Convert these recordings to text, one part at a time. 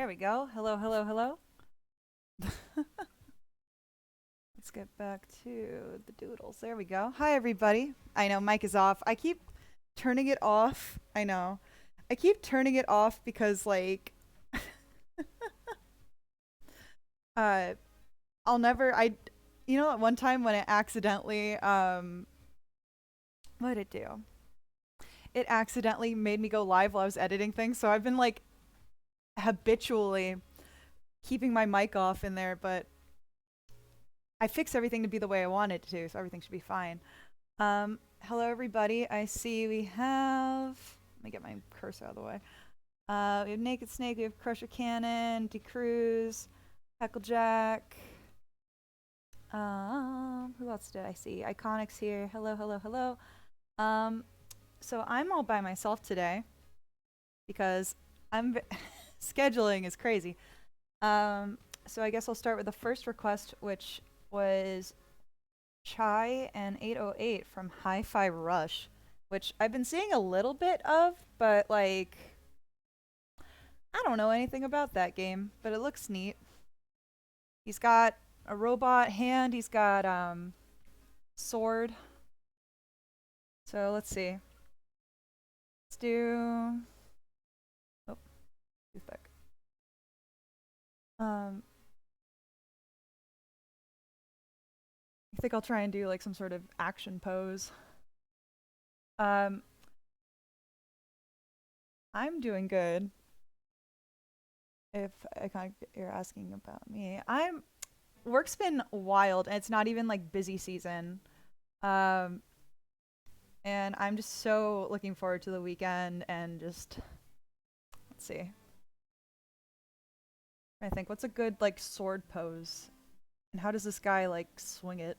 There we go. Hello, hello, hello. Let's get back to the doodles. There we go. Hi, everybody. I know, mic is off. I keep turning it off. I know. I keep turning it off because, like, uh, I'll never, you know, at one time when it accidentally, what did it do? It accidentally made me go live while I was editing things, so I've been, like, habitually keeping my mic off in there, but I fixed everything to be the way I wanted it to, so everything should be fine. Hello everybody. I see we have, let me get my cursor out of the way. We have Naked Snake, we have Crusher Cannon, DeCruz, Hecklejack. Who else did I see? Iconics here. Hello, hello, hello. So I'm all by myself today because I'm scheduling is crazy. So I guess I'll start with the first request, which was Chai and 808 from Hi-Fi Rush, which I've been seeing a little bit of, but like I don't know anything about that game, but it looks neat. He's got a robot hand, he's got sword. So let's see. Let's do toothpick. I think I'll try and do like some sort of action pose. I'm doing good. If you're asking about me, work's been wild, and it's not even like busy season. And I'm just so looking forward to the weekend and just let's see. I think what's a good like sword pose, and how does this guy like swing it?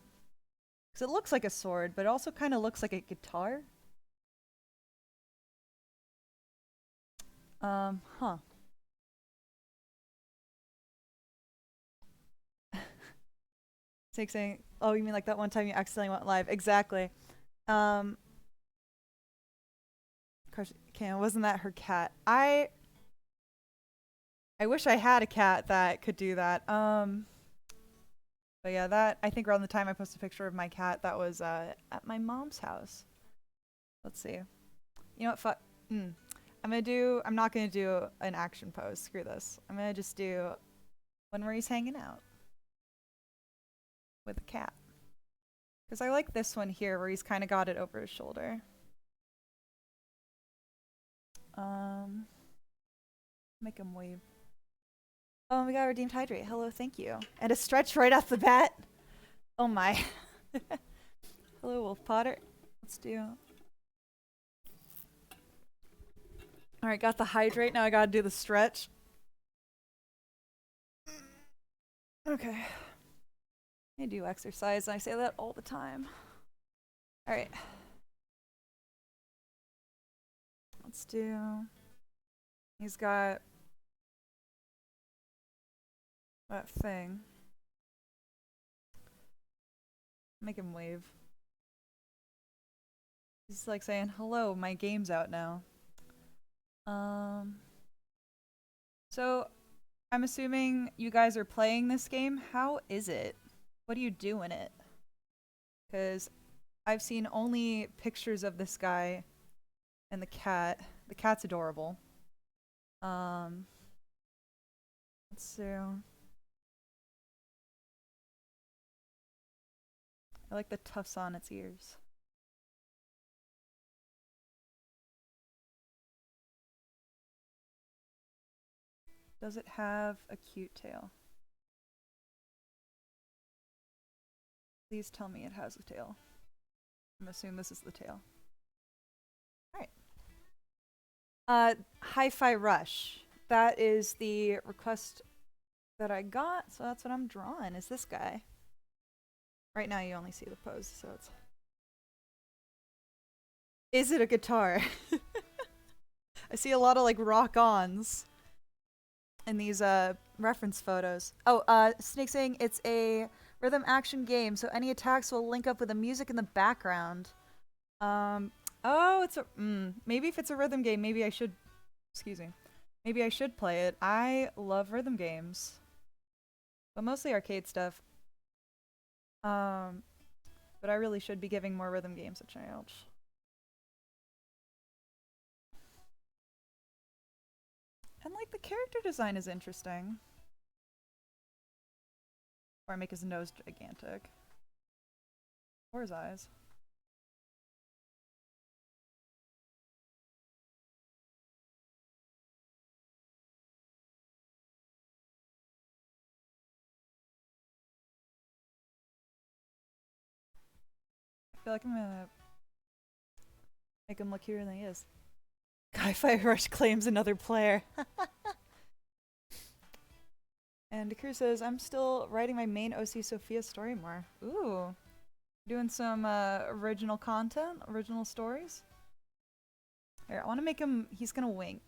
Because it looks like a sword, but it also kind of looks like a guitar. Huh. Saying, oh, you mean like that one time you accidentally went live? Exactly. Okay, wasn't that her cat? I wish I had a cat that could do that. But yeah, that I think around the time I posted a picture of my cat, that was at my mom's house. Let's see. You know what? Fuck. I'm not gonna do an action pose. Screw this. I'm gonna just do one where he's hanging out with a cat. Because I like this one here where he's kind of got it over his shoulder. Make him wave. Oh, we got redeemed hydrate. Hello, thank you. And a stretch right off the bat. Oh my. Hello, Wolf Potter. Let's do. Alright, got the hydrate. Now I gotta do the stretch. Okay. I do exercise, and I say that all the time. Alright. Let's do. He's got that thing. Make him wave. He's like saying, hello, my game's out now. So I'm assuming you guys are playing this game. How is it? What do you do in it? Because I've seen only pictures of this guy and the cat. The cat's adorable. Let's see. I like the tufts on its ears. Does it have a cute tail? Please tell me it has a tail. I'm assuming this is the tail. Alright. Hi-Fi Rush. That is the request that I got, so that's what I'm drawing, is this guy. Right now you only see the pose, so it's... Is it a guitar? I see a lot of like rock-ons in these reference photos. Oh, Snake saying it's a rhythm action game, so any attacks will link up with the music in the background. Oh, it's a maybe if it's a rhythm game, maybe I should excuse me. Maybe I should play it. I love rhythm games, but mostly arcade stuff. Um, but I really should be giving more rhythm games a chance. And like the character design is interesting. Or I make his nose gigantic. Or his eyes. I feel like I'm gonna make him look cuter than he is. Guy Fight Rush claims another player. And Dekir says, I'm still writing my main OC Sophia story more. Ooh. Doing some original content, original stories. Here, I want to make him, he's gonna wink.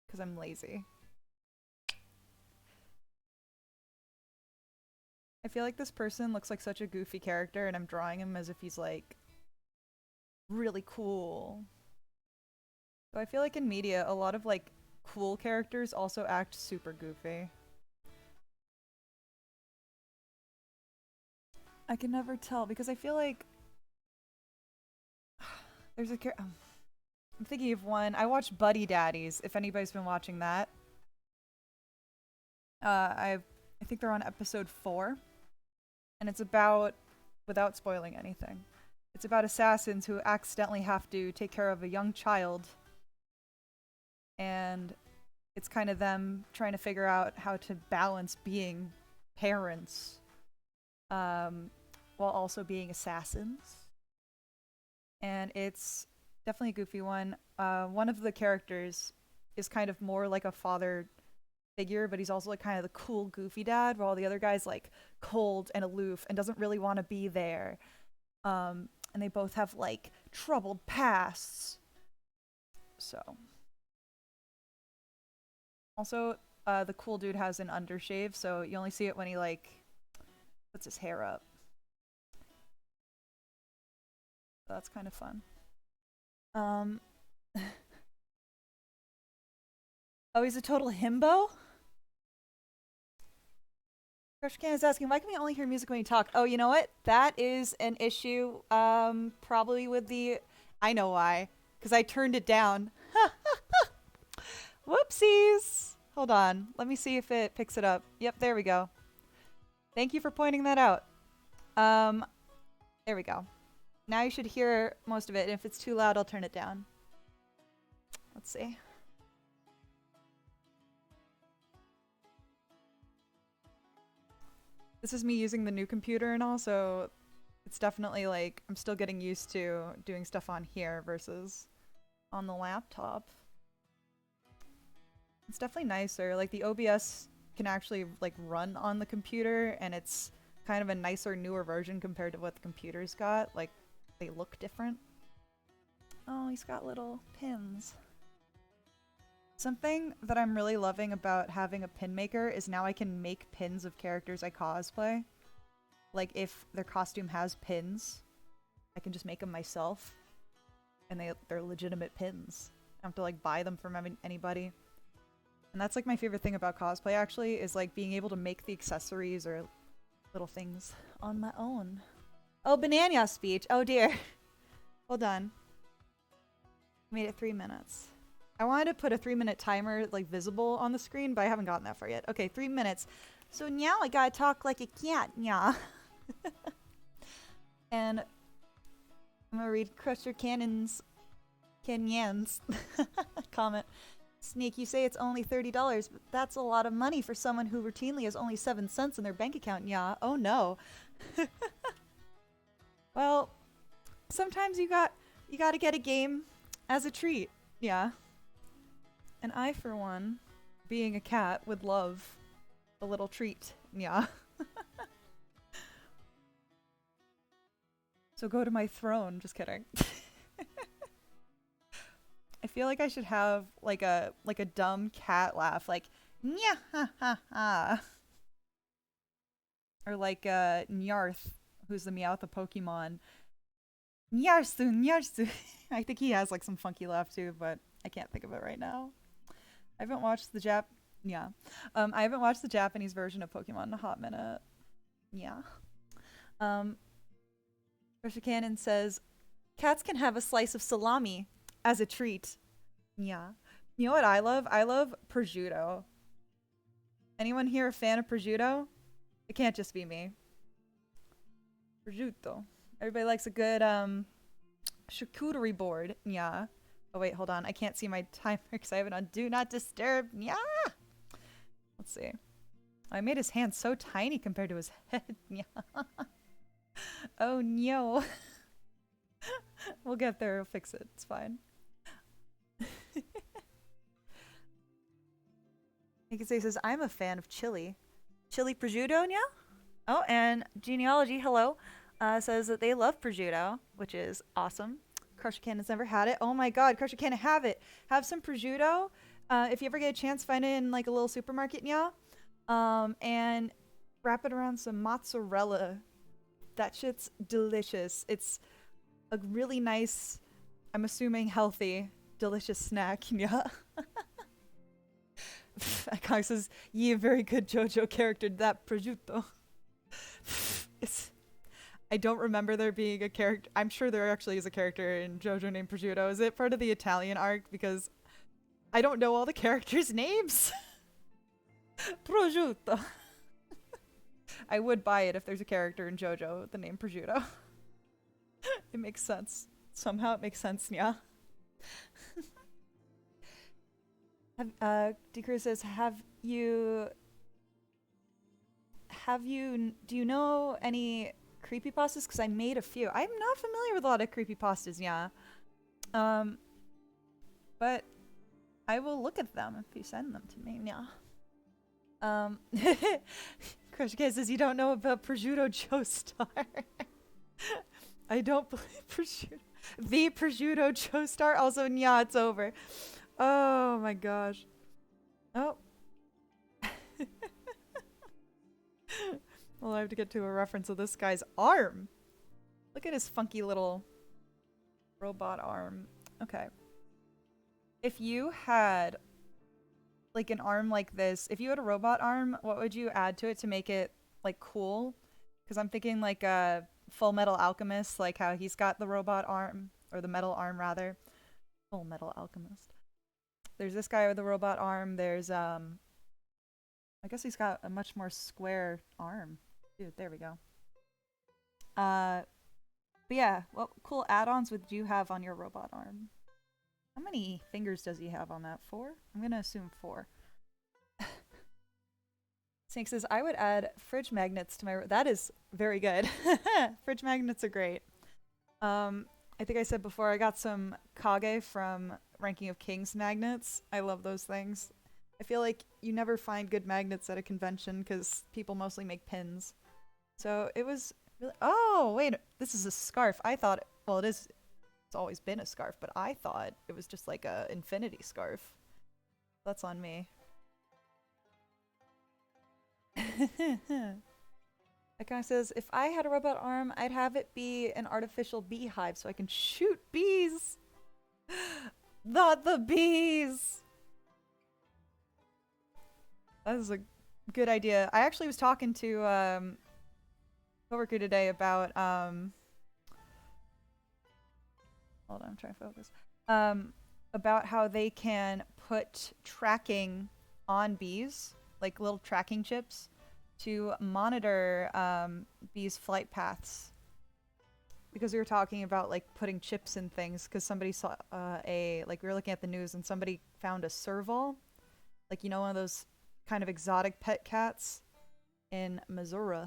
Because I'm lazy. I feel like this person looks like such a goofy character and I'm drawing him as if he's like really cool. So I feel like in media, a lot of like cool characters also act super goofy. I can never tell because I feel like there's a I'm thinking of one. I watched Buddy Daddies, if anybody's been watching that. I think they're on episode 4. And it's about, without spoiling anything, it's about assassins who accidentally have to take care of a young child. And it's kind of them trying to figure out how to balance being parents while also being assassins. And it's definitely a goofy one. One of the characters is kind of more like a father figure, but he's also like kind of the cool, goofy dad, while the other guy's like cold and aloof and doesn't really want to be there. And they both have like troubled pasts. So. Also, the cool dude has an undershave, so you only see it when he like puts his hair up. So that's kind of fun. Oh, he's a total himbo? Crush Can is asking, why can we only hear music when you talk? Oh, you know what? That is an issue, probably with the... I know why. Because I turned it down. Whoopsies! Hold on. Let me see if it picks it up. Yep, there we go. Thank you for pointing that out. There we go. Now you should hear most of it, and if it's too loud, I'll turn it down. Let's see. This is me using the new computer and all, so it's definitely like I'm still getting used to doing stuff on here versus on the laptop. It's definitely nicer. Like the OBS can actually like run on the computer, and it's kind of a nicer, newer version compared to what the computer's got. Like they look different. Oh, he's got little pins. Something that I'm really loving about having a pin maker is now I can make pins of characters I cosplay. Like if their costume has pins, I can just make them myself. And they're legitimate pins. I don't have to like buy them from anybody. And that's like my favorite thing about cosplay actually, is like being able to make the accessories or little things on my own. Oh, banana speech. Oh dear. Hold on. Made it 3 minutes. I wanted to put a 3-minute timer like visible on the screen, but I haven't gotten that far yet. Okay, 3 minutes. So now I gotta talk like a cat, yeah. And I'm gonna read Crusher Canyon's comment. Sneak, you say it's only $30, but that's a lot of money for someone who routinely has only 7 cents in their bank account, yeah. Oh no. Well, sometimes you gotta get a game as a treat, yeah. And I, for one, being a cat, would love a little treat. Yeah. So go to my throne. Just kidding. I feel like I should have like a dumb cat laugh, like nya ha ha ha, or like Nyarth, who's the Meowth of Pokemon. Nyarsu, Nyarsu. I think he has like some funky laugh too, but I can't think of it right now. I haven't watched the yeah. I haven't watched the Japanese version of Pokemon in a hot minute. Yeah. Russia Cannon says, cats can have a slice of salami as a treat. Yeah. You know what I love? I love prosciutto. Anyone here a fan of prosciutto? It can't just be me. Prosciutto. Everybody likes a good charcuterie board. Yeah. Oh wait, hold on. I can't see my timer because I have it on Do Not Disturb. Yeah. Let's see. I made his hand so tiny compared to his head. Yeah. Oh no. We'll get there. We'll fix it. It's fine. Nikase says, I'm a fan of chili. Chili prosciutto, yeah? Oh, and Genealogy, hello, says that they love prosciutto, which is awesome. Crusher Cannon's never had it. Oh my god, Crusher Cannon, have it. Have some prosciutto. If you ever get a chance, find it in like a little supermarket, yeah? And wrap it around some mozzarella. That shit's delicious. It's a really nice, I'm assuming healthy, delicious snack, yeah? Iconic says, "Ye a very good JoJo character, that prosciutto." I don't remember there being a character. I'm sure there actually is a character in JoJo named Prosciutto. Is it part of the Italian arc? Because I don't know all the characters' names. Prosciutto. I would buy it if there's a character in JoJo with the name Prosciutto. It makes sense. Somehow it makes sense, yeah. Decru says, do you know any creepypastas? Because I made a few. I'm not familiar with a lot of creepypastas, yeah. But I will look at them if you send them to me, yeah. Crush K says, you don't know about Prosciutto Joestar. I don't believe Prosciutto. The Prosciutto Joestar. Also, yeah, it's over. Oh my gosh. Oh. Well, I have to get to a reference of this guy's arm. Look at his funky little robot arm. Okay. If you had like an arm like this, if you had a robot arm, what would you add to it to make it like cool? Because I'm thinking like a Full Metal Alchemist, like how he's got the robot arm, or the metal arm rather. Full Metal Alchemist. There's this guy with the robot arm. There's I guess he's got a much more square arm. Dude, there we go. But yeah, what cool add-ons would you have on your robot arm? How many fingers does he have on that? 4? I'm gonna assume 4. Snake says, I would add fridge magnets to my... That is very good. Fridge magnets are great. I think I said before, I got some Kage from Ranking of Kings magnets. I love those things. I feel like you never find good magnets at a convention because people mostly make pins. So it was really... Oh, wait. This is a scarf. I thought... Well, it is... It's always been a scarf, but I thought it was just like a infinity scarf. That's on me. That guy says, if I had a robot arm, I'd have it be an artificial beehive so I can shoot bees. Not the bees. That is a good idea. I actually was talking to a coworker today about hold on, I'm trying to focus. About how they can put tracking on bees, like little tracking chips, to monitor bees' flight paths. Because we were talking about like putting chips in things, because somebody saw like we were looking at the news and somebody found a serval, like, you know, one of those kind of exotic pet cats in Missouri.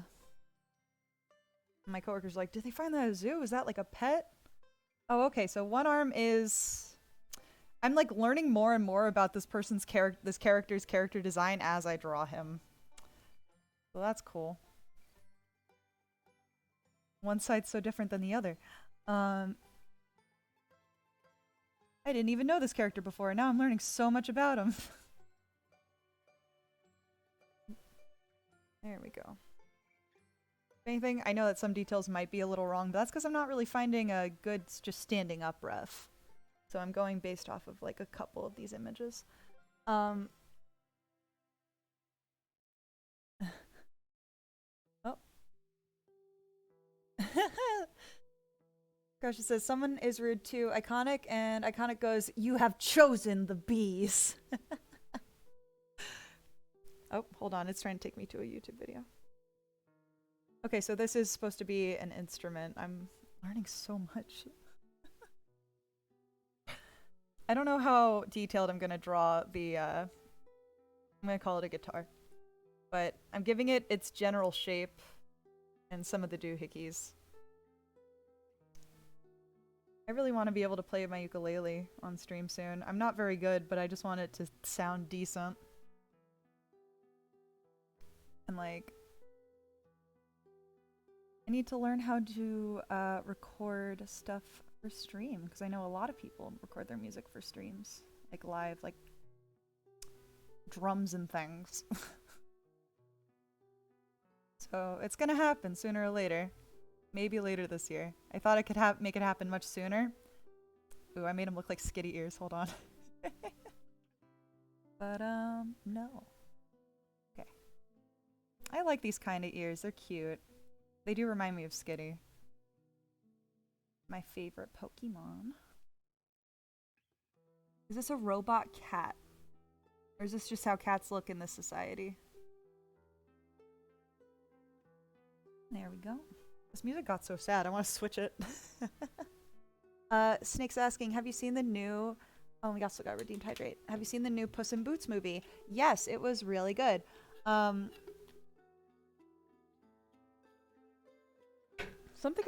My coworker's like, did they find that at a zoo? Is that like a pet? Oh, okay. So one arm is... I'm like learning more and more about this person's this character's character design as I draw him. So that's cool. One side's so different than the other. I didn't even know this character before, and now I'm learning so much about him. There we go. If anything, I know that some details might be a little wrong, but that's because I'm not really finding a good just standing up ref. So I'm going based off of like a couple of these images. Oh. Gosh, it says someone is rude to Iconic, and Iconic goes, "You have chosen the bees." Oh, hold on, it's trying to take me to a YouTube video. Okay, so this is supposed to be an instrument. I'm learning so much. I don't know how detailed I'm gonna draw the, I'm gonna call it a guitar. But I'm giving it its general shape and some of the doohickeys. I really want to be able to play my ukulele on stream soon. I'm not very good, but I just want it to sound decent. And like, I need to learn how to record stuff for stream, because I know a lot of people record their music for streams. Like live, like drums and things. So it's gonna happen sooner or later. Maybe later this year. I thought I could make it happen much sooner. Ooh, I made him look like skitty ears. Hold on. But, no. Okay. I like these kind of ears. They're cute. They do remind me of Skitty. My favorite Pokemon. Is this a robot cat? Or is this just how cats look in this society? There we go. This music got so sad, I want to switch it. Snake's asking, have you seen the new... Oh, we also got Redeemed Hydrate. Have you seen the new Puss in Boots movie? Yes, it was really good. Something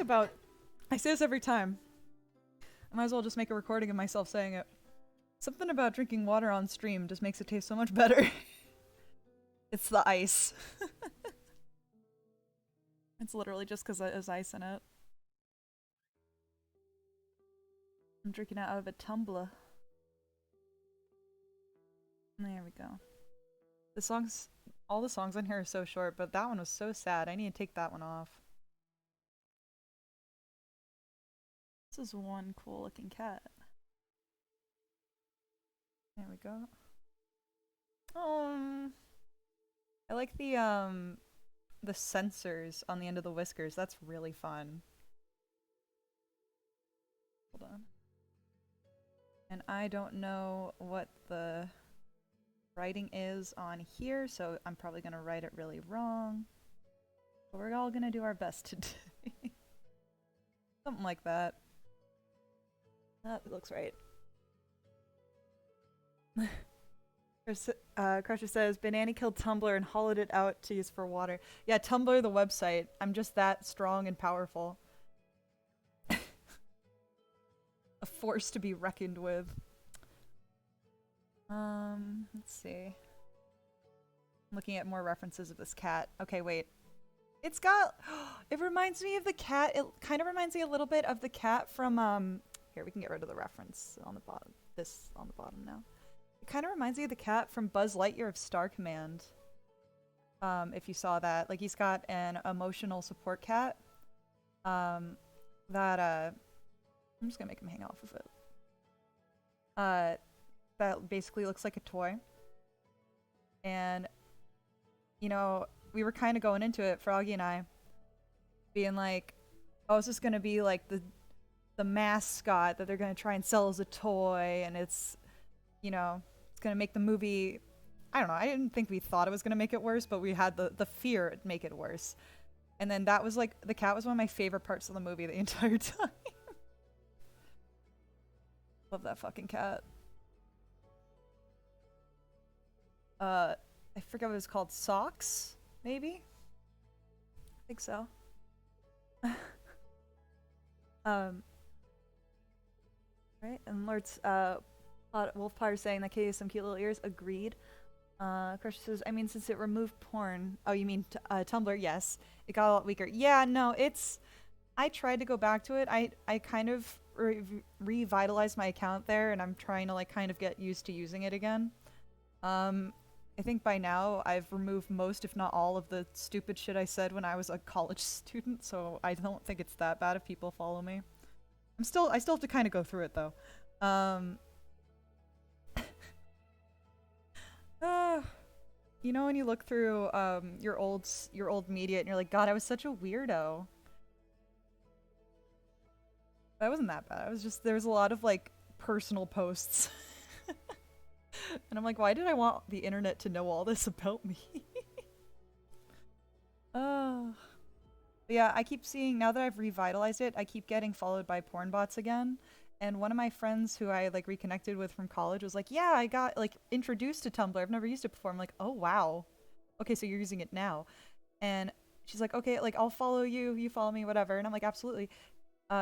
about... I say this every time. I might as well just make a recording of myself saying it. Something about drinking water on stream just makes it taste so much better. It's the ice. It's literally just because there's ice in it. I'm drinking it out of a tumbler. There we go. The songs, all the songs on here are so short, but that one was so sad. I need to take that one off. This is one cool looking cat. There we go. I like the sensors on the end of the whiskers. That's really fun. Hold on. And I don't know what the writing is on here, so I'm probably gonna write it really wrong. But we're all gonna do our best today. Something like that. That looks right. Crusher says, Banana killed Tumblr and hollowed it out to use for water. Yeah, Tumblr, the website. I'm just that strong and powerful. A force to be reckoned with. Let's see. I'm looking at more references of this cat. Okay, wait. It's got... It reminds me of the cat. It kind of reminds me a little bit of the cat from, Here, we can get rid of the reference on the bottom. This on the bottom now. It kind of reminds me of the cat from Buzz Lightyear of Star Command. If you saw that. Like, he's got an emotional support cat. I'm just gonna make him hang off of it. That basically looks like a toy. And, you know, we were kind of going into it, Froggy and I, being like, oh, is this gonna be like the mascot that they're gonna try and sell as a toy, and it's, you know, it's gonna make the movie... I don't know, I didn't think we thought it was gonna make it worse, but we had the fear it'd make it worse. And then that was like, the cat was one of my favorite parts of the movie the entire time. Love that fucking cat. I forget what it was called. Socks? Maybe? I think so. Right, and Lord's, Wolfpire saying that Katie has some cute little ears. Agreed. Crusher says, I mean, since it removed porn. Oh, you mean Tumblr? Yes. It got a lot weaker. Yeah, no, it's... I tried to go back to it. I kind of revitalized my account there, and I'm trying to, like, kind of get used to using it again. I think by now I've removed most, if not all, of the stupid shit I said when I was a college student, so I don't think it's that bad if people follow me. I still have to kind of go through it, though. Um, you know when you look through your old media and you're like, God, I was such a weirdo. That wasn't that bad. I was just there was a lot of like personal posts. And I'm like, why did I want the internet to know all this about me? Oh. But yeah, I keep seeing, now that I've revitalized it, I keep getting followed by porn bots again. And one of my friends who I like reconnected with from college was like, yeah, I got like introduced to Tumblr. I've never used it before. I'm like, oh wow. Okay, so you're using it now. And she's like, okay, like I'll follow you, you follow me, whatever. And I'm like, absolutely.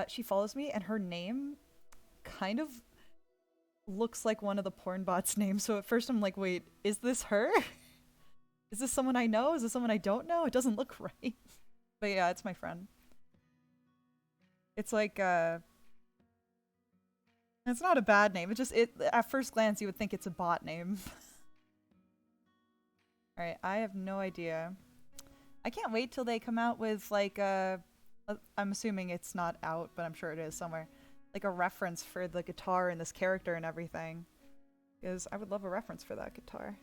She follows me and her name kind of looks like one of the porn bots' names. So at first I'm like, wait, is this her? Is this someone I know? Is this someone I don't know? It doesn't look right. But yeah, it's my friend. It's like, it's not a bad name. It just, at first glance, you would think it's a bot name. Alright, I have no idea. I can't wait till they come out with, like, I'm assuming it's not out, but I'm sure it is somewhere. Like a reference for the guitar and this character and everything. Because I would love a reference for that guitar.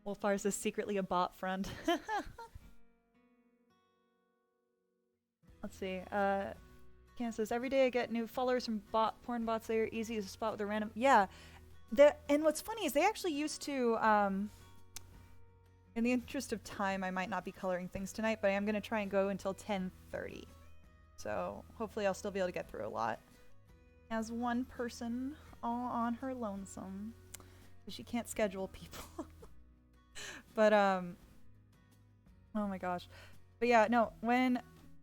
Wolfars is secretly a bot friend. Let's see. Ken says, every day I get new followers from porn bots. They are easy to spot with a random... Yeah. And what's funny is they actually used to... in the interest of time, I might not be coloring things tonight, but I am going to try and go until 10:30. So hopefully I'll still be able to get through a lot. As one person all on her lonesome. Because she can't schedule people. But, oh my gosh. But yeah, no, when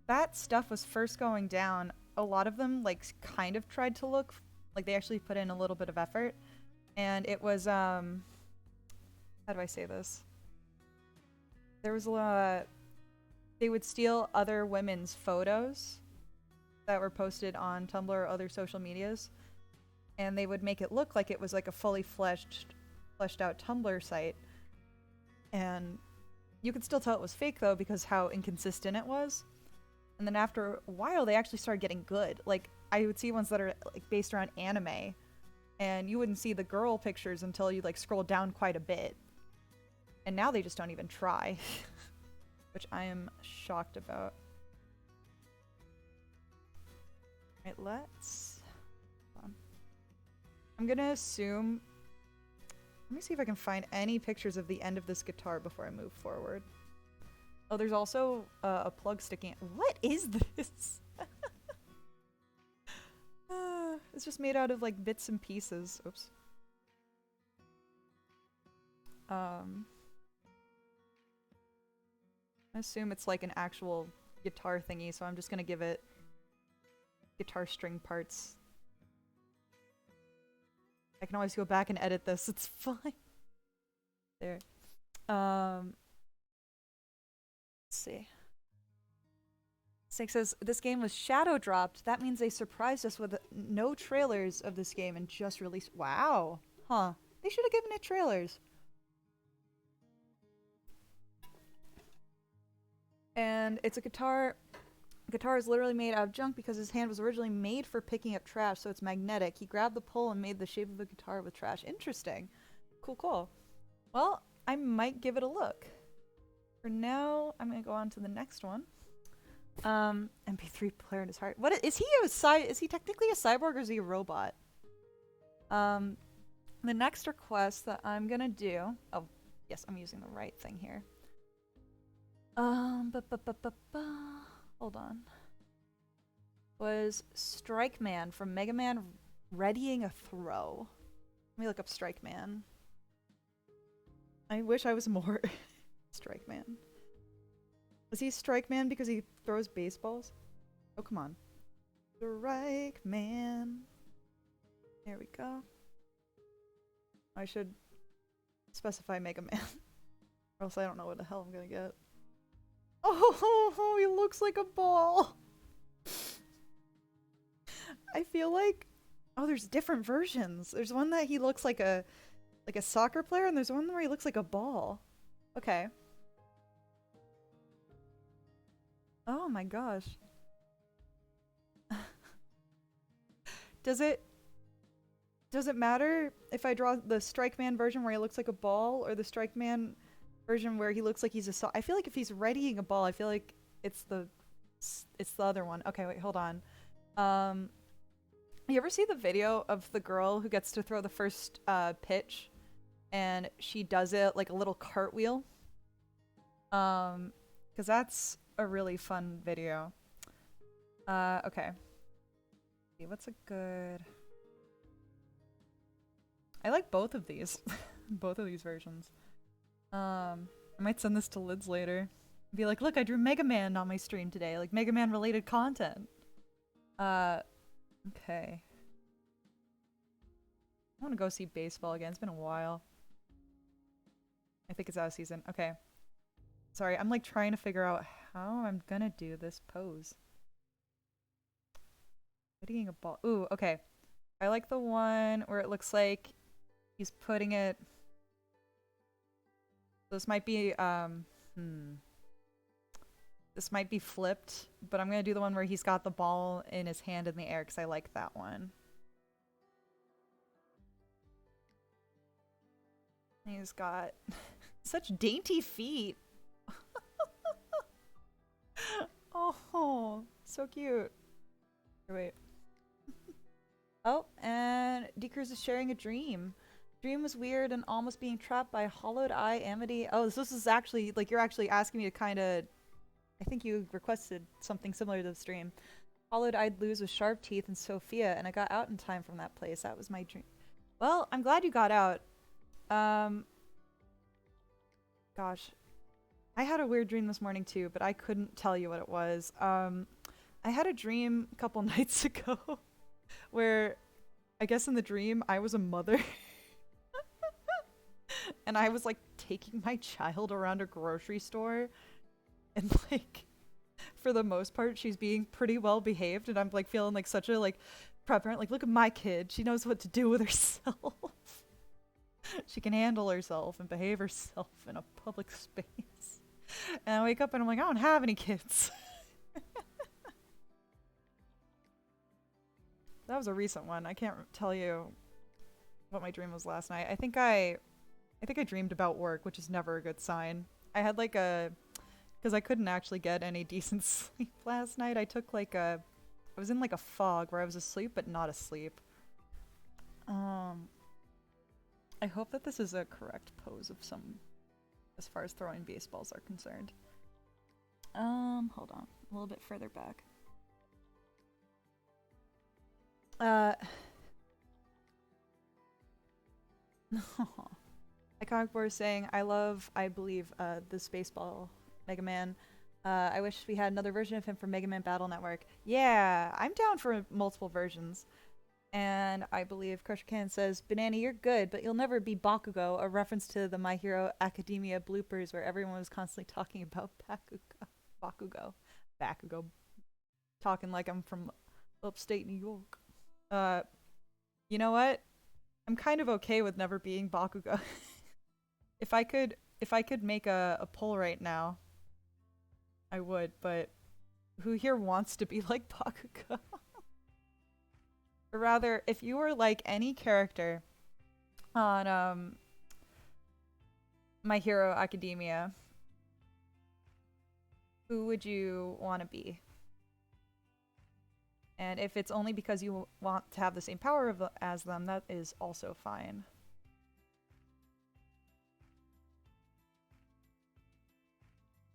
that stuff was first going down, a lot of them, like, kind of tried to look, like, they actually put in a little bit of effort. And it was, how do I say this? There was a lot, they would steal other women's photos that were posted on Tumblr or other social medias, and they would make it look like it was like a fully fleshed out Tumblr site. And you could still tell it was fake though because how inconsistent it was. And then after a while they actually started getting good. Like I would see ones that are like based around anime, and you wouldn't see the girl pictures until you like scroll down quite a bit. And now they just don't even try. Which I am shocked about. Alright, let's... Hold on. I'm gonna assume... Let me see if I can find any pictures of the end of this guitar before I move forward. Oh, there's also a plug sticking... What is this? It's just made out of like bits and pieces. Oops. I assume it's like an actual guitar thingy, so I'm just gonna give it guitar string parts. I can always go back and edit this, it's fine. There. Let's see. Snake says, this game was shadow dropped. That means they surprised us with no trailers of this game and just released. Wow. Huh. They should have given it trailers. And it's a guitar. Guitar is literally made out of junk because his hand was originally made for picking up trash, so it's magnetic. He grabbed the pole and made the shape of a guitar with trash. Interesting. Cool, cool. Well, I might give it a look. For now, I'm gonna go on to the next one. MP3 player in his heart. What is he is he technically a cyborg or is he a robot? The next request that I'm gonna do. Oh, yes, I'm using the right thing here. Hold on. Was Strike Man from Mega Man readying a throw? Let me look up Strike Man. I wish I was more Strike Man. Was he Strike Man because he throws baseballs? Oh, come on. Strike Man. There we go. I should specify Mega Man. Or else I don't know what the hell I'm gonna get. Oh, he looks like a ball. I feel like... Oh, there's different versions. There's one that he looks like a soccer player, and there's one where he looks like a ball. Okay. Oh my gosh. Does it matter if I draw the Strike Man version where he looks like a ball or the Strike Man version where he looks like he's a I feel like if he's readying a ball, I feel like it's the other one. Okay, wait, hold on. You ever see the video of the girl who gets to throw the first pitch and she does it like a little cartwheel? Because that's a really fun video. Okay. What's a good... I like both of these. Both of these versions. I might send this to Lids later. Be like, look, I drew Mega Man on my stream today. Like, Mega Man related content. Okay. I want to go see baseball again. It's been a while. I think it's out of season. Okay. Sorry, I'm like trying to figure out how I'm gonna do this pose. Hitting a ball. Ooh, okay. I like the one where it looks like he's putting it... This might be, This might be flipped, but I'm gonna do the one where he's got the ball in his hand in the air because I like that one. He's got such dainty feet. Oh, so cute. Here, wait. Oh, and Decruz is sharing a dream. Dream was weird and almost being trapped by hollowed eye Amity. Oh, this is actually, like, you're actually asking me to kind of... I think you requested something similar to the stream. Hollowed-eyed lose with sharp teeth and Sophia, and I got out in time from that place. That was my dream. Well, I'm glad you got out. Gosh. I had a weird dream this morning too, but I couldn't tell you what it was. I had a dream a couple nights ago where I guess in the dream I was a mother. And I was like taking my child around a grocery store and like for the most part she's being pretty well behaved and I'm like feeling like such a like proud parent, like look at my kid, she knows what to do with herself. She can handle herself and behave herself in a public space. And I wake up and I'm like, I don't have any kids. That was a recent one. I can't tell you what my dream was last night. I think I dreamed about work, which is never a good sign. I had like because I couldn't actually get any decent sleep last night. I took like I was in like a fog where I was asleep but not asleep. I hope that this is a correct pose of some, as far as throwing baseballs are concerned. Hold on, a little bit further back. Iconic Board is saying, I believe, this baseball Mega Man. I wish we had another version of him for Mega Man Battle Network. Yeah, I'm down for multiple versions. And I believe Crusher Can says, Banana, you're good, but you'll never be Bakugo, a reference to the My Hero Academia bloopers where everyone was constantly talking about Bakugo. Talking like I'm from upstate New York. You know what? I'm kind of okay with never being Bakugo. If I could make a poll right now, I would, but who here wants to be like Bakugo? Or rather, if you were like any character on My Hero Academia, who would you want to be? And if it's only because you want to have the same power as them, that is also fine.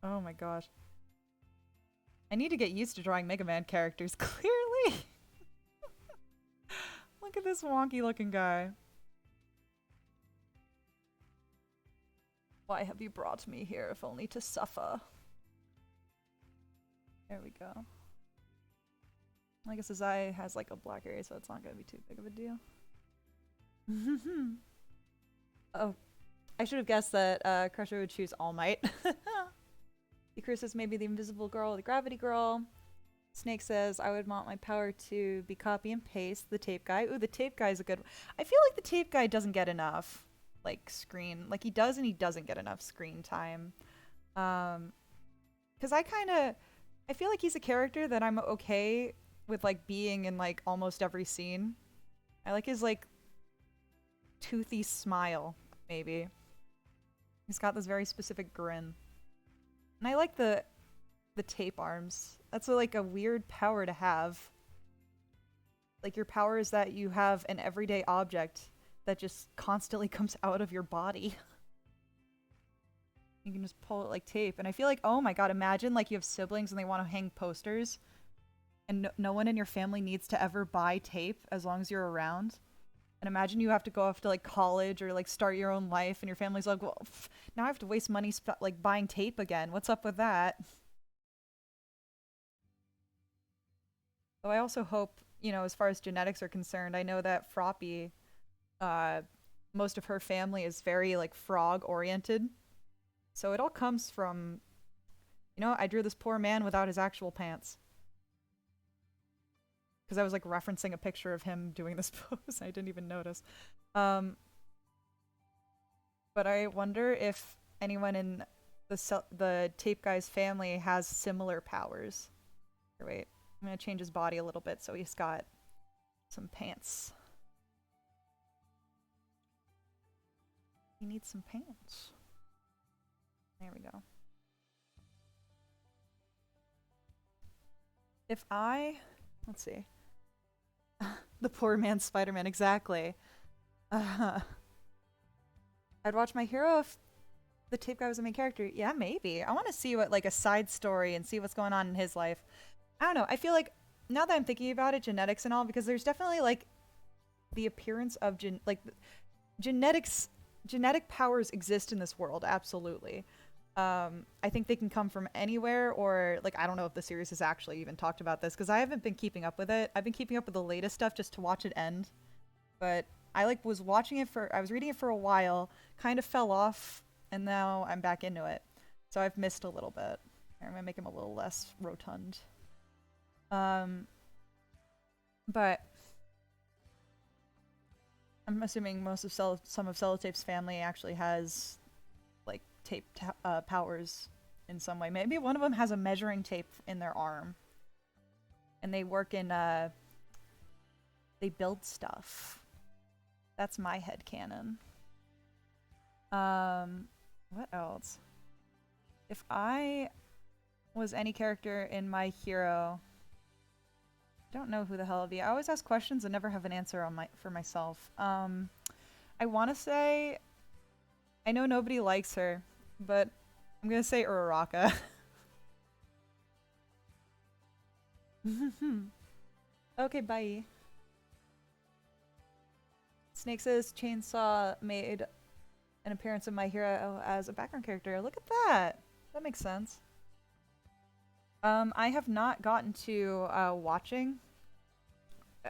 Oh my gosh. I need to get used to drawing Mega Man characters, clearly! Look at this wonky looking guy. Why have you brought me here if only to suffer? There we go. I guess his eye has like a black area, so it's not gonna be too big of a deal. Oh, I should have guessed that Crusher would choose All Might. Ikuru says maybe the invisible girl or the gravity girl. Snake says, I would want my power to be copy and paste the tape guy. Ooh, the tape guy is a good one. I feel like the tape guy doesn't get enough, like, screen. Like, he does and he doesn't get enough screen time. Because I feel like he's a character that I'm okay with like being in like almost every scene. I like his like toothy smile, maybe. He's got this very specific grin. And I like the tape arms. That's like a weird power to have. Like your power is that you have an everyday object that just constantly comes out of your body. You can just pull it like tape. And I feel like, oh my god, imagine like you have siblings and they want to hang posters and no one in your family needs to ever buy tape as long as you're around. And imagine you have to go off to like college or like start your own life and your family's like, well, now I have to waste money like buying tape again. What's up with that? So I also hope, you know, as far as genetics are concerned, I know that Froppy, uh, most of her family is very like frog oriented. So it all comes from, you know, I drew this poor man without his actual pants. Because I was like referencing a picture of him doing this pose. I didn't even notice. Um, but I wonder if anyone in the tape guy's family has similar powers. Here, wait. I'm going to change his body a little bit so he's got some pants. He needs some pants. There we go. If I... Let's see. The poor man's Spider-Man, exactly. I'd watch My Hero if the tape guy was the main character. Yeah, maybe. I want to see what, like, a side story and see what's going on in his life. I don't know. I feel like, now that I'm thinking about it, genetics and all, because there's definitely, like, the appearance of, genetics, genetic powers exist in this world, absolutely. I think they can come from anywhere, or like I don't know if the series has actually even talked about this because I haven't been keeping up with it. I've been keeping up with the latest stuff just to watch it end, but I like was watching it I was reading it for a while, kind of fell off, and now I'm back into it. So I've missed a little bit. I'm gonna make him a little less rotund. But I'm assuming most of some of Sellotape's family actually has like tape powers in some way. Maybe one of them has a measuring tape in their arm. And they work in, they build stuff. That's my headcanon. What else? If I was any character in My Hero, I don't know who the hell it'd be. I always ask questions and never have an answer on for myself. I want to say, I know nobody likes her, but I'm gonna say Uraraka. Okay, bye. Snake says Chainsaw made an appearance in My Hero as a background character. Look at that. That makes sense. I have not gotten to watching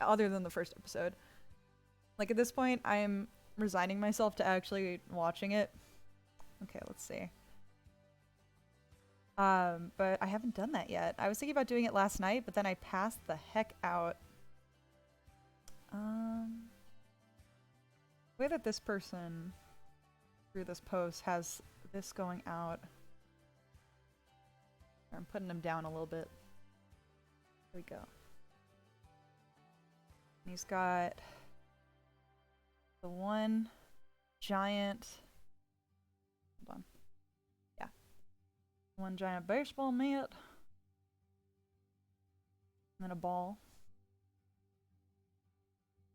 other than the first episode. Like at this point, I'm resigning myself to actually watching it. Okay, let's see. But I haven't done that yet. I was thinking about doing it last night, but then I passed the heck out. The way that this person through this post has this going out. I'm putting him down a little bit. There we go. And he's got the one giant, hold on. Yeah. One giant baseball mitt. And then a ball.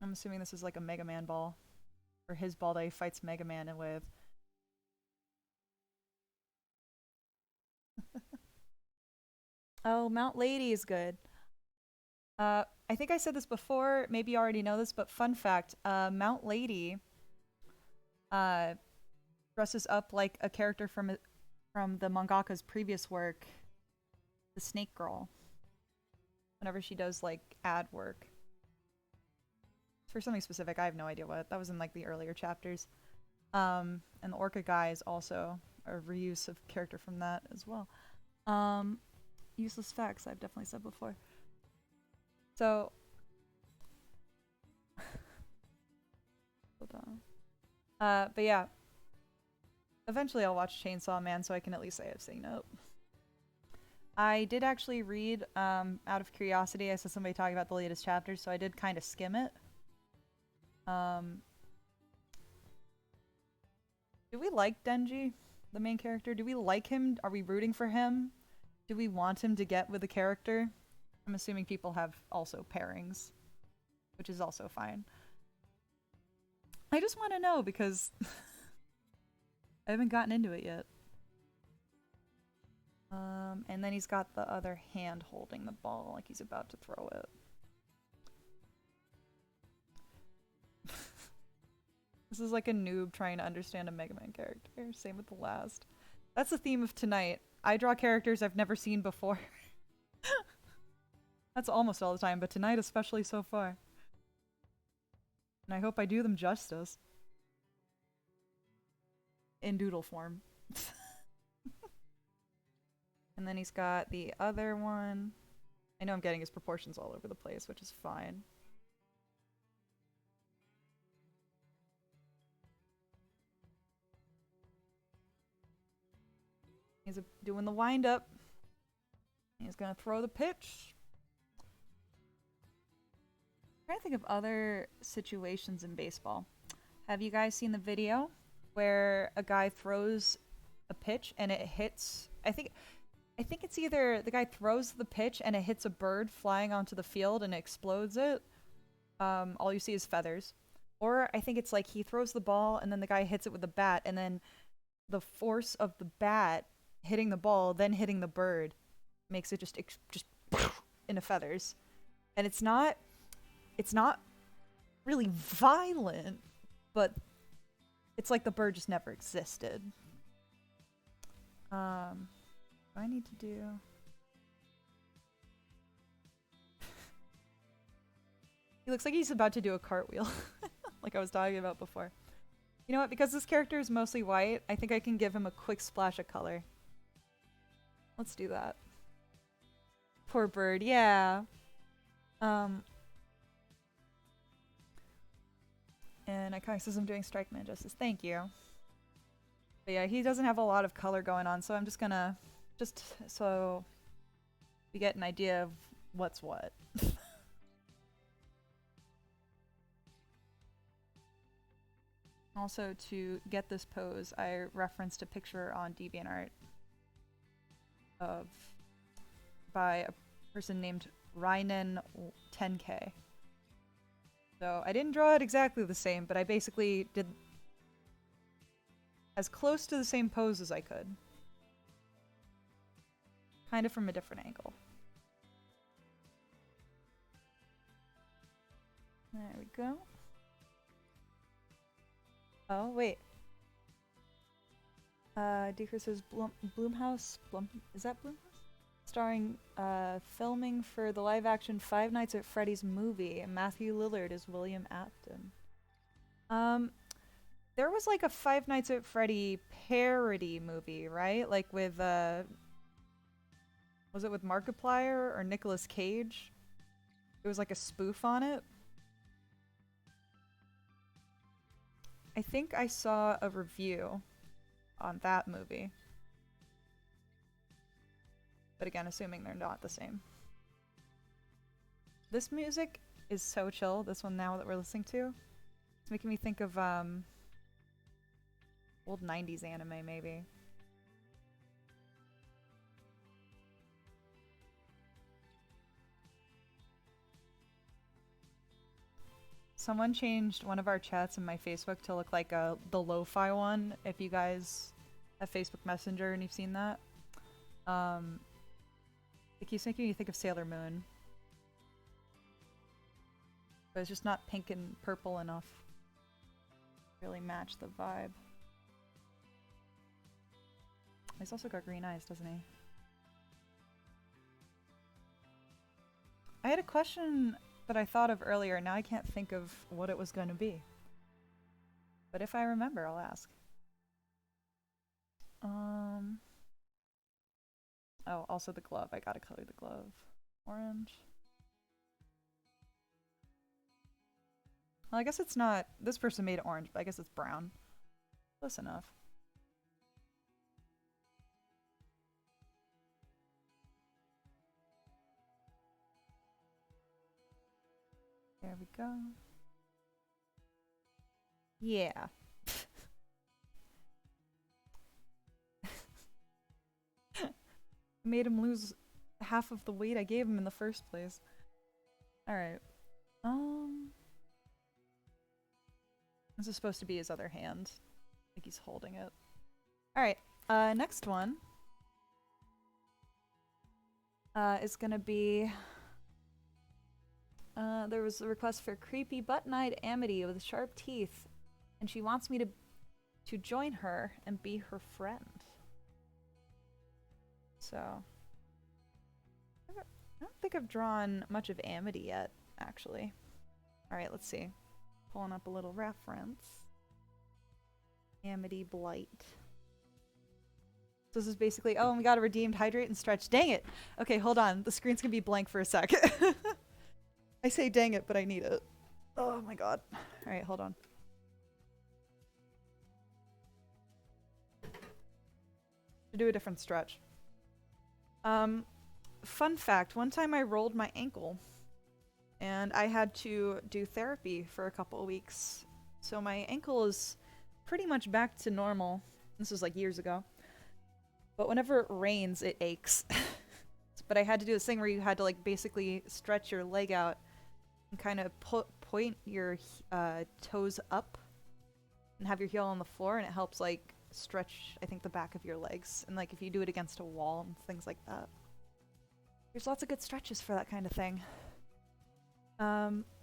I'm assuming this is like a Mega Man ball. Or his ball that he fights Mega Man with. Oh, Mount Lady is good. I think I said this before, maybe you already know this, but fun fact, Mount Lady dresses up like a character from the mangaka's previous work, the Snake Girl, whenever she does like ad work. For something specific, I have no idea what. That was in like the earlier chapters. And the Orca guy is also a reuse of character from that as well. Useless facts, I've definitely said before. So, hold on. But yeah, eventually I'll watch Chainsaw Man so I can at least say I've seen it. I did actually read, out of curiosity, I saw somebody talking about the latest chapters, so I did kind of skim it. Do we like Denji, the main character? Do we like him? Are we rooting for him? Do we want him to get with the character? I'm assuming people have also pairings, which is also fine. I just want to know because I haven't gotten into it yet. And then he's got the other hand holding the ball like he's about to throw it. This is like a noob trying to understand a Mega Man character. Same with the last. That's the theme of tonight. I draw characters I've never seen before. That's almost all the time, but tonight especially so far. And I hope I do them justice. In Doodle form. And then he's got the other one. I know I'm getting his proportions all over the place, which is fine. He's doing the wind up. He's gonna throw the pitch. I'm trying to think of other situations in baseball. Have you guys seen the video where a guy throws a pitch and it hits? I think it's either the guy throws the pitch and it hits a bird flying onto the field and it explodes it. All you see is feathers. Or I think it's like he throws the ball and then the guy hits it with a bat, and then the force of the bat hitting the ball, then hitting the bird, makes it just into feathers. And it's not really violent, but it's like the bird just never existed. What do I need to do? He looks like he's about to do a cartwheel, like I was talking about before. You know what? Because this character is mostly white, I think I can give him a quick splash of color. Let's do that. Poor bird, yeah. And Iconic says I'm doing Strike Man justice. Thank you. But yeah, he doesn't have a lot of color going on, so I'm just gonna... just so we get an idea of what's what. Also, to get this pose, I referenced a picture on DeviantArt by a person named Rynen 10K. So I didn't draw it exactly the same, but I basically did as close to the same pose as I could. Kind of from a different angle. There we go. Oh, wait. Deeker says Blumhouse? Is that Blumhouse? Starring, filming for the live-action Five Nights at Freddy's movie, and Matthew Lillard is William Afton. There was like a Five Nights at Freddy parody movie, right? Like with, was it with Markiplier or Nicolas Cage? It was like a spoof on it. I think I saw a review on that movie. But again, assuming they're not the same. This music is so chill, this one now that we're listening to. It's making me think of old 90s anime, maybe. Someone changed one of our chats in my Facebook to look like the lo-fi one, if you guys have Facebook Messenger and you've seen that. It keeps making me think of Sailor Moon. But it's just not pink and purple enough to really match the vibe. He's also got green eyes, doesn't he? I had a question that I thought of earlier, now I can't think of what it was going to be. But if I remember, I'll ask. Oh, also the glove. I gotta color the glove orange. Well, I guess it's not... This person made it orange, but I guess it's brown. Close enough. There we go. Yeah. Made him lose half of the weight I gave him in the first place. Alright. This is supposed to be his other hand. Like he's holding it. Alright. Next one. Is gonna be... there was a request for creepy button-eyed Amity with sharp teeth. And she wants me to join her and be her friend. So... I don't think I've drawn much of Amity yet, actually. Alright, let's see. Pulling up a little reference. Amity Blight. So this is basically, oh, and we got a redeemed hydrate and stretch. Dang it! Okay, hold on. The screen's gonna be blank for a sec. I say dang it, but I need it. Oh my god. Alright, hold on. To do a different stretch. Fun fact, one time I rolled my ankle and I had to do therapy for a couple of weeks. So my ankle is pretty much back to normal. This was like years ago. But whenever it rains, it aches. But I had to do this thing where you had to like basically stretch your leg out and kind of point your toes up and have your heel on the floor, and it helps like stretch, I think, the back of your legs. And like if you do it against a wall and things like that. There's lots of good stretches for that kind of thing.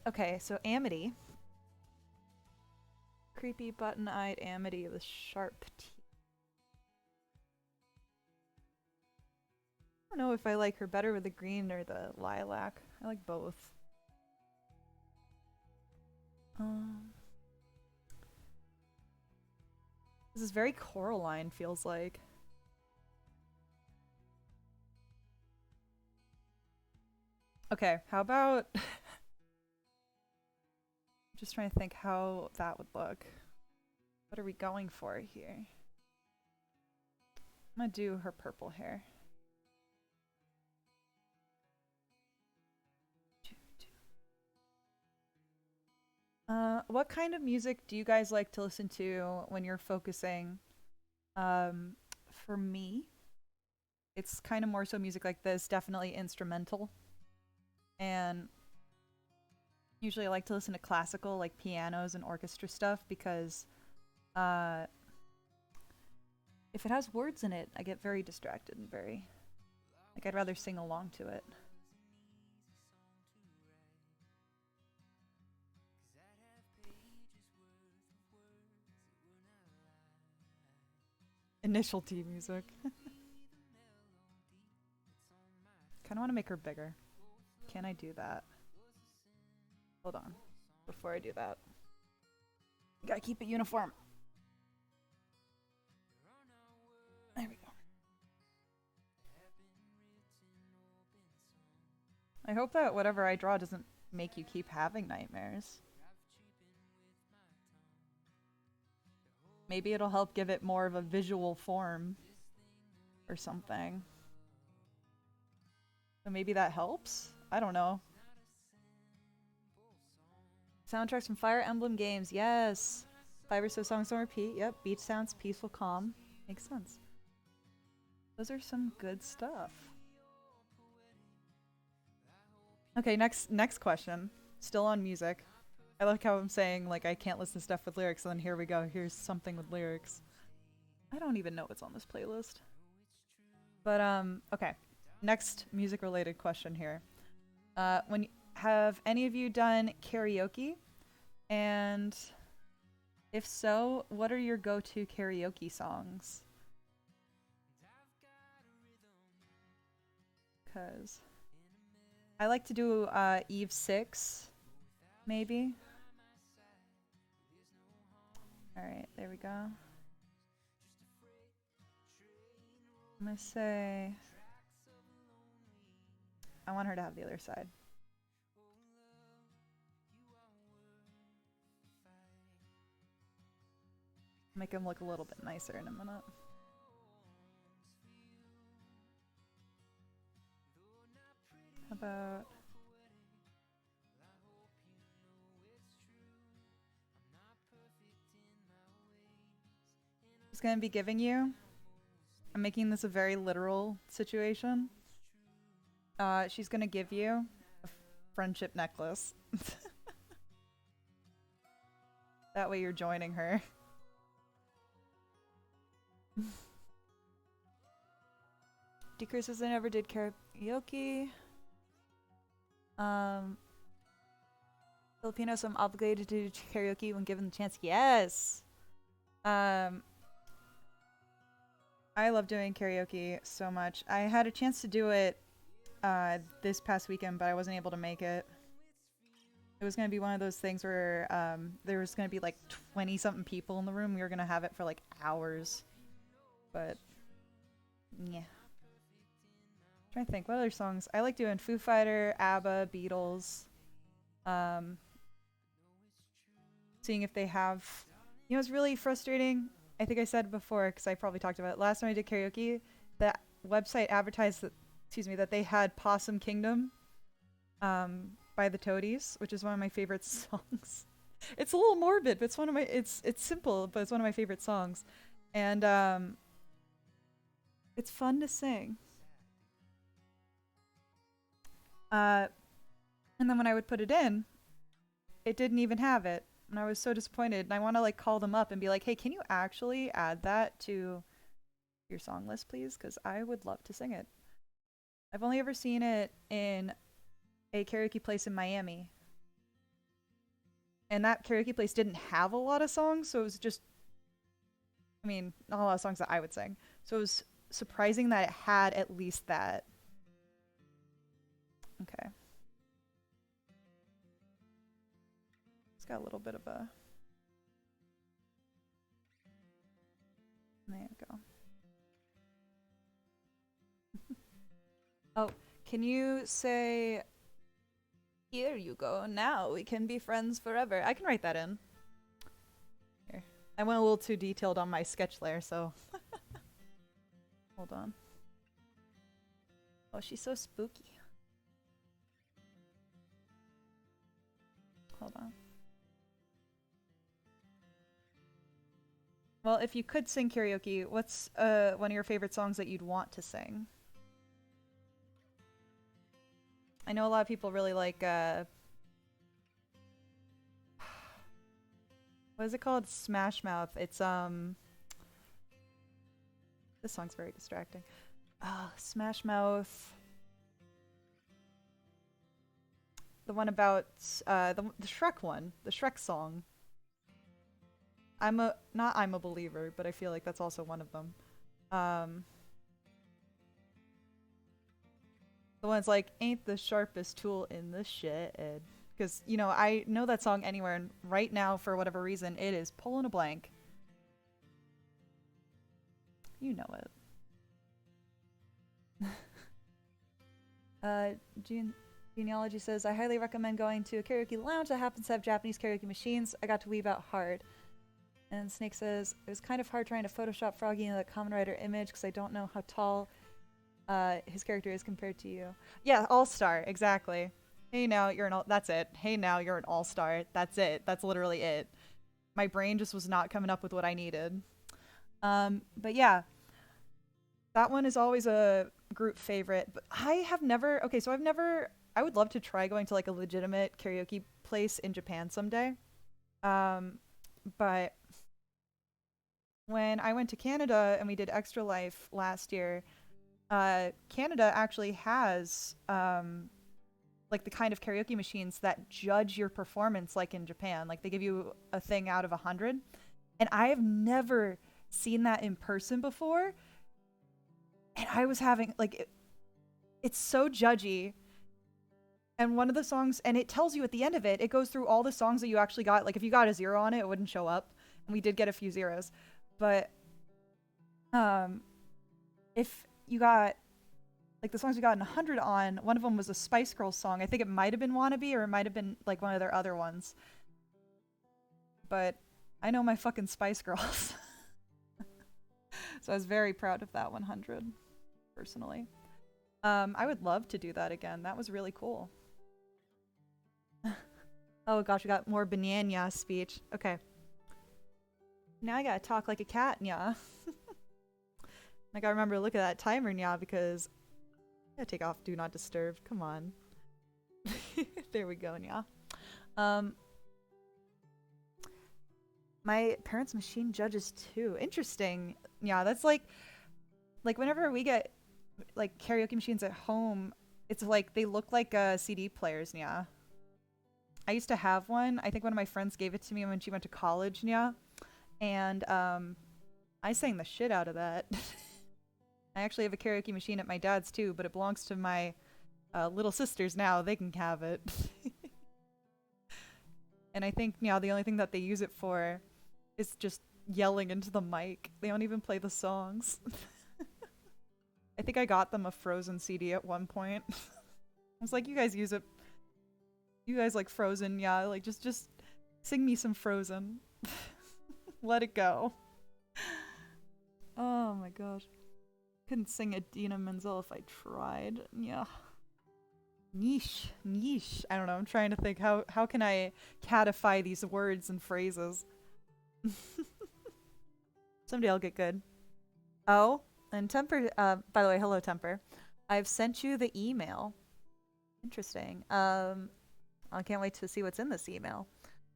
Okay, so Amity. Creepy button-eyed Amity with sharp teeth. I don't know if I like her better with the green or the lilac. I like both. This is very Coraline, feels like. Okay, how about... just trying to think how that would look. What are we going for here? I'm gonna do her purple hair. What kind of music do you guys like to listen to when you're focusing? For me, it's kind of more so music like this, definitely instrumental. And usually I like to listen to classical, like pianos and orchestra stuff, because if it has words in it, I get very distracted and very... like, I'd rather sing along to it. Initial D music. Kinda want to make her bigger. Can I do that? Hold on. Before I do that. Gotta keep it uniform. There we go. I hope that whatever I draw doesn't make you keep having nightmares. Maybe it'll help give it more of a visual form or something. So maybe that helps? I don't know. Soundtracks from Fire Emblem games, yes! 5 or so songs on repeat, yep. Beach sounds, peaceful, calm. Makes sense. Those are some good stuff. Okay, next question. Still on music. I like how I'm saying, like, I can't listen to stuff with lyrics, and then here we go. Here's something with lyrics. I don't even know what's on this playlist. But, okay. Next music-related question here. Have any of you done karaoke? And if so, what are your go-to karaoke songs? Because I like to do Eve 6, maybe. Alright, there we go. I'm gonna say... I want her to have the other side. Make him look a little bit nicer in a minute. How about... she's gonna be giving you, I'm making this a very literal situation. She's gonna give you a friendship necklace. That way you're joining her. Decrease says I never did karaoke. Filipino, so I'm obligated to do karaoke when given the chance. Yes! I love doing karaoke so much. I had a chance to do it this past weekend, but I wasn't able to make it. It was going to be one of those things where there was going to be like 20-something people in the room. We were going to have it for like hours. But, yeah. I'm trying to think, what other songs? I like doing Foo Fighter, ABBA, Beatles. Seeing if they have... You know, it's really frustrating. I think I said before, because I probably talked about it. Last time I did karaoke, the website advertised that, that they had Possum Kingdom by the Toadies, which is one of my favorite songs. It's a little morbid, but it's one of my... It's simple, but it's one of my favorite songs. And it's fun to sing. And then when I would put it in, it didn't even have it. And I was so disappointed. And I want to like call them up and be like, hey, can you actually add that to your song list, please? Because I would love to sing it. I've only ever seen it in a karaoke place in Miami. And that karaoke place didn't have a lot of songs, so it was just... I mean, not a lot of songs that I would sing. So it was surprising that it had at least that. Okay. It's got a little bit of a... There you go. Oh, can you say... Here you go, now we can be friends forever. I can write that in. Here. I went a little too detailed on my sketch layer, so... Hold on. Oh, she's so spooky. Hold on. Well, if you could sing karaoke, what's one of your favorite songs that you'd want to sing? I know a lot of people really like, what is it called? Smash Mouth. It's, this song's very distracting. Smash Mouth. The one about, the Shrek one. The Shrek song. Not I'm a Believer, but I feel like that's also one of them. The one's like, ain't the sharpest tool in the shed. Because, you know, I know that song anywhere, and right now, for whatever reason, it is pulling a blank. You know it. Genealogy says, I highly recommend going to a karaoke lounge that happens to have Japanese karaoke machines. I got to weave out hard. And Snake says, it was kind of hard trying to Photoshop Froggy into the Kamen Rider image because I don't know how tall his character is compared to you. Yeah, all-star, exactly. Hey, now you're an that's it. Hey, now you're an all-star. That's it. That's literally it. My brain just was not coming up with what I needed. But yeah, that one is always a group favorite. But I have never, okay, so I would love to try going to like a legitimate karaoke place in Japan someday. But when I went to Canada and we did Extra Life last year, Canada actually has like the kind of karaoke machines that judge your performance like in Japan. Like they give you a thing out of 100. And I have never seen that in person before. And I was having like, it's so judgy. And one of the songs, and it tells you at the end of it, it goes through all the songs that you actually got. Like if you got a 0 on it, it wouldn't show up. And we did get a few 0s. But if you got, like the songs we got an 100 on, one of them was a Spice Girls song. I think it might have been Wannabe, or it might have been like one of their other ones. But I know my fucking Spice Girls. So I was very proud of that 100, personally. I would love to do that again. That was really cool. Oh gosh, we got more banana speech. Okay. Now I gotta talk like a cat, yeah. I gotta remember to look at that timer, yeah, because I gotta take off Do Not Disturb. Come on. There we go, yeah. Um, my parents' machine judges too. Interesting. Yeah, that's like whenever we get like karaoke machines at home, it's like they look like CD players, yeah. I used to have one. I think one of my friends gave it to me when she went to college, yeah. And I sang the shit out of that. I actually have a karaoke machine at my dad's too, but it belongs to my little sisters now. They can have it. And I think now the only thing that they use it for is just yelling into the mic. They don't even play the songs. I think I got them a Frozen CD at one point. I was like, you guys use it. You guys like Frozen, yeah, like just sing me some Frozen. Let it go. Oh my gosh. Couldn't sing Idina Menzel if I tried. Yeah. Niche. Niche. I don't know. I'm trying to think how can I catify these words and phrases. Someday I'll get good. Oh, and Temper, by the way, hello Temper. I've sent you the email. Interesting. I can't wait to see what's in this email.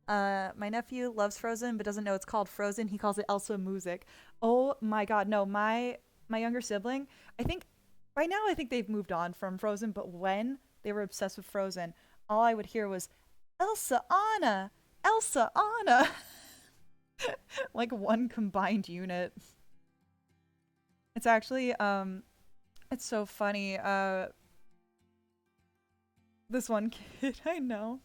My nephew loves Frozen but doesn't know it's called Frozen. He calls it Elsa Music. Oh my god, no, my younger sibling, I think right now I think they've moved on from Frozen, but when they were obsessed with Frozen, all I would hear was Elsa Anna, Elsa Anna. Like one combined unit. It's actually it's so funny. This one kid I know.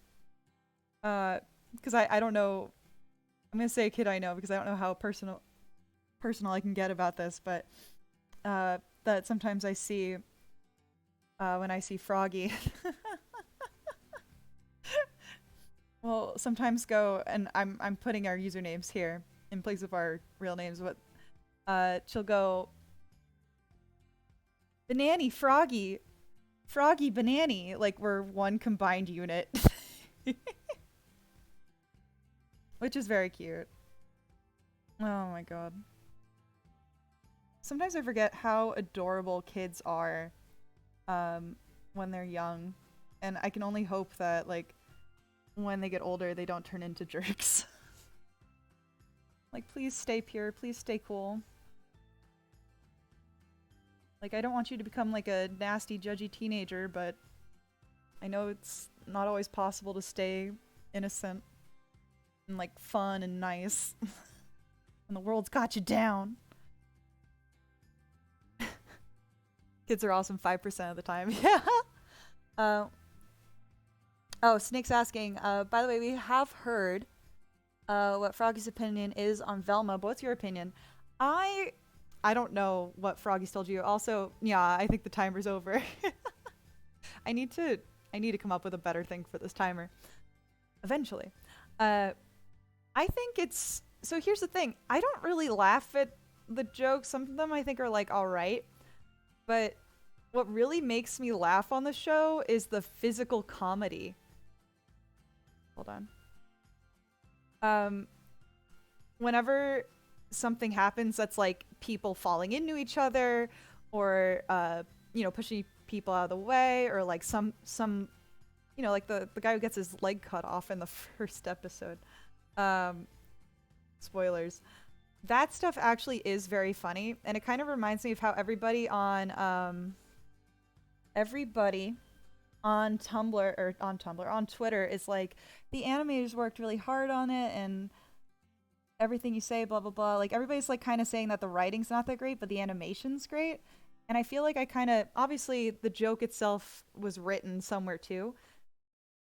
Because I don't know. I'm gonna say a kid I know because I don't know how personal I can get about this, but that sometimes I see when I see Froggy. Well, sometimes go and I'm putting our usernames here in place of our real names, but she'll go Banani Froggy Banani, like we're one combined unit. Which is very cute. Oh my god. Sometimes I forget how adorable kids are when they're young. And I can only hope that, like, when they get older, they don't turn into jerks. Like, please stay pure. Please stay cool. Like, I don't want you to become, like, a nasty, judgy teenager, but I know it's not always possible to stay innocent and, like, fun and nice. And the world's got you down. Kids are awesome 5% of the time. Yeah. Oh, Snake's asking, by the way, we have heard what Froggy's opinion is on Velma, but what's your opinion? I don't know what Froggy's told you. Also, yeah, I think the timer's over. I need to come up with a better thing for this timer. Eventually. I think it's... So here's the thing. I don't really laugh at the jokes. Some of them I think are like alright. But what really makes me laugh on the show is the physical comedy. Hold on. Whenever something happens that's like people falling into each other or you know, pushing people out of the way, or like some you know, like the guy who gets his leg cut off in the first episode. Spoilers. That stuff actually is very funny, and it kind of reminds me of how everybody on on Twitter is like, the animators worked really hard on it and everything you say, blah blah blah. Like everybody's like kind of saying that the writing's not that great, but the animation's great. And I feel like I kind of, obviously the joke itself was written somewhere too,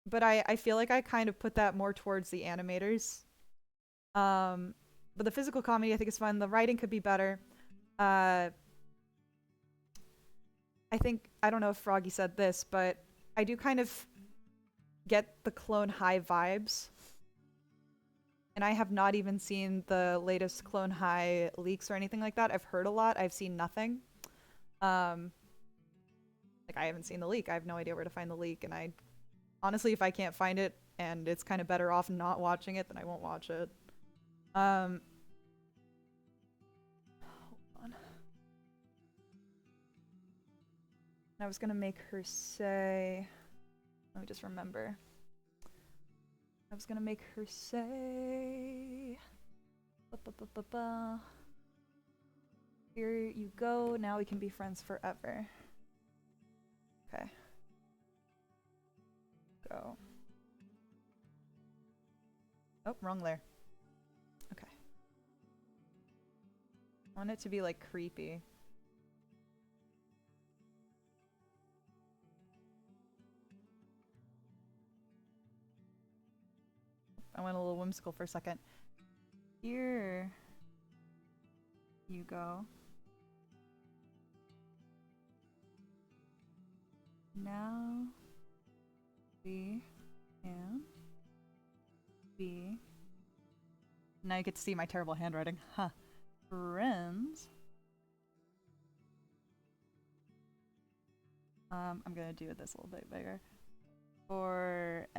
but I feel like I kind of put that more towards the animators. But the physical comedy I think is fun. The writing could be better. I think, I don't know if Froggy said this, but I do kind of get the Clone High vibes. And I have not even seen the latest Clone High leaks or anything like that. I've heard a lot. I've seen nothing. Like, I haven't seen the leak. I have no idea where to find the leak. And I, honestly, if I can't find it and it's kind of better off not watching it, then I won't watch it. I was gonna make her say, let me just remember. I was gonna make her say, here you go, now we can be friends forever. Okay. Go. Oh, wrong layer. Okay. I want it to be like creepy. I went a little whimsical for a second. Here you go. Now we can be. Now you get to see my terrible handwriting. Huh. Friends. I'm gonna do this a little bit bigger. Forever.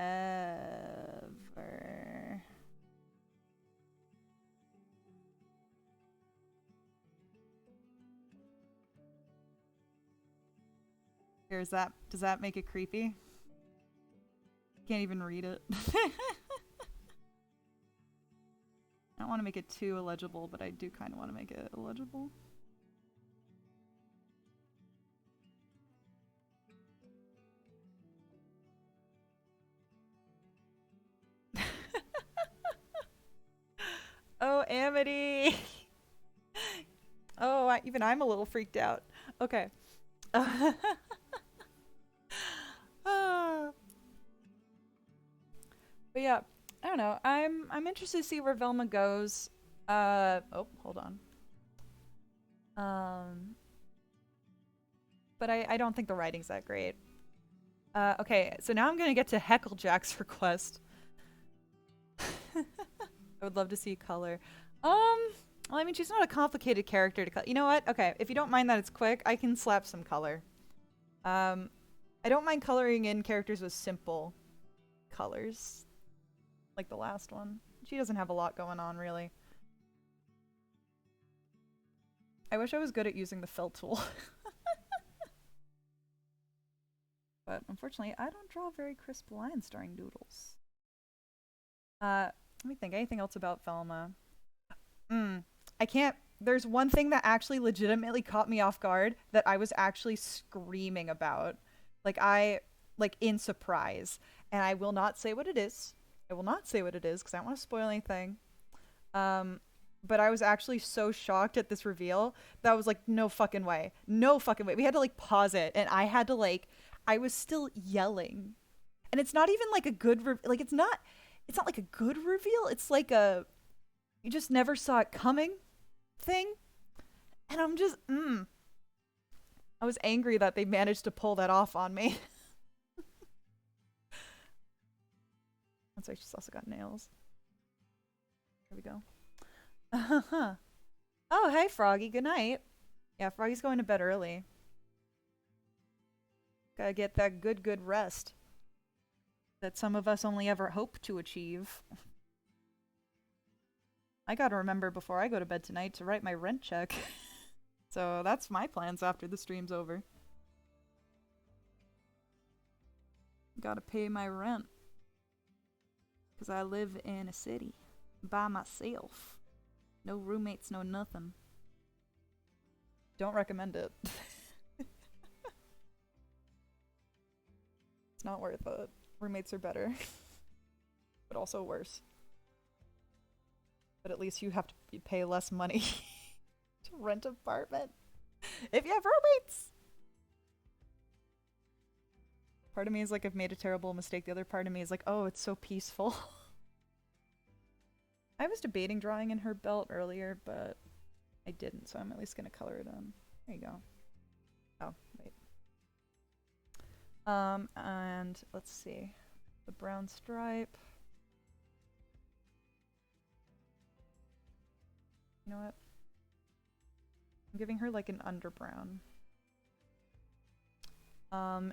Here's that. Does that make it creepy? Can't even read it. I don't want to make it too illegible, but I do kind of want to make it illegible. Oh, Amity! Oh, even I'm a little freaked out. Okay. But yeah, I don't know. I'm interested to see where Velma goes. Oh, hold on. But I don't think the writing's that great. Okay, so now I'm gonna get to Hecklejack's request. I would love to see color. Well, I mean, she's not a complicated character to cut. You know what? Okay, if you don't mind that it's quick, I can slap some color. I don't mind coloring in characters with simple colors. Like the last one. She doesn't have a lot going on, really. I wish I was good at using the fill tool. But unfortunately, I don't draw very crisp lines during doodles. Let me think. Anything else about Velma? I can't. There's one thing that actually legitimately caught me off guard that I was actually screaming about. Like in surprise. And I will not say what it is. I will not say what it is because I don't want to spoil anything. But I was actually so shocked at this reveal that I was like, no fucking way. No fucking way. We had to like pause it and I had to I was still yelling. And it's not even like a good, it's not like a good reveal. It's like you just never saw it coming thing. And I'm just, I was angry that they managed to pull that off on me. That's why she's also got nails. Here we go. Oh, hey, Froggy. Good night. Yeah, Froggy's going to bed early. Gotta get that good rest that some of us only ever hope to achieve. I gotta remember before I go to bed tonight to write my rent check. So that's my plans after the stream's over. Gotta pay my rent. Because I live in a city. By myself. No roommates, no nothing. Don't recommend it. It's not worth it. Roommates are better. But also worse. But at least you have to pay less money to rent an apartment. If you have roommates! Part of me is like, I've made a terrible mistake. The other part of me is like, oh, it's so peaceful. I was debating drawing in her belt earlier, but I didn't, so I'm at least gonna color it in. There you go. Oh, wait. And let's see. The brown stripe. You know what? I'm giving her like an underbrown.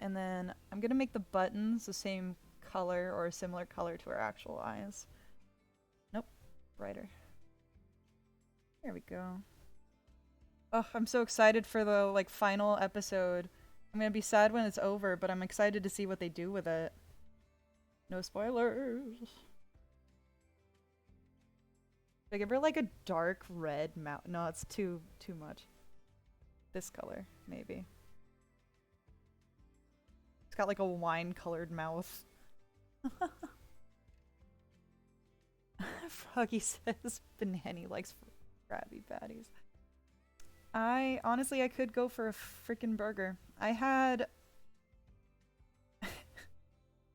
And then I'm gonna make the buttons the same color or a similar color to her actual eyes. Nope, brighter. There we go. Oh, I'm so excited for the like final episode I'm gonna be sad when it's over, but I'm excited to see what they do with it. No spoilers. Should I give her like a dark red mouth? No, it's too much. This color, maybe. It's got like a wine-colored mouth. Froggy says Banani likes Krabby Patties. Honestly, I could go for a freaking burger. I had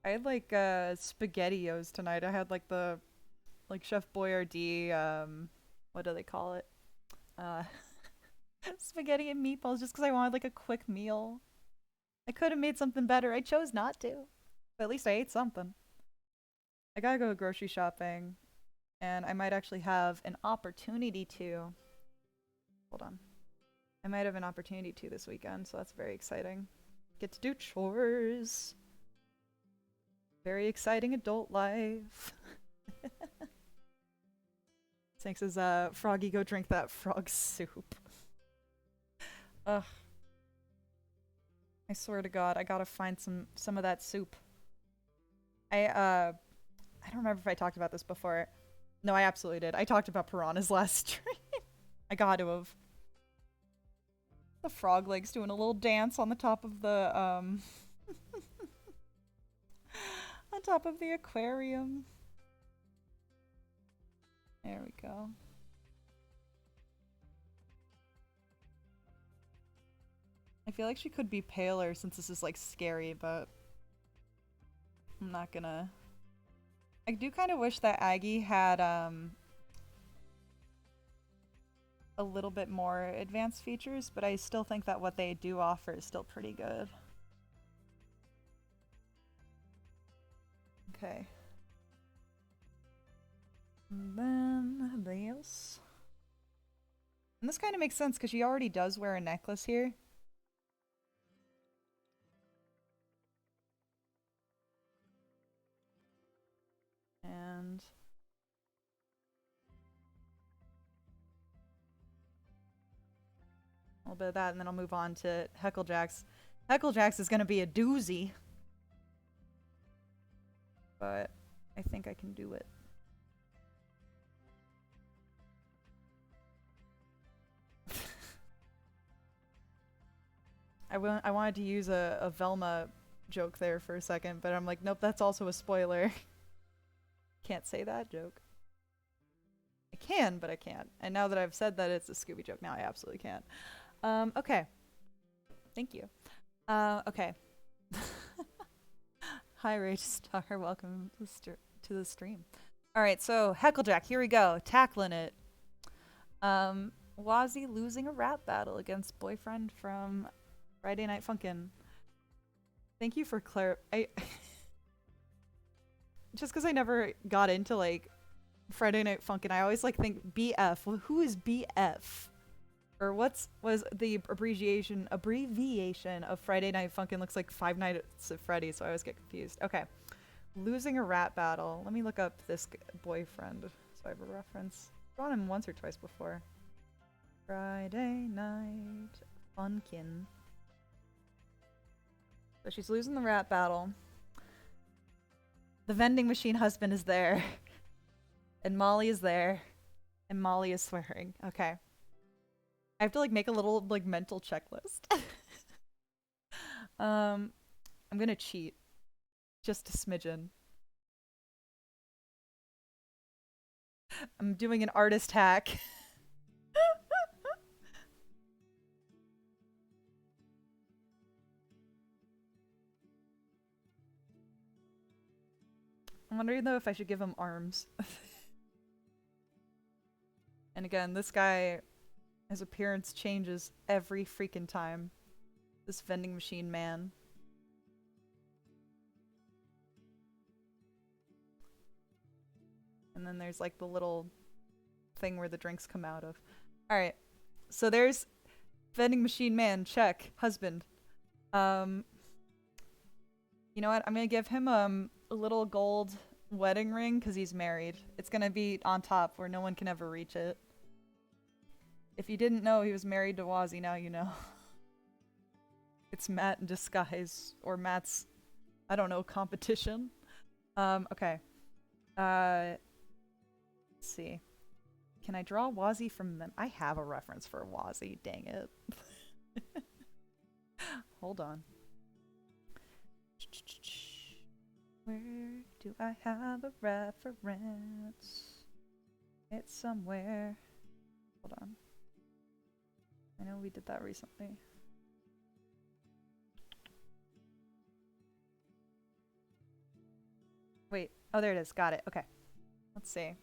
like SpaghettiOs tonight. I had like the Chef Boyardee, what do they call it? Spaghetti and meatballs just because I wanted like a quick meal. I could have made something better. I chose not to. But at least I ate something. I gotta go grocery shopping. And I might actually have an opportunity to. Hold on. I might have an opportunity to this weekend, so that's very exciting. Get to do chores. Very exciting adult life. Thanks as Froggy, go drink that frog soup. Ugh. I swear to God, I gotta find some of that soup. I don't remember if I talked about this before. No, I absolutely did. I talked about piranhas last stream. I got to have. The frog legs doing a little dance on the top of the on top of the aquarium. There we go. I feel like she could be paler since this is like scary, but I'm not gonna. I do kind of wish that Aggie had a little bit more advanced features, but I still think that what they do offer is still pretty good. Okay. And then this. And this kind of makes sense because she already does wear a necklace here. And a little bit of that, and then I'll move on to Hecklejack's. Hecklejack's is going to be a doozy. But I think I can do it. I wanted to use a Velma joke there for a second, but I'm like, nope, that's also a spoiler. Can't say that joke. I can, but I can't. And now that I've said that it's a Scooby joke, now I absolutely can't. Okay. Thank you. Okay. Hi, Rage Star. Welcome to the stream. All right, so Hecklejack, here we go. Tackling it. Wazzy losing a rap battle against boyfriend from Friday Night Funkin'. Thank you for just because I never got into like Friday Night Funkin', I always like think BF. Well, who is BF? Or was the abbreviation of Friday Night Funkin'? Looks like Five Nights at Freddy's, so I always get confused. Okay, losing a rap battle. Let me look up this boyfriend so I have a reference. I've drawn him once or twice before. Friday Night Funkin'. So she's losing the rap battle. The vending machine husband is there. And Molly is there. And Molly is swearing. Okay. I have to like make a little like mental checklist. I'm gonna cheat. Just a smidgen. I'm doing an artist hack. I'm wondering though if I should give him arms. And again, this guy, his appearance changes every freaking time. This vending machine man. And then there's like the little thing where the drinks come out of. Alright, so there's vending machine man, check. Husband. You know what? I'm gonna give him a little gold wedding ring because he's married. It's gonna be on top where no one can ever reach it. If you didn't know he was married to Wazzy, now you know. It's Matt in disguise, or Matt's, I don't know, competition. Okay. Let's see. Can I draw Wazzy from them? I have a reference for Wazzy, dang it. Hold on. Where do I have a reference? It's somewhere. Hold on. I know we did that recently. Wait. Oh, there it is. Got it. Okay. Let's see.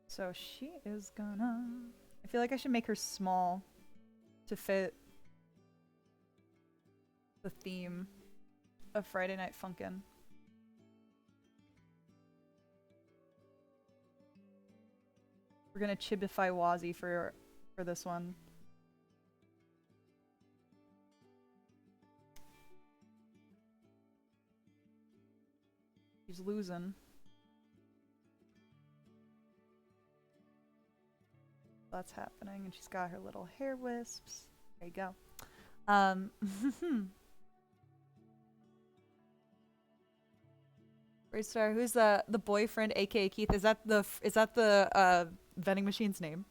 So she is gonna... I feel like I should make her small to fit the theme of Friday Night Funkin'. We're gonna chibify Wazzy for this one. She's losing. That's happening, and she's got her little hair wisps. There you go. Raystar, who's the boyfriend, aka Keith? Is that the vending machine's name?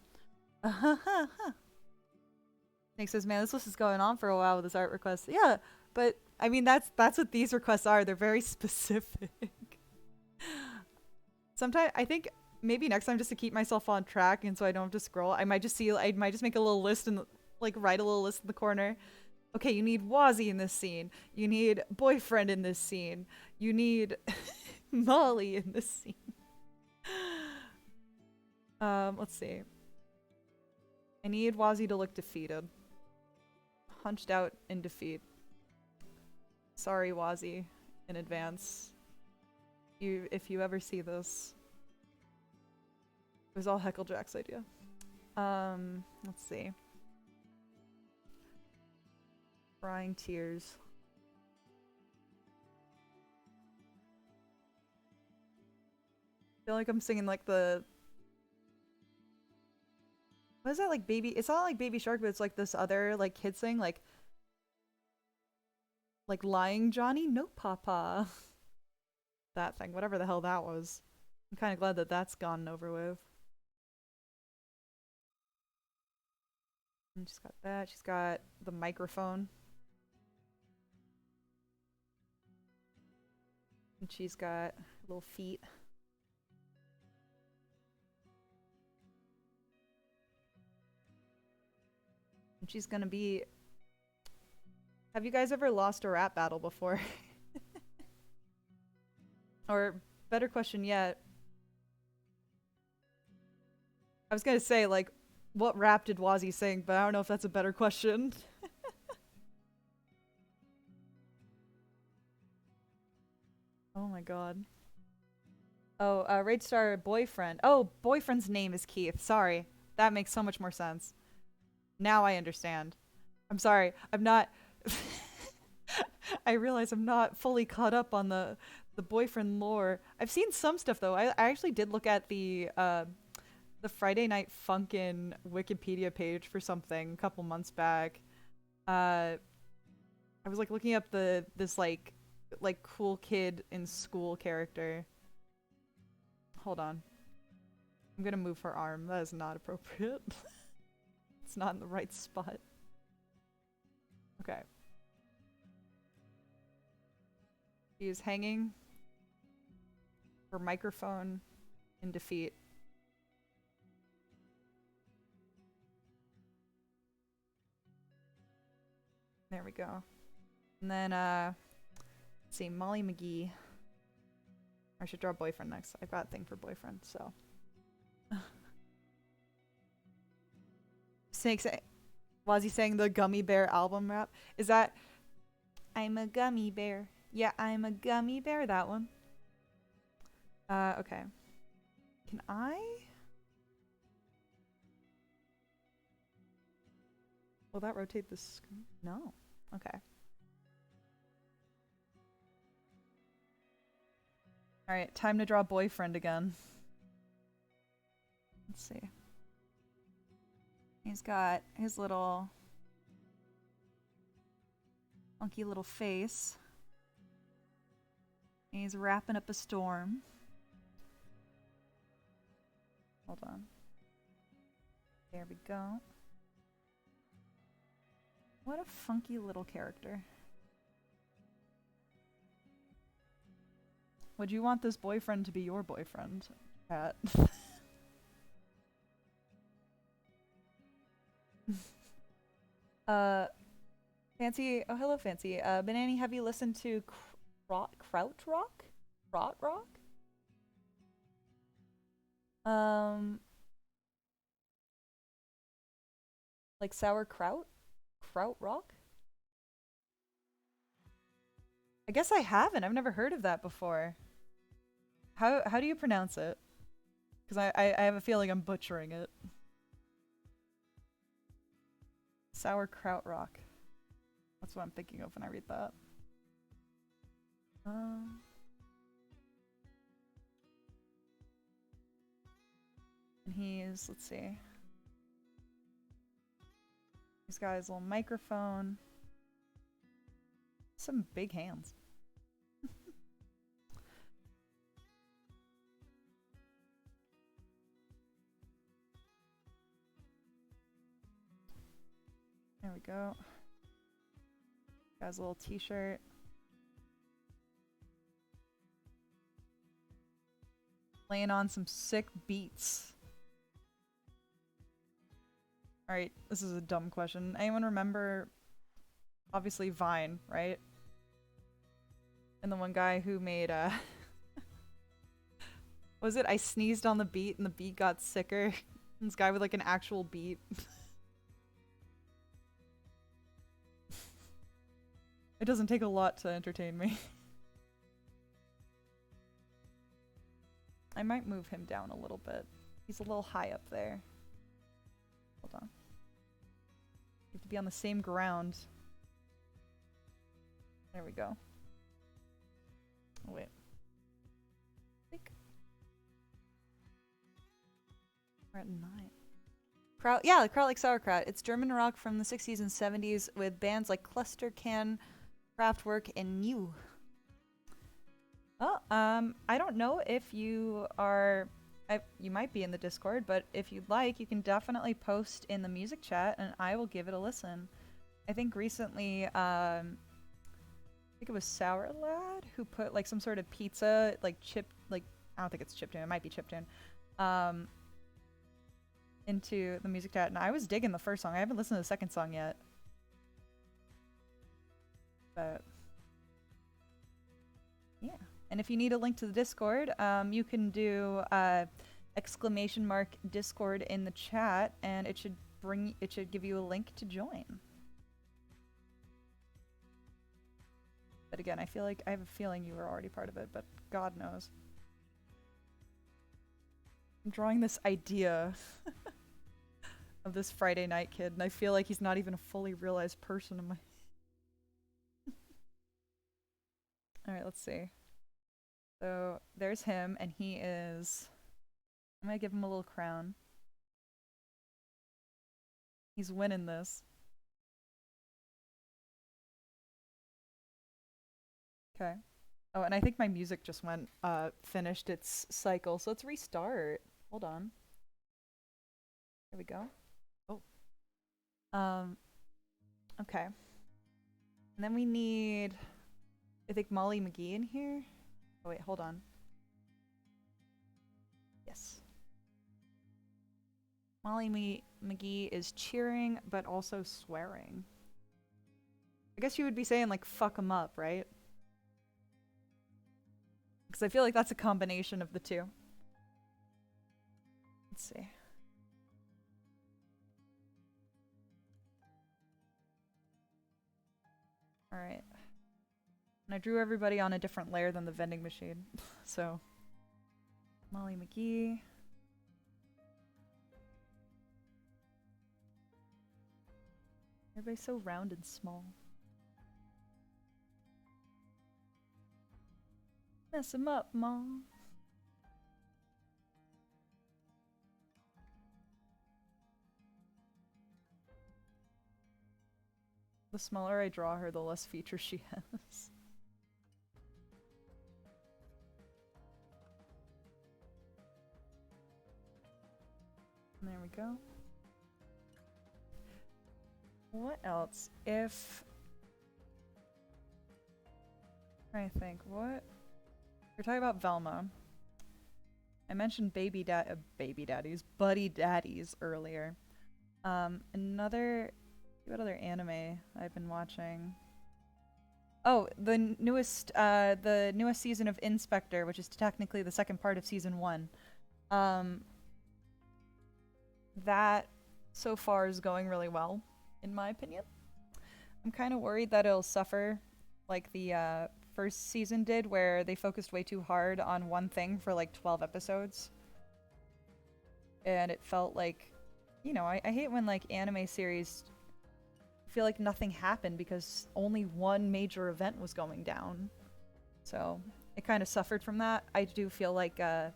Nick says, "Man, this list is going on for a while with this art request." Yeah, but I mean that's what these requests are. They're very specific. Sometimes I think maybe next time, just to keep myself on track and so I don't have to scroll, I might just make a little list and like write a little list in the corner. Okay, you need Wazzy in this scene. You need boyfriend in this scene. You need Molly in this scene. Let's see. I need Wazzy to look defeated. Hunched out in defeat. Sorry, Wazzy, in advance. If you ever see this. It was all Hecklejack's idea. Let's see. Crying tears. I feel like I'm singing like the... What is that, like baby? It's not like Baby Shark, but it's like this other like kid thing, like lying Johnny, no papa. That thing, whatever the hell that was. I'm kind of glad that that's gone over with. And she's got that. She's got the microphone. And she's got little feet. And she's gonna be... Have you guys ever lost a rap battle before? Or, better question yet, I was gonna say, like, what rap did Wazzy sing, but I don't know if that's a better question. Oh my god. Oh, Raidstar boyfriend. Oh, boyfriend's name is Keith. Sorry. That makes so much more sense. Now I understand. I'm sorry. I'm not... I realize I'm not fully caught up on the boyfriend lore. I've seen some stuff, though. I actually did look at the Friday Night Funkin' Wikipedia page for something a couple months back. I was, like, looking up this like cool kid in school character. Hold on. I'm gonna move her arm. That is not appropriate. It's not in the right spot. Okay. She is hanging her microphone in defeat. There we go. And then, let's see, Molly McGee. I should draw boyfriend next. I've got a thing for boyfriend, so. Was he saying the Gummy Bear album rap? Is that I'm a gummy bear? Yeah, I'm a gummy bear, that one. Okay. Can I? Will that rotate the screen? No. Okay. Alright, time to draw boyfriend again. Let's see. He's got his little funky little face. He's wrapping up a storm. Hold on. There we go. What a funky little character. Would you want this boyfriend to be your boyfriend, Pat? Fancy. Oh, hello, Fancy. Banani, have you listened to Kraut Rock? Kraut Rock? Like sauerkraut? Kraut Rock? I guess I haven't. I've never heard of that before. How do you pronounce it? Because I have a feeling I'm butchering it. Sauerkraut Rock. That's what I'm thinking of when I read that. And he's, let's see. He's got his little microphone. Some big hands. There we go. Got his little t-shirt. Laying on some sick beats. Alright, this is a dumb question. Anyone remember, obviously, Vine, right? And the one guy who made, was it I sneezed on the beat and the beat got sicker? This guy with like an actual beat. It doesn't take a lot to entertain me. I might move him down a little bit. He's a little high up there. Hold on. You have to be on the same ground. There we go. Oh, wait. We're at 9. Kraut, yeah, Kraut like sauerkraut. It's German rock from the 60s and 70s with bands like Cluster, Can, Kraftwerk, and Meow. Oh, I don't know if you are... you might be in the Discord, but if you'd like, you can definitely post in the music chat and I will give it a listen. I think recently, I think it was Sour Lad who put like some sort of pizza, like I don't think it's chiptune, it might be chiptune, into the music chat, and I was digging the first song. I haven't listened to the second song yet. But yeah. And if you need a link to the Discord, you can do !Discord in the chat, and it should give you a link to join. But again, I have a feeling you were already part of it, but God knows. I'm drawing this idea of this Friday night kid, and I feel like he's not even a fully realized person in my... Alright, let's see. So, there's him, and he is... I'm gonna give him a little crown. He's winning this. Okay. Oh, and I think my music just finished its cycle, so let's restart. Hold on. There we go. Oh. Okay. And then we need, I think, Molly McGee in here. Oh wait, hold on. Yes. Molly McGee is cheering, but also swearing. I guess you would be saying, like, fuck 'em up, right? Because I feel like that's a combination of the two. Let's see. Alright. And I drew everybody on a different layer than the vending machine. So, Molly McGee. Everybody's so round and small. Mess him up, Mom. smaller I draw her, the less features she has. There we go. What else? If... I'm trying to think. What? We're talking about Velma. I mentioned baby daddies, buddy daddies earlier. What other anime I've been watching? Oh, the newest season of Inspector, which is technically the second part of season 1. That so far is going really well, in my opinion. I'm kind of worried that it'll suffer like the first season did, where they focused way too hard on one thing for like 12 episodes. And it felt like, you know, I hate when like anime series feel like nothing happened because only one major event was going down. So it kind of suffered from that. I do feel like the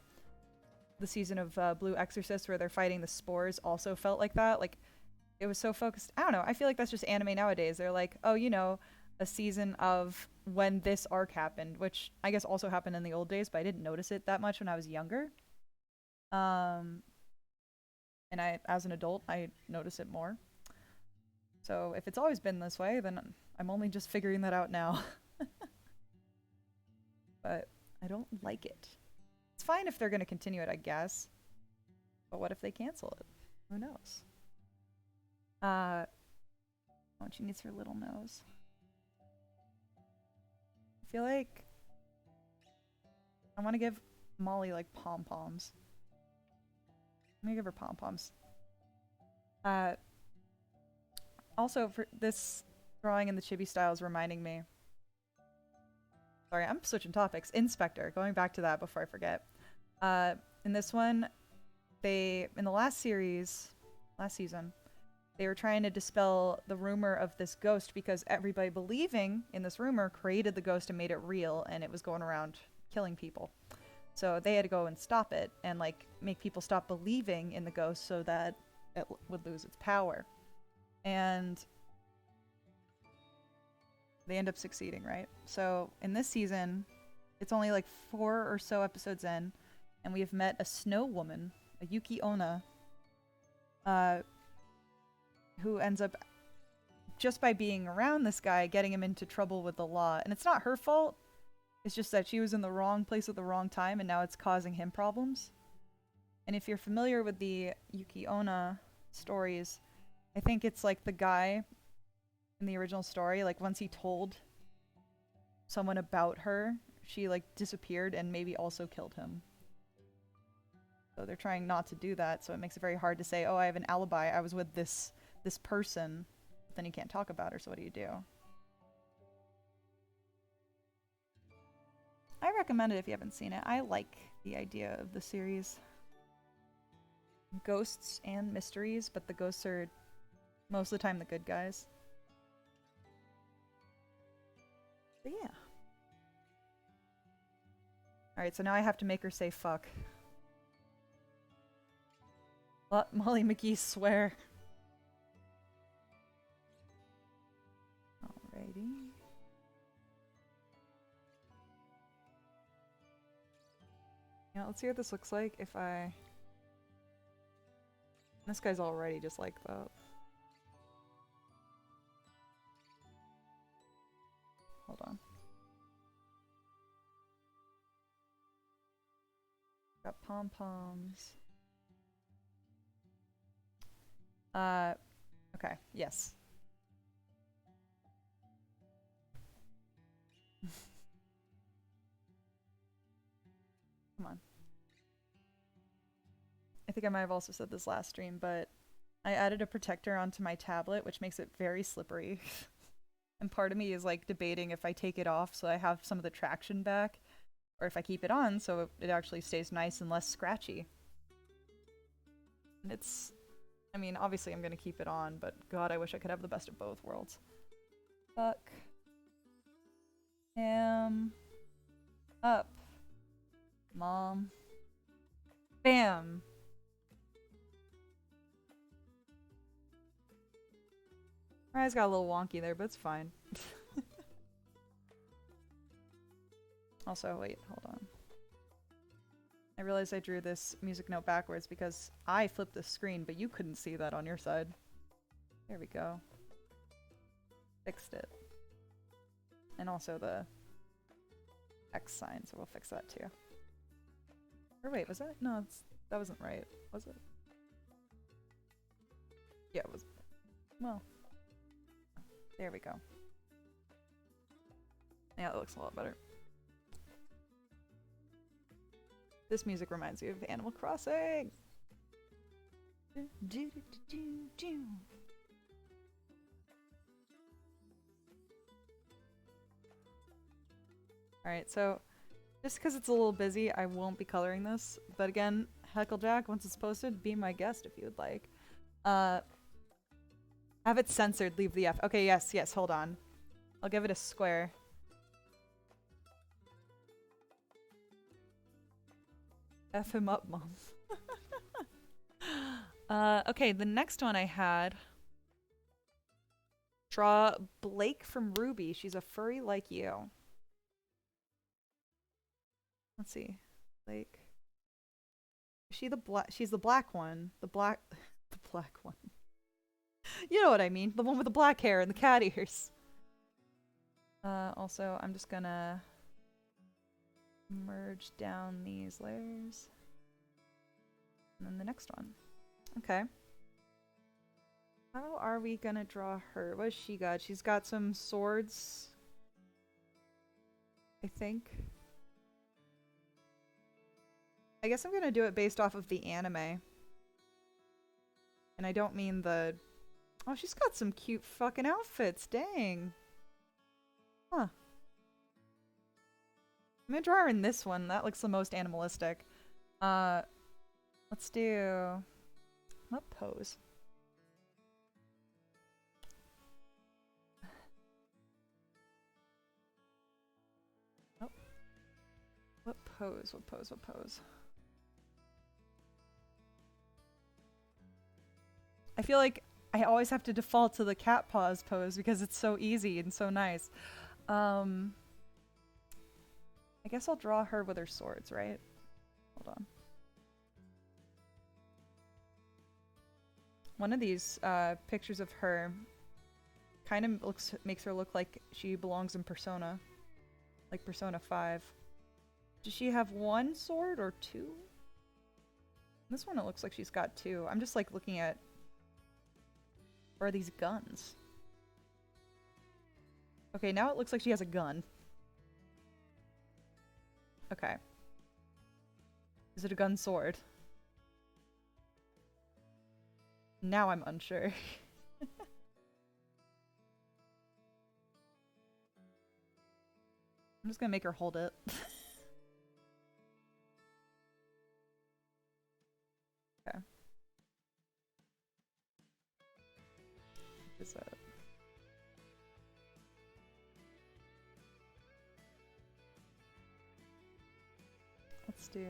season of Blue Exorcist where they're fighting the spores also felt like that. Like, it was so focused. I don't know. I feel like that's just anime nowadays. They're like, oh, you know, a season of when this arc happened, which I guess also happened in the old days, but I didn't notice it that much when I was younger. And as an adult, I notice it more. So if it's always been this way, then I'm only just figuring that out now. But I don't like it. It's fine if they're going to continue it, I guess. But what if they cancel it? Who knows? Oh, she needs her little nose. I feel like I want to give Molly like pom-poms. I'm gonna give her pom-poms. Also, for this drawing in the chibi style is reminding me. Sorry, I'm switching topics. Inspector, going back to that before I forget. In this one, in the last season, they were trying to dispel the rumor of this ghost because everybody believing in this rumor created the ghost and made it real, and it was going around killing people. So they had to go and stop it and like make people stop believing in the ghost so that it would lose its power. And they end up succeeding, right? So in this season, it's only like 4 or so episodes in, and we have met a snow woman, a Yuki Onna, who ends up, just by being around this guy, getting him into trouble with the law. And it's not her fault. It's just that she was in the wrong place at the wrong time, and now it's causing him problems. And if you're familiar with the Yuki Onna stories, I think it's like the guy in the original story, like once he told someone about her, she like disappeared and maybe also killed him. So they're trying not to do that, so it makes it very hard to say, oh, I have an alibi, I was with this person, but then you can't talk about her, so what do you do? I recommend it if you haven't seen it. I like the idea of the series. Ghosts and mysteries, but the ghosts are most of the time the good guys. But yeah. Alright, so now I have to make her say fuck. Let Molly McGee swear. Alrighty. Yeah, let's see what this looks like if I... This guy's already just like that. Hold on. Got pom-poms. Okay, yes. Come on. I think I might have also said this last stream, but I added a protector onto my tablet, which makes it very slippery. And part of me is like debating if I take it off so I have some of the traction back, or if I keep it on so it actually stays nice and less scratchy. And it's... I mean, obviously I'm gonna keep it on, but god, I wish I could have the best of both worlds. Fuck. Up. Mom. Bam! My eyes got a little wonky there, but it's fine. Also, wait, hold on. I realized I drew this music note backwards because I flipped the screen, but you couldn't see that on your side. There we go. Fixed it. And also the X sign, so we'll fix that too. Or wait, was that? No, that wasn't right, was it? Yeah, it was. Well, there we go. Yeah, it looks a lot better. This music reminds me of Animal Crossing. Alright, so just because it's a little busy, I won't be coloring this. But again, Hecklejack, once it's posted, be my guest if you would like. Have it censored, leave the F. Okay, yes, hold on. I'll give it a square. F him up, Mom. Okay, the next one I had. Draw Blake from Ruby. She's a furry like you. Let's see. Blake. Is she the black? She's the black one. The black one. You know what I mean. The one with the black hair and the cat ears. Also, I'm just gonna merge down these layers. And then the next one. Okay. How are we gonna draw her? What has she got? She's got some swords, I think. I guess I'm gonna do it based off of the anime. And I don't mean the... Oh, she's got some cute fucking outfits, dang. Huh. I'm gonna draw her in this one. That looks the most animalistic. Let's do... What pose? Oh. What pose? What pose? What pose? I feel like I always have to default to the cat paws pose because it's so easy and so nice. I guess I'll draw her with her swords, right? Hold on. One of these pictures of her kind of makes her look like she belongs in Persona. Like Persona 5. Does she have one sword or two? This one it looks like she's got two. I'm just like looking at... Or are these guns? Okay, now it looks like she has a gun. Okay. Is it a gun sword? Now I'm unsure. I'm just gonna make her hold it. Okay. Is that? Let's do...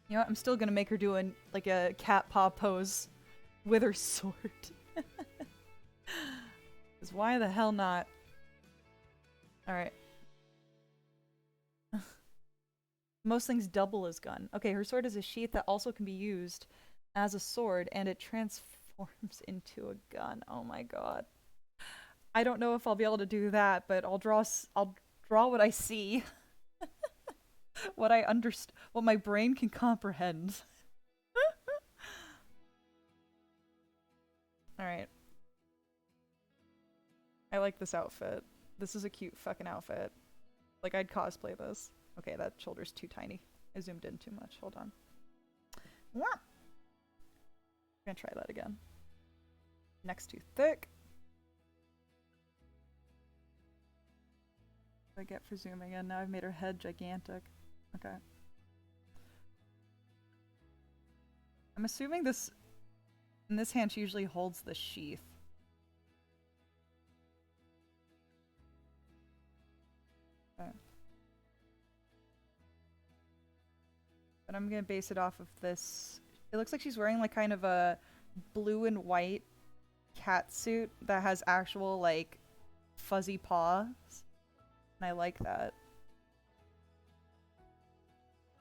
You know what? I'm still gonna make her do like a cat paw pose with her sword. Because why the hell not? Alright. Most things double as gun. Okay, her sword is a sheath that also can be used as a sword, and it transforms into a gun. Oh my god. I don't know if I'll be able to do that, but I'll draw what I see. What I understand, what my brain can comprehend. Alright. I like this outfit. This is a cute fucking outfit. Like, I'd cosplay this. Okay, that shoulder's too tiny. I zoomed in too much. Hold on. We're gonna try that again. Neck's too thick. What do I get for zooming in? Now I've made her head gigantic. Okay. I'm assuming this... In this hand, she usually holds the sheath. Okay. but I'm gonna base it off of this. It looks like she's wearing like kind of a blue and white cat suit that has actual like fuzzy paws, and I like that.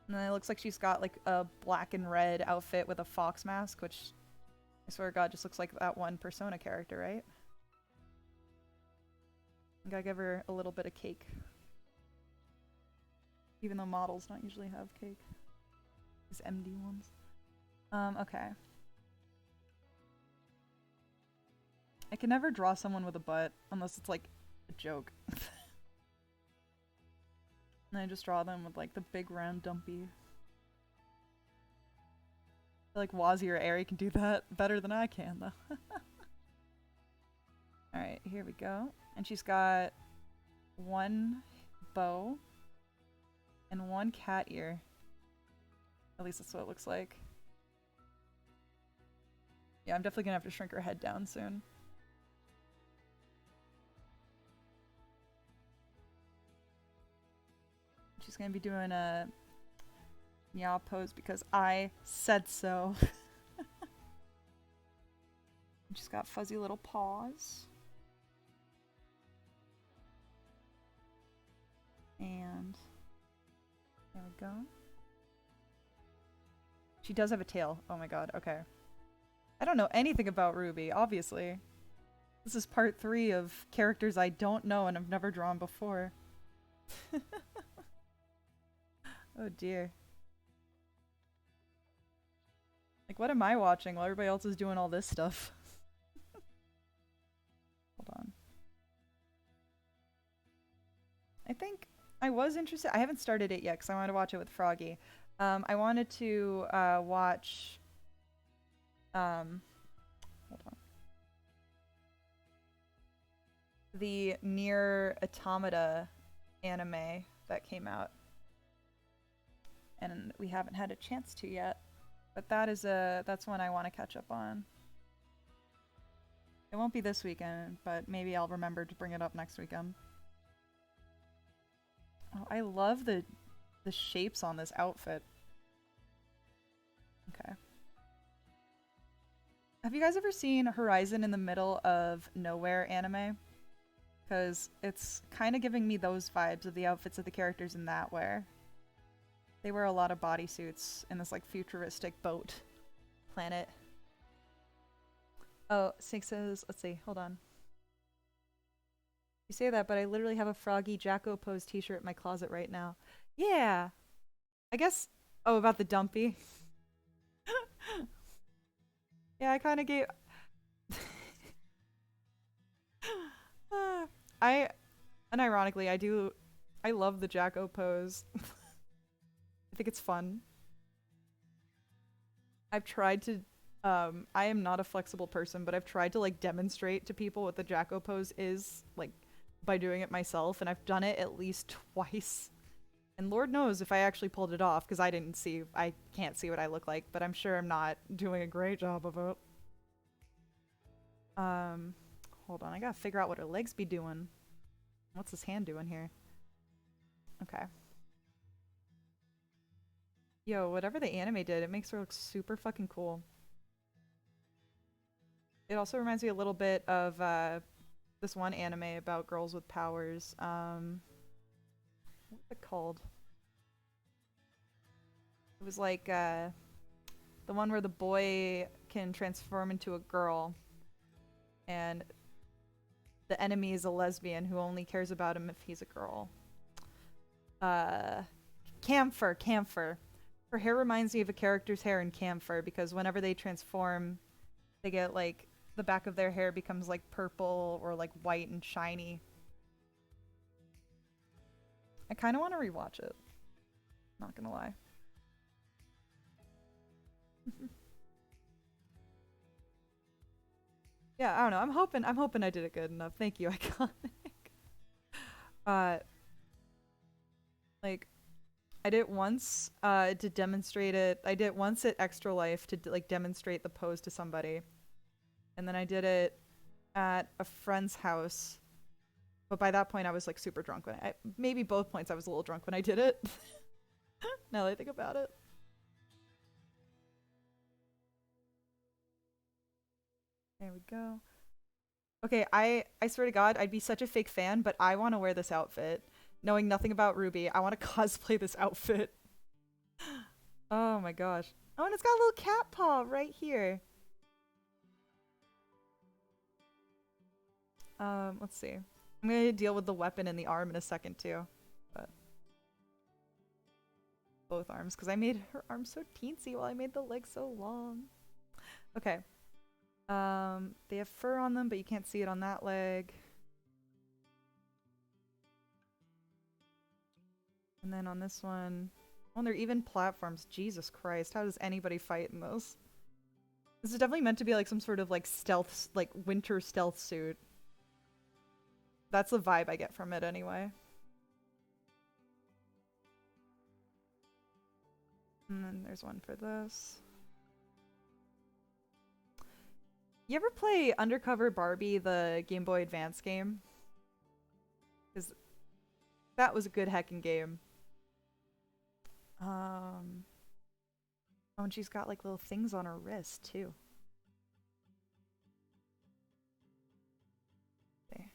And then it looks like she's got like a black and red outfit with a fox mask, which I swear to God just looks like that one Persona character, right? I gotta give her a little bit of cake. Even though models don't usually have cake. These MD ones. Okay. I can never draw someone with a butt unless it's like a joke. And I just draw them with like the big round dumpy. I feel like Wazzy or Aerie can do that better than I can though. Alright, here we go. And she's got one bow and one cat ear. At least that's what it looks like. Yeah, I'm definitely gonna have to shrink her head down soon. She's gonna be doing a meow pose because I said so. She's got fuzzy little paws. And there we go. She does have a tail. Oh my god, okay. I don't know anything about Ruby, obviously. This is part 3 of characters I don't know and I've never drawn before. Oh dear. Like, what am I watching while everybody else is doing all this stuff? Hold on. I think I was interested. I haven't started it yet because I wanted to watch it with Froggy. I wanted to watch. Hold on. The Nier Automata anime that came out, and we haven't had a chance to yet. But that's one I want to catch up on. It won't be this weekend, but maybe I'll remember to bring it up next weekend. Oh, I love the shapes on this outfit. Okay. Have you guys ever seen Horizon in the Middle of Nowhere anime? Because it's kind of giving me those vibes of the outfits of the characters in that wear. They wear a lot of bodysuits in this like futuristic boat planet. Oh, Snake says, let's see, hold on. You say that, but I literally have a Froggy Jacko Pose t-shirt in my closet right now. Yeah. I guess, oh, about the dumpy. Yeah, I kind of gave... unironically, I love the Jacko pose. I think it's fun. I've tried to, I am not a flexible person, but I've tried to like demonstrate to people what the Jacko pose is, like by doing it myself, and I've done it at least twice. And Lord knows if I actually pulled it off, because I can't see what I look like, but I'm sure I'm not doing a great job of it. Hold on, I gotta figure out what her legs be doing. What's his hand doing here? Okay. Yo, whatever the anime did, it makes her look super fucking cool. It also reminds me a little bit of this one anime about girls with powers. What's it called? It was like the one where the boy can transform into a girl, and the enemy is a lesbian who only cares about him if he's a girl. Camphor. Her hair reminds me of a character's hair in Camphor because whenever they transform, they get like the back of their hair becomes like purple or like white and shiny. I kind of want to rewatch it. Not gonna lie. Yeah, I don't know. I'm hoping I did it good enough. Thank you, Iconic. Like, I did it once to demonstrate it. I did it once at Extra Life to like demonstrate the pose to somebody, and then I did it at a friend's house. But by that point, I was like super drunk maybe both points I was a little drunk when I did it. Now that I think about it. There we go. Okay, I swear to God, I'd be such a fake fan, but I want to wear this outfit. Knowing nothing about Ruby, I want to cosplay this outfit. Oh my gosh. Oh, and it's got a little cat paw right here. Let's see. I'm gonna deal with the weapon and the arm in a second too. But both arms, because I made her arm so teensy while I made the leg so long. Okay. They have fur on them, but you can't see it on that leg. And then on this one, oh, they're even platforms. Jesus Christ, how does anybody fight in this? This is definitely meant to be like some sort of like stealth, like winter stealth suit. That's the vibe I get from it anyway. And then there's one for this. You ever play Undercover Barbie, the Game Boy Advance game? Because that was a good heckin' game. Oh, and she's got like little things on her wrist too. Okay.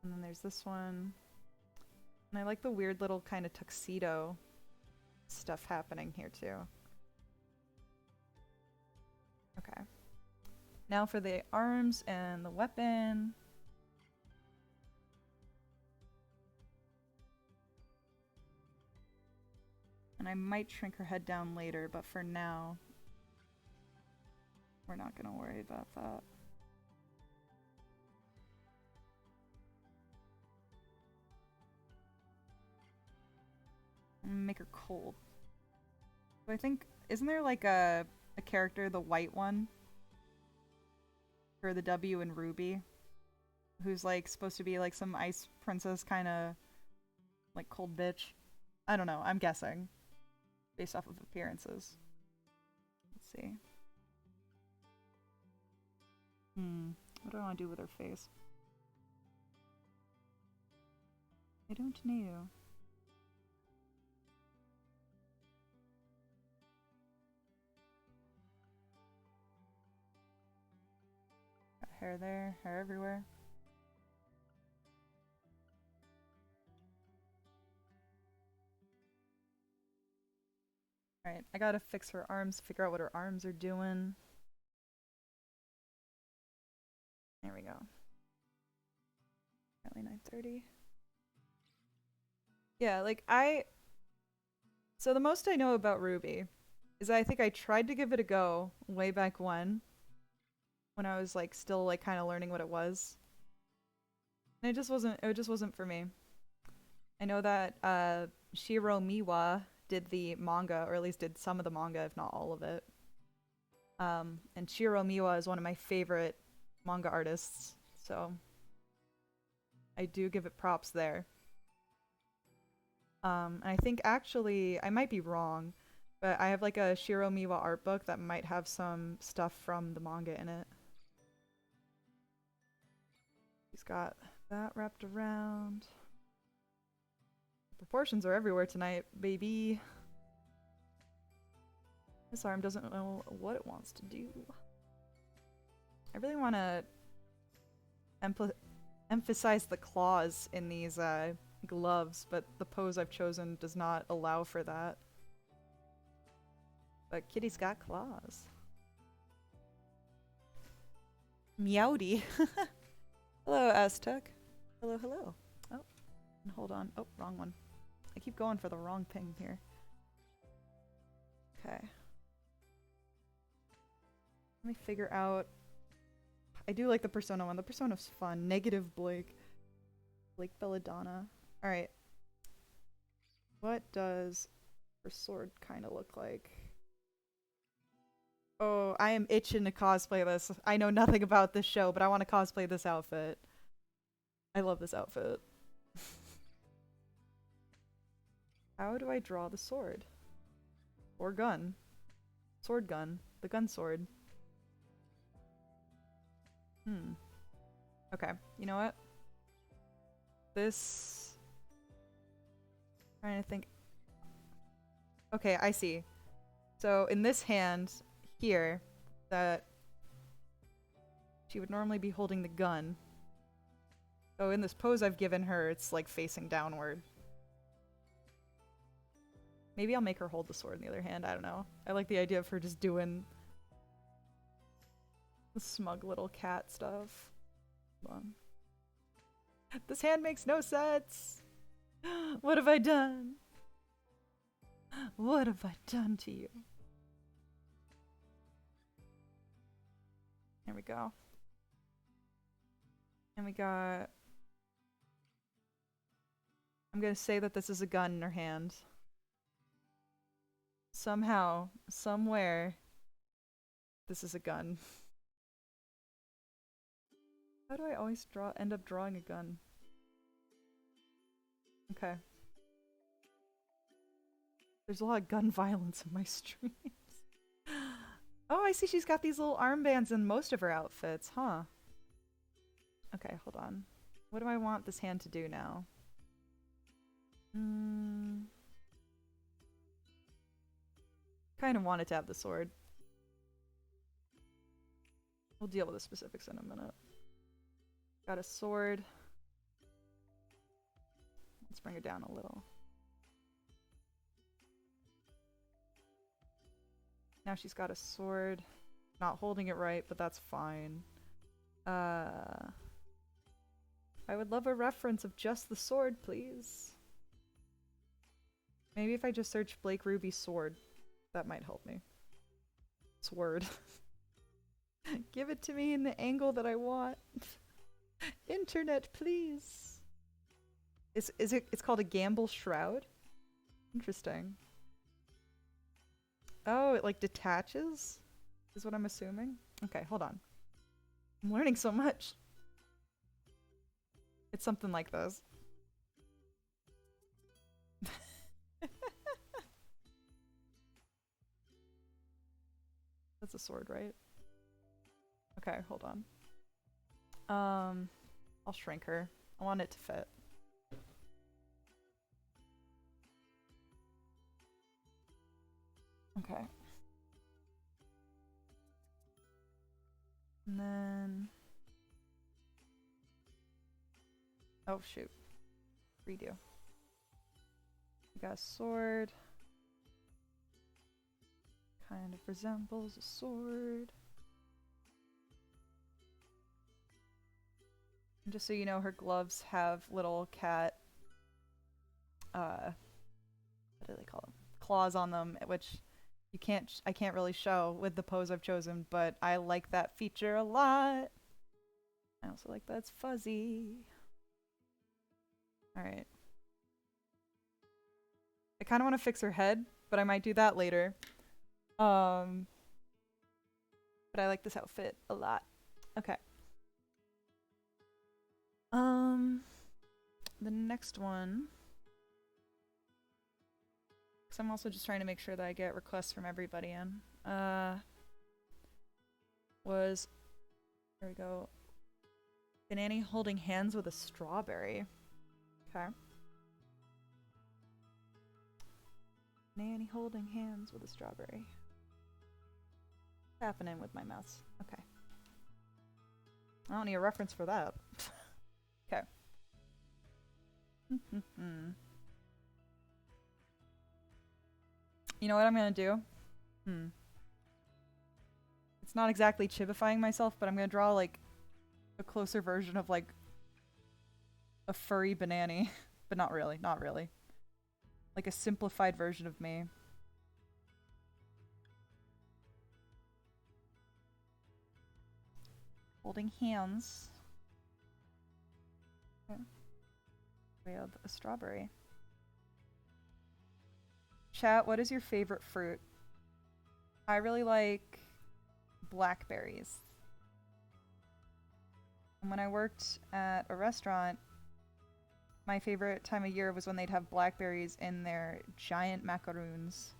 And then there's this one. And I like the weird little kind of tuxedo stuff happening here too. Okay. Now for the arms and the weapon. And I might shrink her head down later, but for now, we're not gonna worry about that. I'm gonna make her cold. So I think, isn't there like a character, the white one, for the W in Ruby, who's like supposed to be like some ice princess kind of like cold bitch? I don't know, I'm guessing based off of appearances. Let's see. What do I want to do with her face? I don't know. Got hair there, hair everywhere. Alright, I gotta fix her arms, figure out what her arms are doing. There we go. Apparently 9:30. Yeah, like so the most I know about Ruby is I think I tried to give it a go way back when I was like still like kind of learning what it was. And it just wasn't for me. I know that Shiro Miwa did the manga, or at least did some of the manga, if not all of it. And Shiro Miwa is one of my favorite manga artists, so I do give it props there. And I think actually, I might be wrong, but I have like a Shiro Miwa art book that might have some stuff from the manga in it. He's got that wrapped around. Proportions are everywhere tonight, baby. This arm doesn't know what it wants to do. I really want to emphasize the claws in these gloves, but the pose I've chosen does not allow for that. But Kitty's got claws. Meowdy. Hello, Aztec. Hello, hello. Oh, hold on. Oh, wrong one. I keep going for the wrong ping here. Okay. Let me figure out. I do like the Persona one. The Persona's fun. Negative Blake. Blake Belladonna. Alright. What does her sword kind of look like? Oh, I am itching to cosplay this. I know nothing about this show, but I want to cosplay this outfit. I love this outfit. How do I draw the sword? Or gun? Sword gun. The gun sword. Okay, you know what? This... trying to think... Okay, I see. So in this hand here, that she would normally be holding the gun. So in this pose I've given her, it's like facing downward. Maybe I'll make her hold the sword in the other hand. I don't know. I like the idea of her just doing the smug little cat stuff. Hold on. This hand makes no sense. What have I done? What have I done to you? There we go. And we got... I'm gonna say that this is a gun in her hand. Somehow, somewhere, this is a gun. How do I always end up drawing a gun? Okay. There's a lot of gun violence in my streams. Oh, I see she's got these little armbands in most of her outfits, huh? Okay, hold on. What do I want this hand to do now? Kind of want it to have the sword. We'll deal with the specifics in a minute. Got a sword. Let's bring her down a little. Now she's got a sword. Not holding it right, but that's fine. I would love a reference of just the sword, please. Maybe if I just search Blake Ruby sword, that might help me. Sword. Give it to me in the angle that I want. Internet, please. It's called a gamble shroud? Interesting. Oh, it like detaches? Is what I'm assuming? Okay, hold on. I'm learning so much. It's something like this. That's a sword, right? Okay, hold on. I'll shrink her. I want it to fit. Okay. And then... Oh, shoot. Redo. We got a sword. Kind of resembles a sword. And just so you know, her gloves have little cat... what do they call them? Claws on them, which... I can't really show with the pose I've chosen, but I like that feature a lot. I also like that it's fuzzy. Alright. I kind of want to fix her head, but I might do that later. But I like this outfit a lot. Okay. The next one... Because I'm also just trying to make sure that I get requests from everybody in. Was... There we go. Banani holding hands with a strawberry. Okay. Banani holding hands with a strawberry. What's happening with my mouse? Okay. I don't need a reference for that. Okay. You know what I'm gonna do? It's not exactly chibifying myself, but I'm gonna draw like a closer version of like a furry banani. But not really, not really. Like a simplified version of me. Holding hands. Okay. We have a strawberry. Chat, what is your favorite fruit? I really like blackberries. And when I worked at a restaurant, my favorite time of year was when they'd have blackberries in their giant macaroons.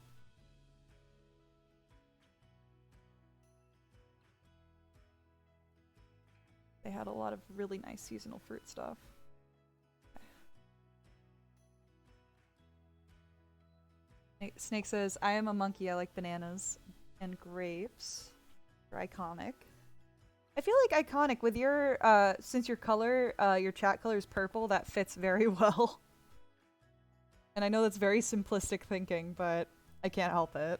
They had a lot of really nice seasonal fruit stuff. Snake says, I am a monkey. I like bananas and grapes. They're iconic. I feel like iconic with your, since your color, your chat color is purple, that fits very well. And I know that's very simplistic thinking, but I can't help it.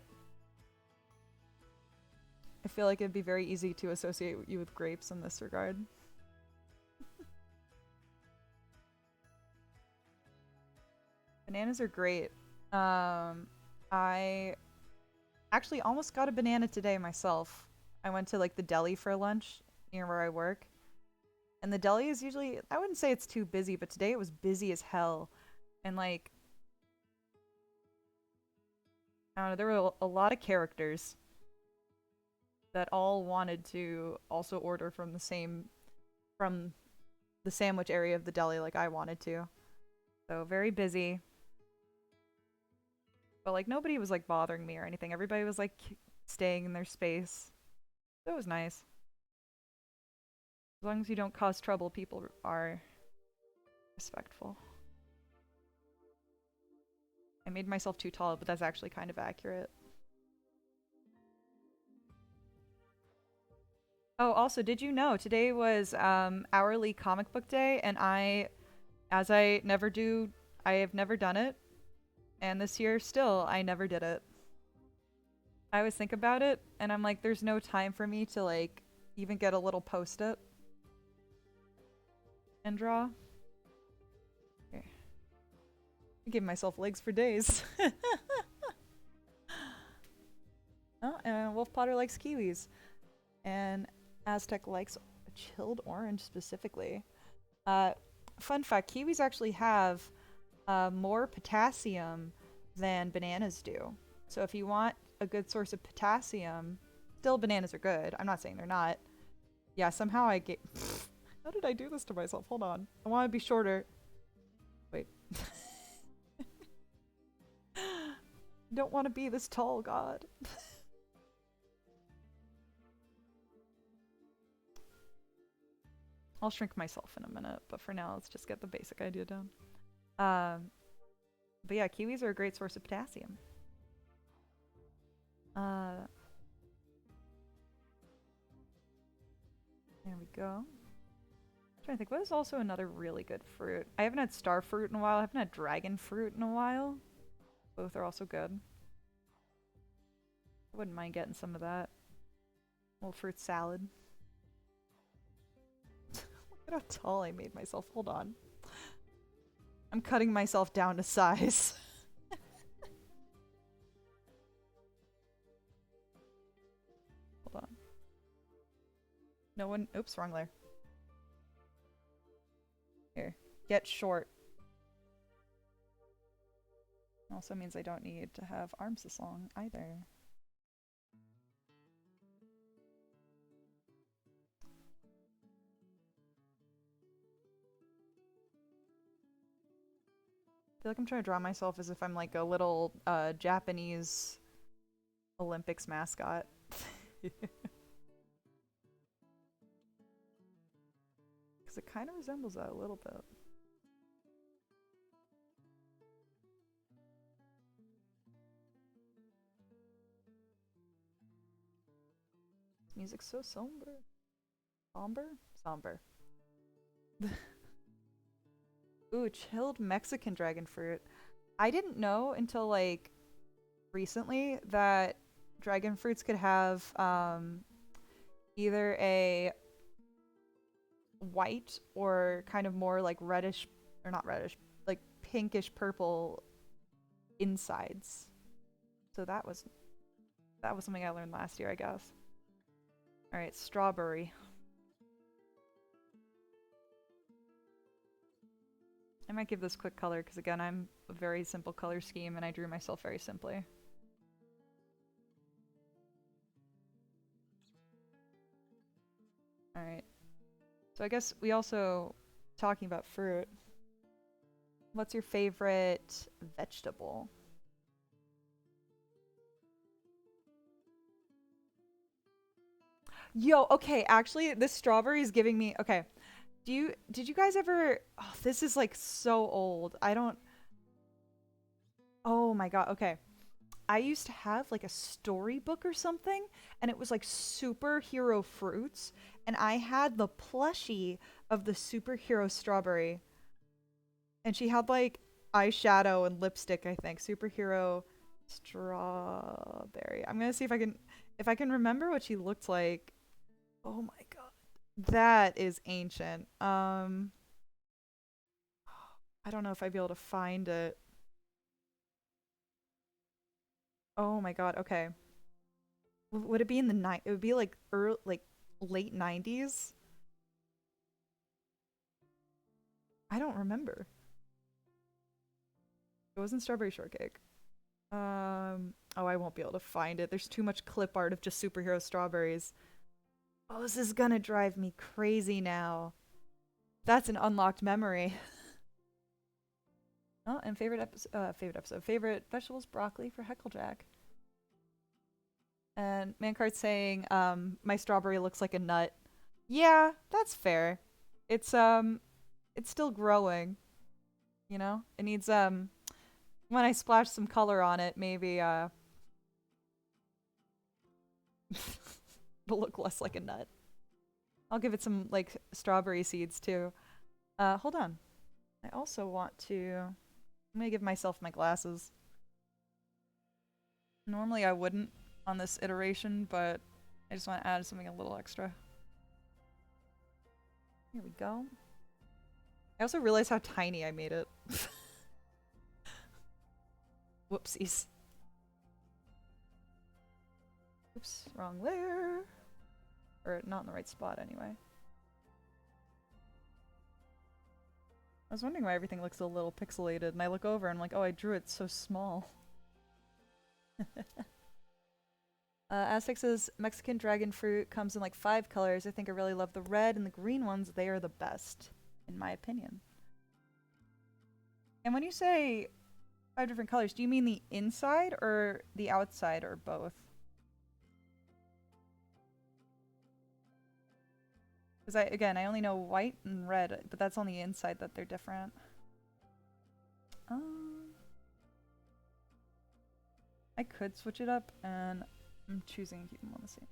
I feel like it'd be very easy to associate you with grapes in this regard. Bananas are great. I actually almost got a banana today myself. I went to like the deli for lunch near where I work. And the deli is usually, I wouldn't say it's too busy, but today it was busy as hell. And like, I don't know, there were a lot of characters that all wanted to also order from the sandwich area of the deli like I wanted to. So very busy. But like nobody was like bothering me or anything. Everybody was like staying in their space. So it was nice. As long as you don't cause trouble, people are respectful. I made myself too tall, but that's actually kind of accurate. Oh, also, did you know today was hourly comic book day, and I have never done it, and this year still I never did it. I always think about it, and I'm like, there's no time for me to like even get a little post-it and draw. Okay. I give myself legs for days. Oh, and Wolf Potter likes kiwis, and Aztec likes chilled orange specifically. Fun fact, kiwis actually have more potassium than bananas do. So if you want a good source of potassium, still bananas are good. I'm not saying they're not. Yeah, somehow I get... How did I do this to myself? Hold on. I want to be shorter. Wait. Don't want to be this tall, God. I'll shrink myself in a minute, but for now, let's just get the basic idea down. But yeah, kiwis are a great source of potassium. There we go. I'm trying to think, what is also another really good fruit? I haven't had star fruit in a while. I haven't had dragon fruit in a while. Both are also good. I wouldn't mind getting some of that. A little fruit salad. Look at how tall I made myself. Hold on. I'm cutting myself down to size. Hold on. No one... Oops, wrong layer. Here. Get short. Also means I don't need to have arms this long either. I feel like I'm trying to draw myself as if I'm like a little Japanese Olympics mascot. Because it kind of resembles that a little bit. Music's so somber. Somber? Somber. Ooh, chilled Mexican dragon fruit. I didn't know until like recently that dragon fruits could have either a white or kind of more like reddish, or not reddish, like pinkish purple insides. So that was something I learned last year, I guess. All right, strawberry. I might give this quick color because again, I'm a very simple color scheme and I drew myself very simply. All right. So I guess we also, talking about fruit, what's your favorite vegetable? Yo, okay, actually, this strawberry is giving me, okay. Did you guys ever, oh, this is like so old. I don't, oh my God, okay. I used to have like a storybook or something, and it was like superhero fruits, and I had the plushie of the superhero strawberry, and she had like eyeshadow and lipstick, I think. Superhero strawberry. I'm gonna see if I can remember what she looked like. Oh my god. That is ancient. I don't know if I'd be able to find it. Oh my god, okay. Would it be in the night? It would be like like late 90s. I don't remember. It wasn't strawberry shortcake. Oh, I won't be able to find it. There's too much clip art of just superhero strawberries. Oh, this is gonna drive me crazy now. That's an unlocked memory. Oh, and favorite vegetables, broccoli for Hecklejack. And Mancart's saying, my strawberry looks like a nut. Yeah, that's fair. It's still growing. You know? It needs, when I splash some color on it, maybe, it'll look less like a nut. I'll give it some, like, strawberry seeds, too. Hold on. I also want to... I'm gonna give myself my glasses. Normally I wouldn't on this iteration, but I just want to add something a little extra. Here we go. I also realized how tiny I made it. Whoopsies. Oops, wrong layer. Or not in the right spot anyway. I was wondering why everything looks a little pixelated, and I look over and I'm like, oh, I drew it so small. Aztec says Mexican dragon fruit comes in like 5 colors. I think I really love the red and the green ones. They are the best, in my opinion. And when you say 5 different colors, do you mean the inside or the outside or both? Because I only know white and red, but that's on the inside that they're different. I could switch it up, and I'm choosing to keep them on the same.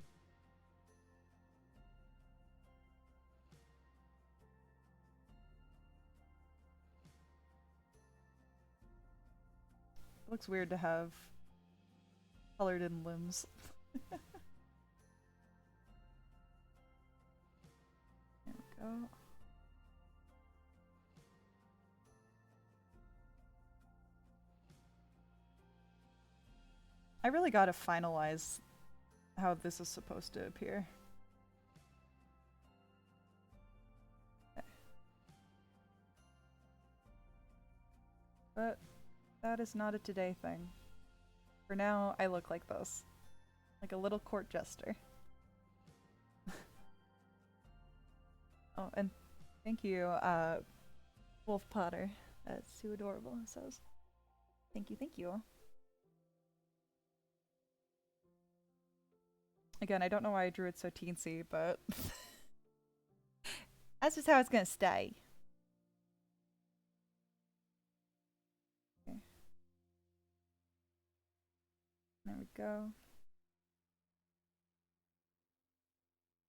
It looks weird to have colored in limbs. There we go. I really gotta finalize how this is supposed to appear. Okay. But that is not a today thing. For now, I look like this. Like a little court jester. Oh, and thank you, Wolf Potter. That's too adorable, it says. Thank you, thank you. Again, I don't know why I drew it so teensy, but that's just how it's gonna stay. Okay. There we go.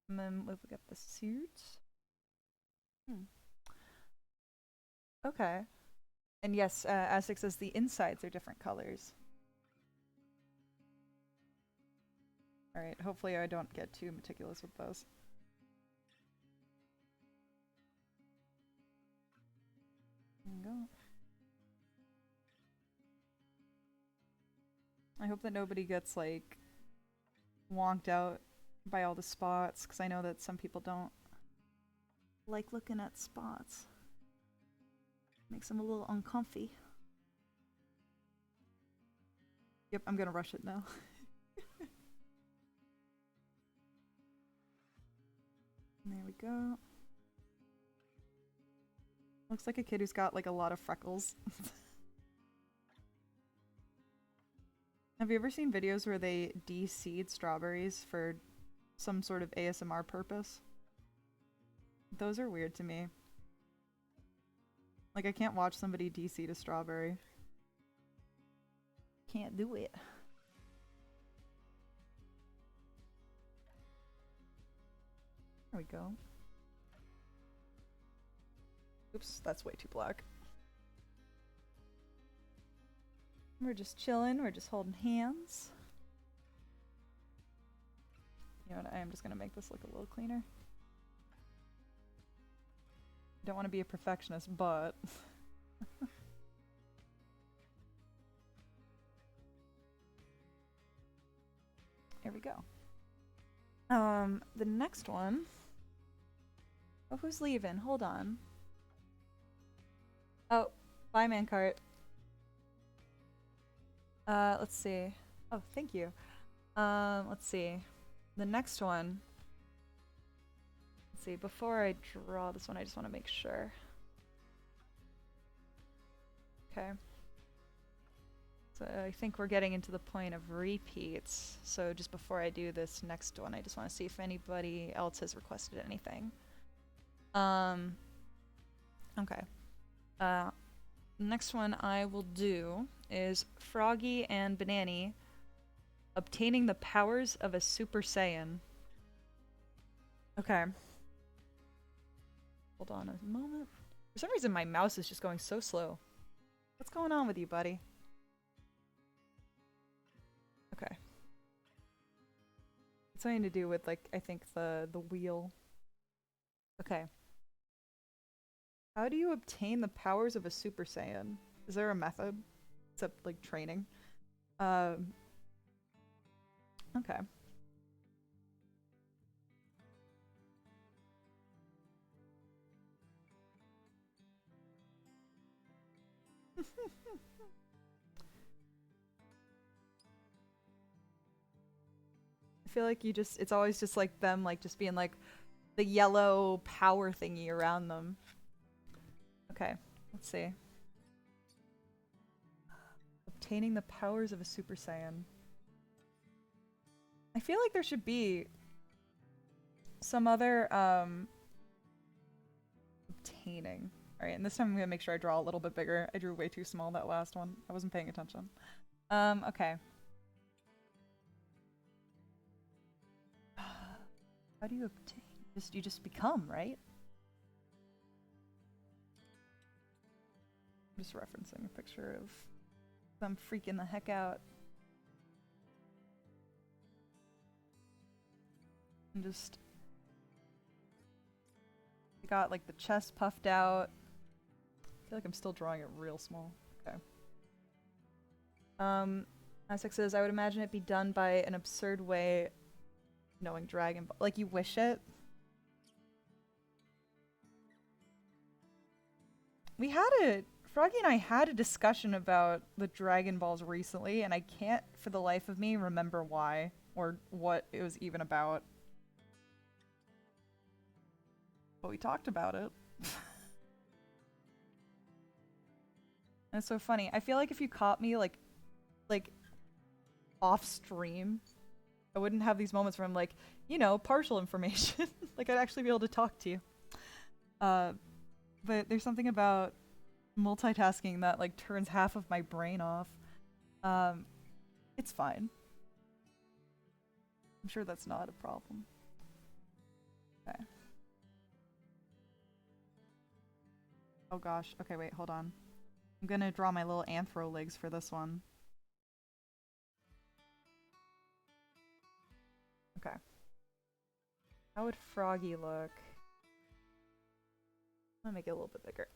And then we'll get the suit. Okay. And yes, Aztec says the insides are different colors. Alright, hopefully I don't get too meticulous with those. There we go. I hope that nobody gets, like, wonked out by all the spots, because I know that some people don't like looking at spots. Makes them a little uncomfy. Yep, I'm gonna rush it now. And there we go. Looks like a kid who's got like a lot of freckles. Have you ever seen videos where they de-seed strawberries for some sort of ASMR purpose? Those are weird to me. Like, I can't watch somebody de-seed a strawberry. Can't do it. we go. Oops, that's way too black. We're just chilling, we're just holding hands. You know what, I am just gonna make this look a little cleaner. Don't want to be a perfectionist, but... Here we go. The next one... Oh, who's leaving? Hold on. Oh, bye, Mancart. Let's see. Oh, thank you. Let's see. The next one. Let's see, before I draw this one, I just want to make sure. Okay. So I think we're getting into the point of repeats. So just before I do this next one, I just want to see if anybody else has requested anything. Okay. Next one I will do is Froggy and Banani obtaining the powers of a Super Saiyan. Okay. Hold on a moment. For some reason my mouse is just going so slow. What's going on with you, buddy? Okay. It's something to do with, like, I think the wheel. Okay. How do you obtain the powers of a Super Saiyan? Is there a method? Except, like, training. Okay. I feel like you just, it's always just like them, like, just being like the yellow power thingy around them. Okay, let's see. Obtaining the powers of a Super Saiyan. I feel like there should be some other, obtaining. Alright, and this time I'm gonna make sure I draw a little bit bigger. I drew way too small that last one. I wasn't paying attention. Okay. How do you obtain? You just become, right? I'm just referencing a picture of them freaking the heck out. And just got like the chest puffed out. I feel like I'm still drawing it real small. Okay. Isaac says, I would imagine it be done by an absurd way knowing Dragon Ball. Like, you wish it? We had a... Froggy and I had a discussion about the Dragon Balls recently, and I can't for the life of me remember why, or what it was even about. But we talked about it. And it's so funny. I feel like if you caught me, like off stream, I wouldn't have these moments where I'm like, you know, partial information. Like, I'd actually be able to talk to you. But there's something about multitasking that, like, turns half of my brain off. It's fine. I'm sure that's not a problem. Okay. Oh gosh. Okay, wait, hold on. I'm gonna draw my little anthro legs for this one. Okay. How would Froggy look? I'm gonna make it a little bit bigger.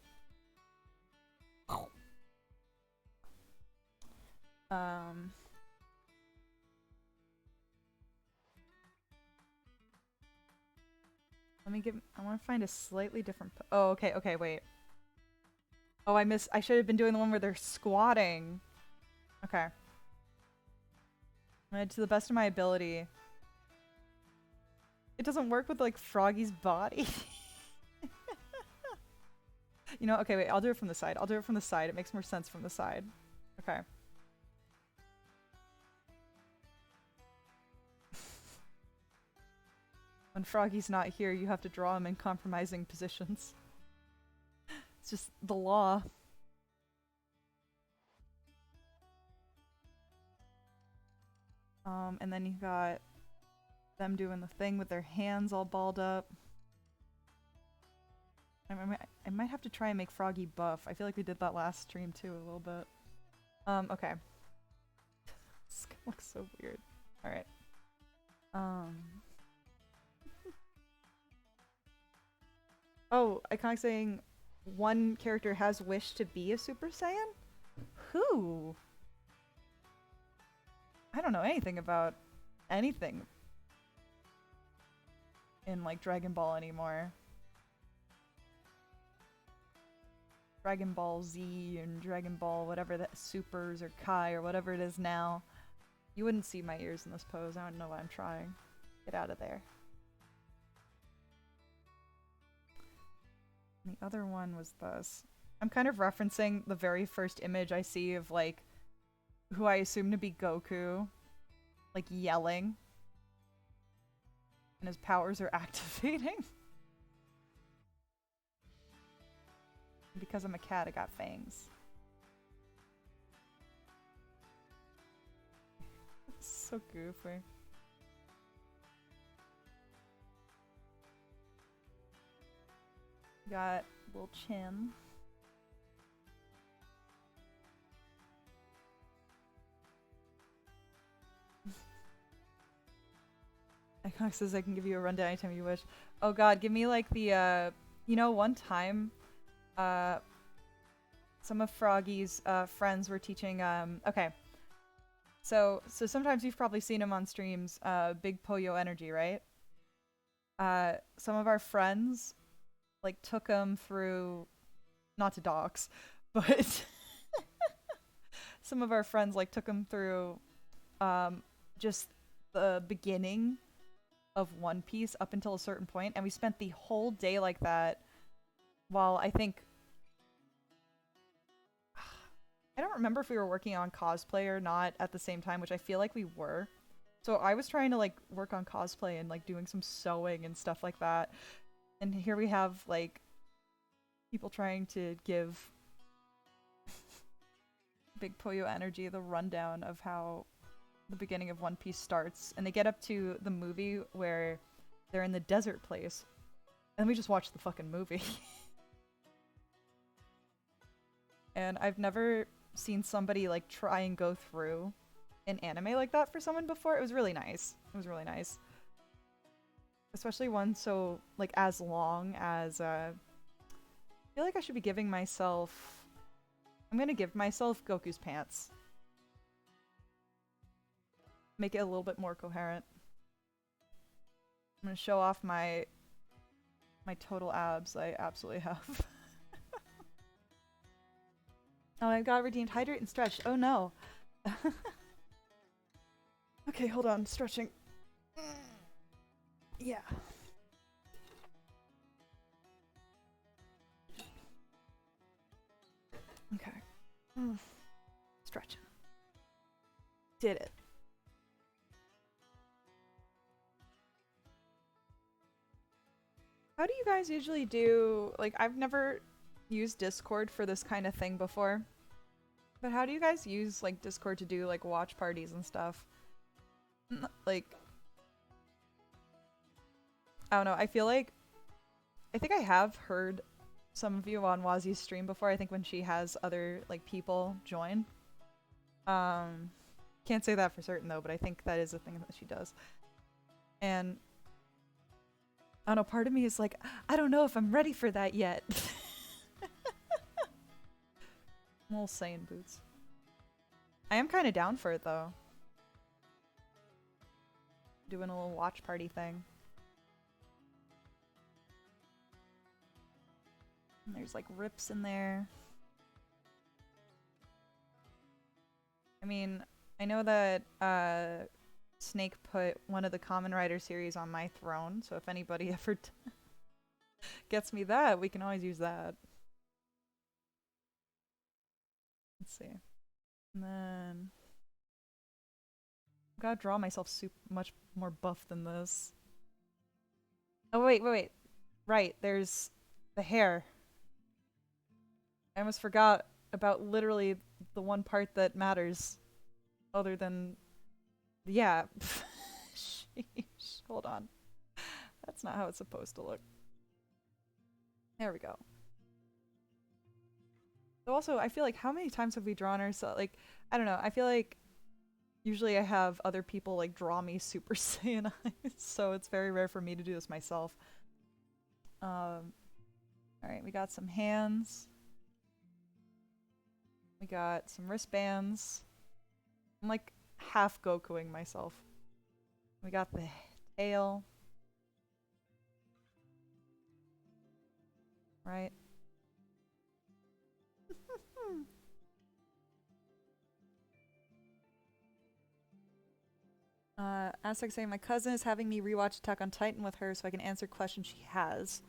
Let me give. I want to find a slightly different. Oh, okay, okay, wait. Oh, I should have been doing the one where they're squatting. Okay. I'm gonna, to the best of my ability. It doesn't work with, like, Froggy's body. You know, okay, wait, I'll do it from the side. I'll do it from the side. It makes more sense from the side. Okay. When Froggy's not here, you have to draw him in compromising positions. It's just the law. And then you got them doing the thing with their hands all balled up. I might have to try and make Froggy buff. I feel like we did that last stream too a little bit. Okay. This looks so weird. Alright. Oh, Iconic saying one character has wished to be a Super Saiyan? Who? I don't know anything about anything in like Dragon Ball anymore. Dragon Ball Z and Dragon Ball whatever that Supers or Kai or whatever it is now. You wouldn't see my ears in this pose. I don't know what I'm trying. Get out of there. And the other one was this. I'm kind of referencing the very first image I see of like who I assume to be Goku, like yelling. And his powers are activating. Because I'm a cat, I got fangs. So goofy. Got a little chin. Iconic says I can give you a rundown anytime you wish. Oh god, give me like the you know, one time some of Froggy's friends were teaching okay. So sometimes you've probably seen him on streams, Big Poyo Energy, right? Some of our friends like took him through, not to dox, but some of our friends like took him through just the beginning of One Piece up until a certain point, and we spent the whole day like that while I think I don't remember if we were working on cosplay or not at the same time, which I feel like we were. So I was trying to like work on cosplay and like doing some sewing and stuff like that. And here we have like people trying to give Big Poyo Energy the rundown of how the beginning of One Piece starts. And they get up to the movie where they're in the desert place. And we just watch the fucking movie. And I've never seen somebody like try and go through an anime like that for someone before. It was really nice. It was really nice. Especially one so like as long as I feel like I should be giving myself, I'm gonna give myself Goku's pants. Make it a little bit more coherent. I'm gonna show off my total abs I absolutely have. Oh, I got redeemed. Hydrate and stretch. Oh no. Okay, hold on. Stretching. Yeah. Okay. Stretching. Did it. How do you guys usually do, like, I've never used Discord for this kind of thing before. But how do you guys use, like, Discord to do, like, watch parties and stuff? Like, I don't know, I feel like, I think I have heard some of you on Wazi's stream before, I think when she has other, like, people join. Can't say that for certain, though, but I think that is a thing that she does. And, I don't know, part of me is like, I don't know if I'm ready for that yet. I'm all Saiyan boots. I am kind of down for it, though. Doing a little watch party thing. And there's like rips in there. I mean, I know that Snake put one of the Kamen Rider series on my throne, so if anybody ever gets me that, we can always use that. Let's see. And then I've gotta draw myself much more buff than this. Oh, wait. Right, there's the hair. I almost forgot about literally the one part that matters. Other than... Yeah. Sheesh. Hold on. That's not how it's supposed to look. There we go. So also, I feel like how many times have we drawn ourselves? Like, I don't know. I feel like usually I have other people like draw me Super Saiyan eyes, so it's very rare for me to do this myself. All right, we got some hands. We got some wristbands. I'm like half Gokuing myself. We got the tail. Right? Aztec saying my cousin is having me rewatch Attack on Titan with her so I can answer questions she has.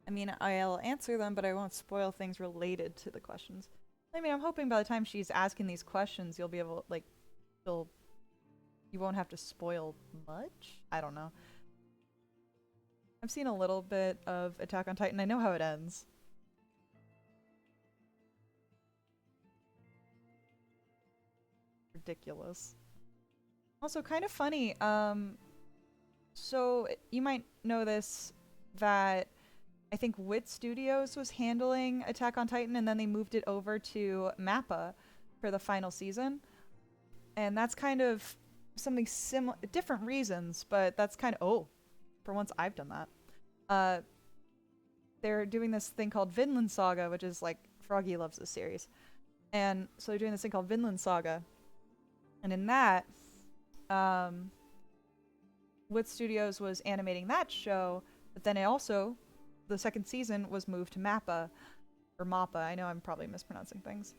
I mean, I'll answer them, but I won't spoil things related to the questions. I mean, I'm hoping by the time she's asking these questions, you'll be able, like, you won't have to spoil much? I don't know. I've seen a little bit of Attack on Titan. I know how it ends. Ridiculous. Also, kind of funny. So you might know this, that I think Wit Studios was handling Attack on Titan, and then they moved it over to Mappa for the final season. And that's kind of something similar, different reasons, but that's kind of, oh, for once I've done that. They're doing this thing called Vinland Saga, which is like, Froggy loves this series. And so they're doing this thing called Vinland Saga. And in that, Wit Studios was animating that show, but then it also, the second season was moved to Mappa, or Mappa. I know I'm probably mispronouncing things.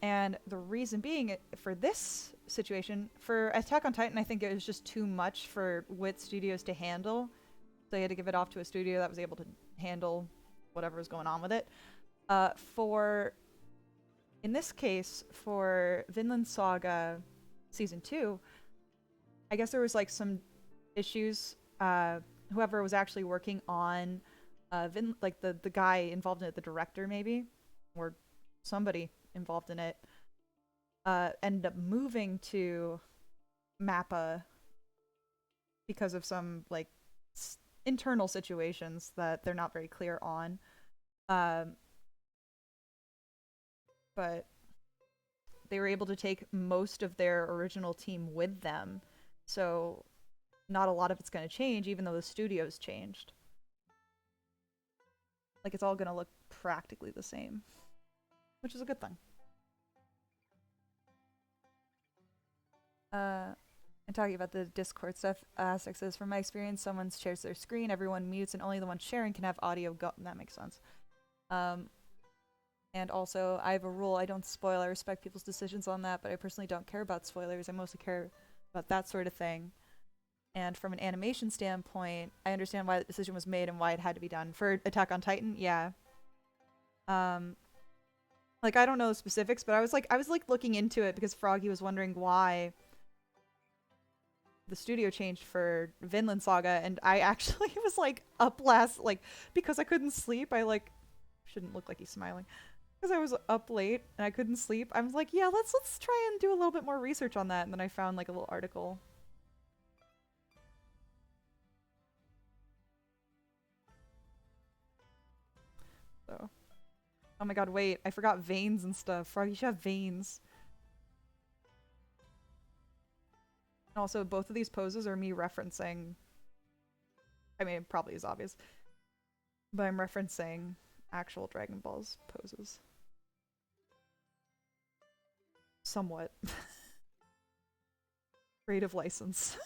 And the reason being, for this situation, for Attack on Titan, I think it was just too much for Wit Studios to handle. So they had to give it off to a studio that was able to handle whatever was going on with it. In this case, for Vinland Saga Season 2, I guess there was like some issues. Whoever was actually working on like the guy involved in it, the director maybe, or somebody involved in it, ended up moving to Mappa because of some like internal situations that they're not very clear on. But they were able to take most of their original team with them. So not a lot of it's going to change, even though the studio's changed. Like, it's all going to look practically the same, which is a good thing. And talking about the Discord stuff, Aztec says, from my experience, someone shares their screen, everyone mutes, and only the one sharing can have audio go. That makes sense. And also, I have a rule, I don't spoil. I respect people's decisions on that, but I personally don't care about spoilers. I mostly care about that sort of thing. And from an animation standpoint, I understand why the decision was made and why it had to be done. For Attack on Titan, yeah. Like, I don't know the specifics, but I was like looking into it because Froggy was wondering why the studio changed for Vinland Saga, and I actually was like up last, like, because I couldn't sleep. I like shouldn't look like he's smiling. Because I was up late and I couldn't sleep. I was like, yeah, let's try and do a little bit more research on that. And then I found like a little article. So, oh my god, wait, I forgot veins and stuff. Frog, you should have veins. And also, both of these poses are me referencing. I mean, it probably is obvious, but I'm referencing actual Dragon Ball's poses. Somewhat. Creative license.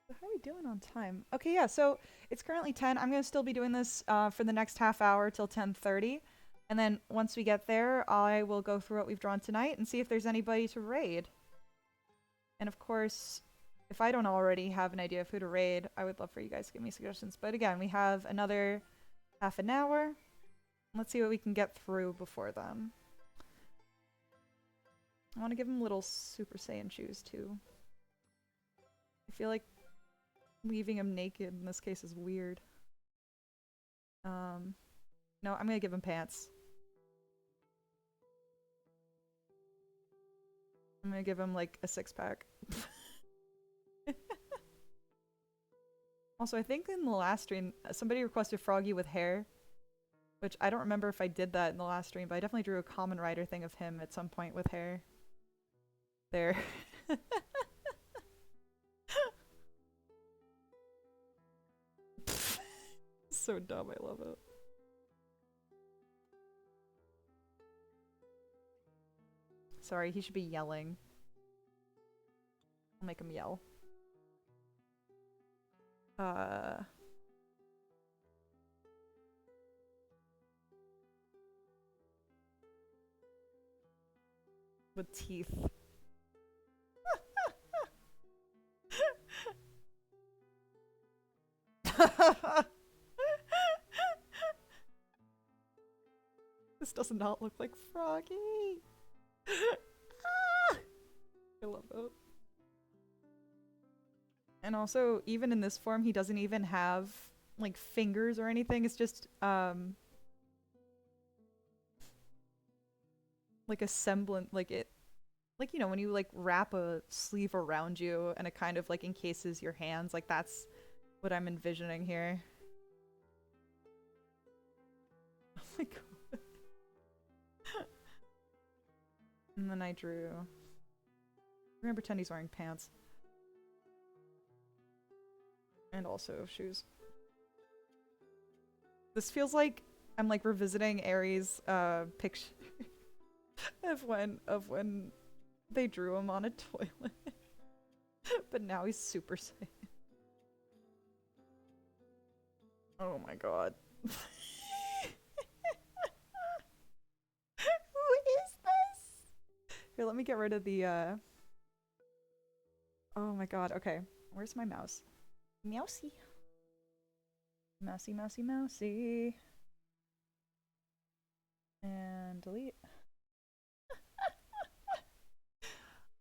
How are we doing on time? Okay, yeah, so it's currently 10. I'm going to still be doing this for the next half hour till 10:30. And then once we get there, I will go through what we've drawn tonight and see if there's anybody to raid. And of course, if I don't already have an idea of who to raid, I would love for you guys to give me suggestions. But again, we have another half an hour. Let's see what we can get through before then. I want to give him little Super Saiyan shoes too. I feel like leaving him naked in this case is weird. No, I'm gonna give him pants. I'm gonna give him like a 6-pack. Also, I think in the last stream, somebody requested Froggy with hair, which I don't remember if I did that in the last stream, but I definitely drew a Common Rider thing of him at some point with hair. There. So dumb, I love it. Sorry, he should be yelling. I'll make him yell. With teeth. This does not look like Froggy. Ah! I love it. And also, even in this form, he doesn't even have like fingers or anything. It's just like a semblant, like it, like, you know, when you like wrap a sleeve around you and it kind of like encases your hands, like that's what I'm envisioning here. Oh my god. And then I drew. I'm gonna pretend he's wearing pants. And also shoes. This feels like I'm like revisiting Aries' picture of when they drew him on a toilet. But now he's Super Saiyan. Oh my god. Who is this? Here, let me get rid of the Oh my god, okay. Where's my mouse? Meowsy. Mousy, mousy, mousy. And delete.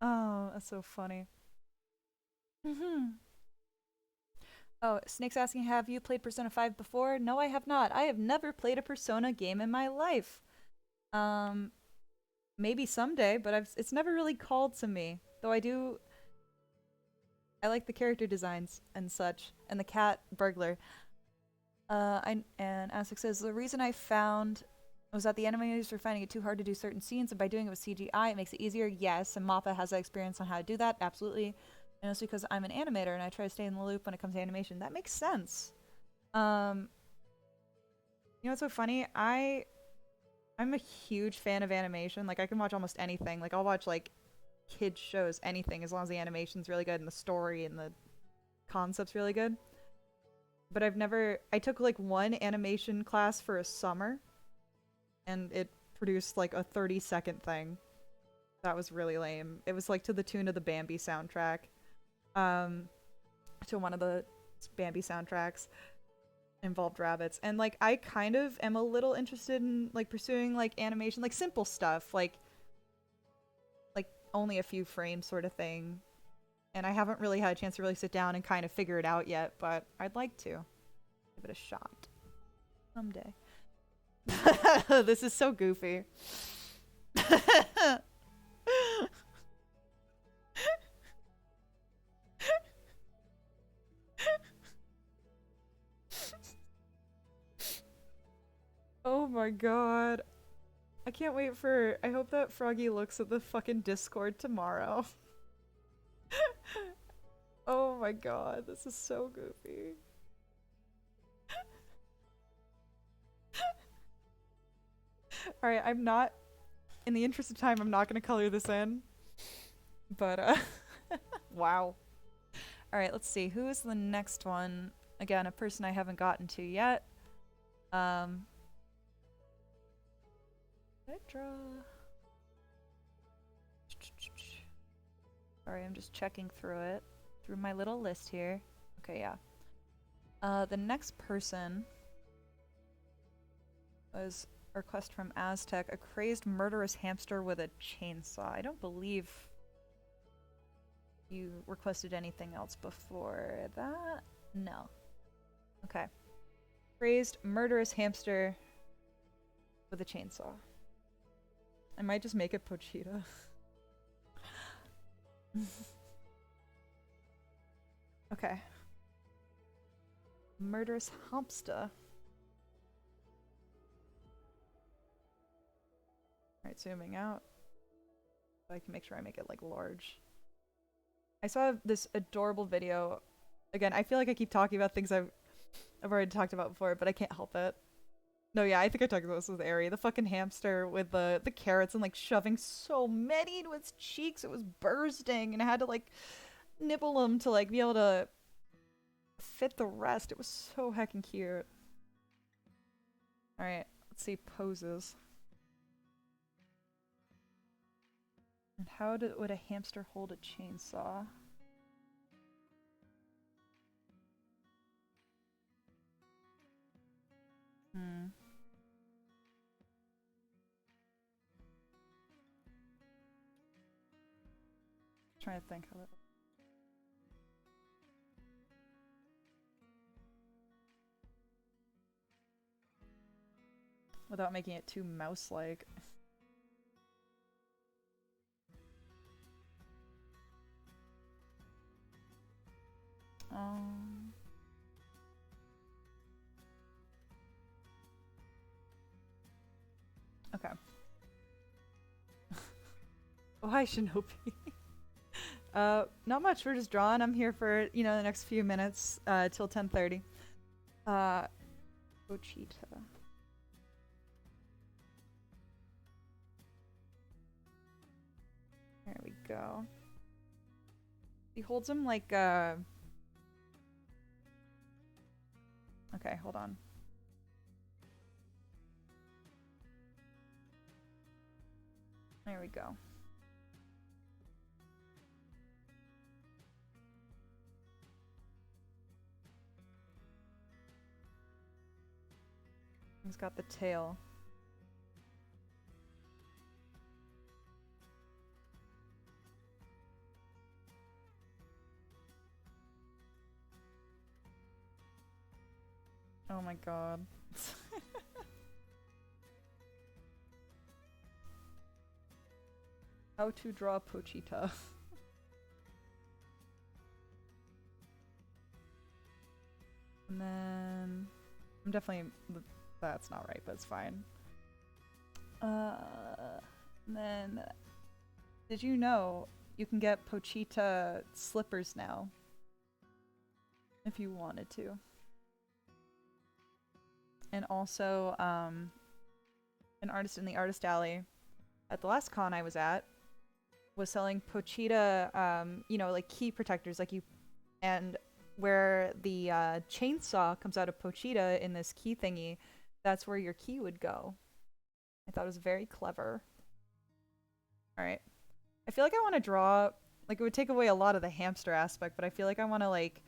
Oh, that's so funny. Oh, Snake's asking, have you played Persona 5 before? No, I have not. I have never played a Persona game in my life. Maybe someday, but it's never really called to me. Though I like the character designs and such, and the cat burglar. And Asik says, the reason I found was that the animators were finding it too hard to do certain scenes, and by doing it with CGI, it makes it easier. Yes, and Mappa has that experience on how to do that. Absolutely. And it's because I'm an animator and I try to stay in the loop when it comes to animation. That makes sense. You know what's so funny? I'm a huge fan of animation. Like, I can watch almost anything. Like, I'll watch, like, kids shows, anything, as long as the animation's really good and the story and the concept's really good. But I took, like, one animation class for a summer, and it produced, like, a 30-second thing. That was really lame. It was, like, to the tune of the Bambi soundtrack. To one of the Bambi soundtracks. Involved rabbits. And, like, I kind of am a little interested in, like, pursuing, like, animation, like, simple stuff, like only a few frames sort of thing. And I haven't really had a chance to really sit down and kind of figure it out yet, but I'd like to. Give it a shot. Someday. This is so goofy. Oh my god. I can't wait for... I hope that Froggy looks at the fucking Discord tomorrow. Oh my god, this is so goofy. Alright, I'm not... In the interest of time, I'm not gonna color this in. But, wow. Alright, let's see. Who is the next one? Again, a person I haven't gotten to yet. Did I draw? Sorry, I'm just checking through it. Through my little list here. Okay, yeah. The next person was a request from Aztec. A crazed murderous hamster with a chainsaw. I don't believe you requested anything else before that. No. Okay. Crazed murderous hamster with a chainsaw. I might just make it Pochita. Okay. Murderous hamster. Alright, zooming out. So I can make sure I make it like large. I saw this adorable video. Again, I feel like I keep talking about things I've already talked about before, but I can't help it. No, yeah, I think I talked about this with Ari. The fucking hamster with the carrots and like shoving so many into its cheeks. It was bursting and I had to like nibble them to like be able to fit the rest. It was so heckin' cute. Alright, let's see poses. And how would a hamster hold a chainsaw? Hmm. Trying to think how that. Without making it too mouse-like. Okay. Oh, hi, Shinobi. Not much. We're just drawing. I'm here for, you know, the next few minutes, till 10:30. Pochita. There we go. He holds him like, okay, hold on. There we go. He's got the tail. Oh my god. How to draw Pochita. And then I'm definitely, that's not right, but it's fine. And then did you know you can get Pochita slippers now? If you wanted to. And also, an artist in the artist alley at the last con I was at was selling Pochita, you know, like key protectors, like you, and where the chainsaw comes out of Pochita in this key thingy, that's where your key would go. I thought it was very clever. Alright. I feel like I want to draw, like it would take away a lot of the hamster aspect, but I feel like I want to like